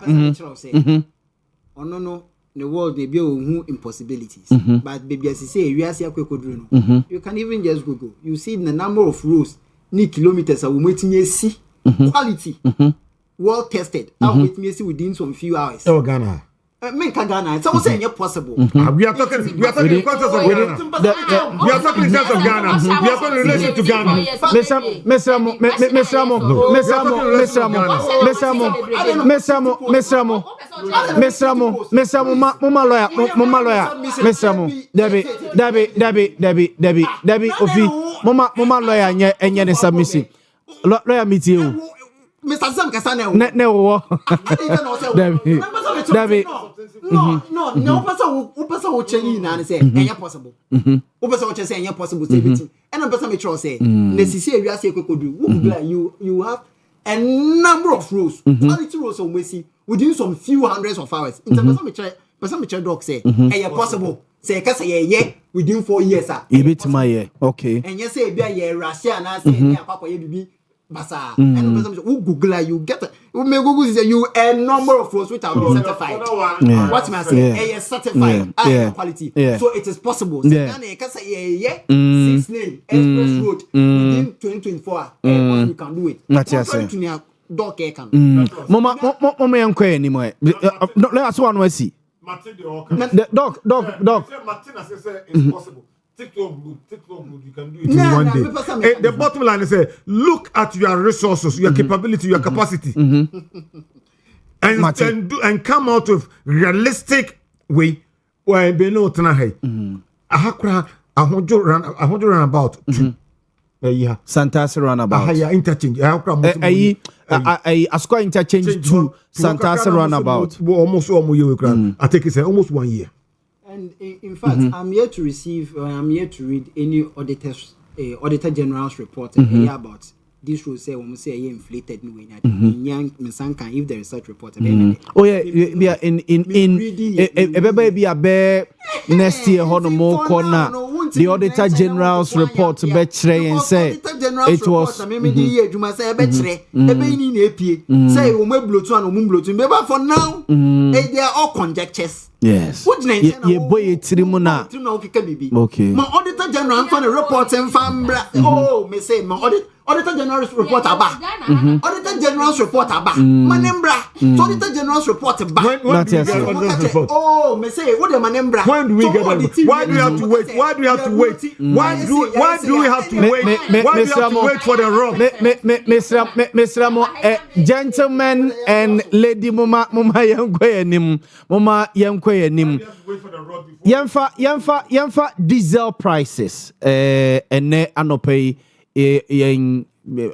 Oh no. The world they be impossibilities. But baby, as you say, we are see you can even just Google. You see the number of roads, ni kilometers are waiting see quality, well tested. Are waiting see within some few hours. Oh Ghana. Make Ghana. It's almost saying possible. We are talking in context of Ghana. We are talking in terms of Ghana. We are talking in relation to Ghana. Debbie, Mama lawyer, and yet submission. Lawyer meet you. Mr. Sam Kasane. David. No, person will change and say, and you're possible. Person will say, and you're possible. And a person may try say, necessary, we are saying, you have a number of rules, quality rules on Wessi within some few hundreds of hours. In terms of person, dog say, and you're possible. Say, yeah, within 4 years, sir. Okay. And you say, be a Russia, and I say, yeah, Papa, you be. Basa. And who Google you get it. Who may Google say you a number of roads which are certified. What may I say? A certified quality. So it is possible. So you can say 6 lane express road within 2024. You can do it. Dog can. Mama yanko anymore. Let us one we see. Dog. It's possible. TikTok, you can do it in one day. The bottom line is look at your resources, your capability, your capacity, and come out with realistic way. Why be no tonight? Ahakra, I want to run about. Yeah, Santasi runabout. Interchange. Asqua interchange to Santasi runabout. Almost I think it's almost 1 year. And in fact, I'm here to receive, I'm here to read any Auditor General's report about this will say, when we say inflated, if there is such report. Oh yeah, in baby a bear next year more corner. The Auditor General's report betray and say it was say for now they are all conjectures. Yes. Okay. My Auditor General found a report and found oh, me say my Auditor General's report about. Auditor General's report about. Manembra. Auditor General's report about. Oh, me say what the Manembra. When do we get it? Why do we have to wait? Why do we have to wait? Why do we have to wait? Why do we have to wait for the rock? Mr. Ramo, gentlemen and lady Mama Yamfa diesel prices and ne anopay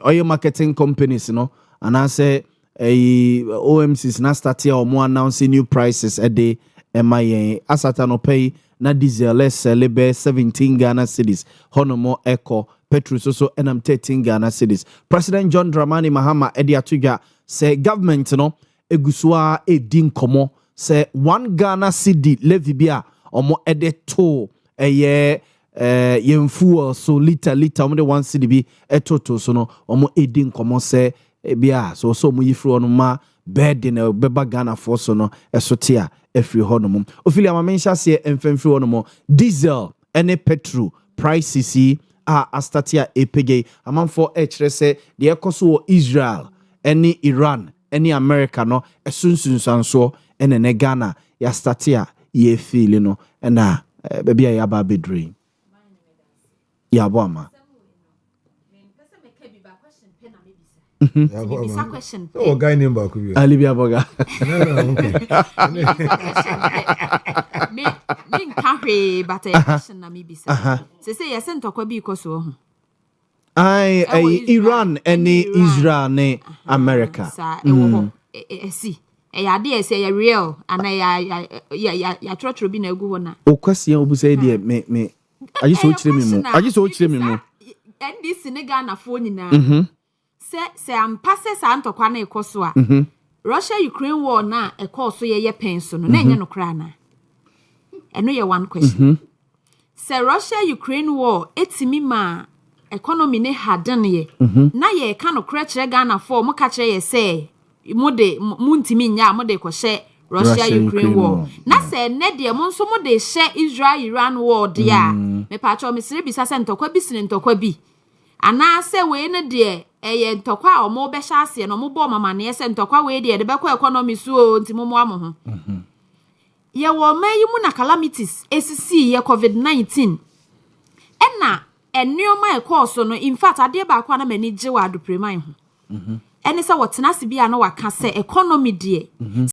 oil marketing companies no and I say OMCs na start here or more announcing new prices a day MIA asata no pay na diesel let's sell 17 Ghana cedis honomo eco petrol so and 13 Ghana cedis. President John Dramani Mahama edi atuga say government no egusua edin komo say 1 Ghana cedi levy bia omo edeto fuel so liter omo de 1 cedi bi etoto so no omo edin komo say bia so mo yifro no ma bed in a beba Ghana for so no esotia efri ho no mo ofili amamensha se emfemfri ho no mo diesel ene petrol prices astatia epege amanfo echre se de ekoso Israel ene Iran ene America no esunsunsanso ene ne Ghana ya statia ye feel no na baby ya ba bedre Yaw Boamah. Question. Oh, guy name back with you. Alibia Boga. Me carry but a question na me bisa. Say yes ento kwa bi koso ho. Iran any Israel ne America. Sa e wo ho. See. Ya de say ya real and ya trotro bi na egu ho na. O question obu say dey me aji so chire me mo. Aji so chire me mo. NDC ne Ghana fo nyina. Se ampase sa antokwa na ekoso a. Russia Ukraine war na ekoso ye penso no na enye no kra na. Eno ye one question. se Russia Ukraine war etimi ma economy ne harden ye na ye ka no kra kire Ghana for mo ka kire ye say mo de muntimi nya mo de ko hye Russia Ukraine war na se ne de mo nso mo de hye Israel Iran war de a me pa cho me sire bisa se ntokwa bi sine ntokwa bi ana se we ne de eye ntokwa a mo be hye ase no mo bo mama ne se ntokwa we de be ko economy so o ntimo mo amo ho ye wo mayi mu na calamities esisi ye COVID-19 ena enioma e course no in fact ade ba kwa na mani je wa adopreman ho ene se wotena se bia na waka se economy de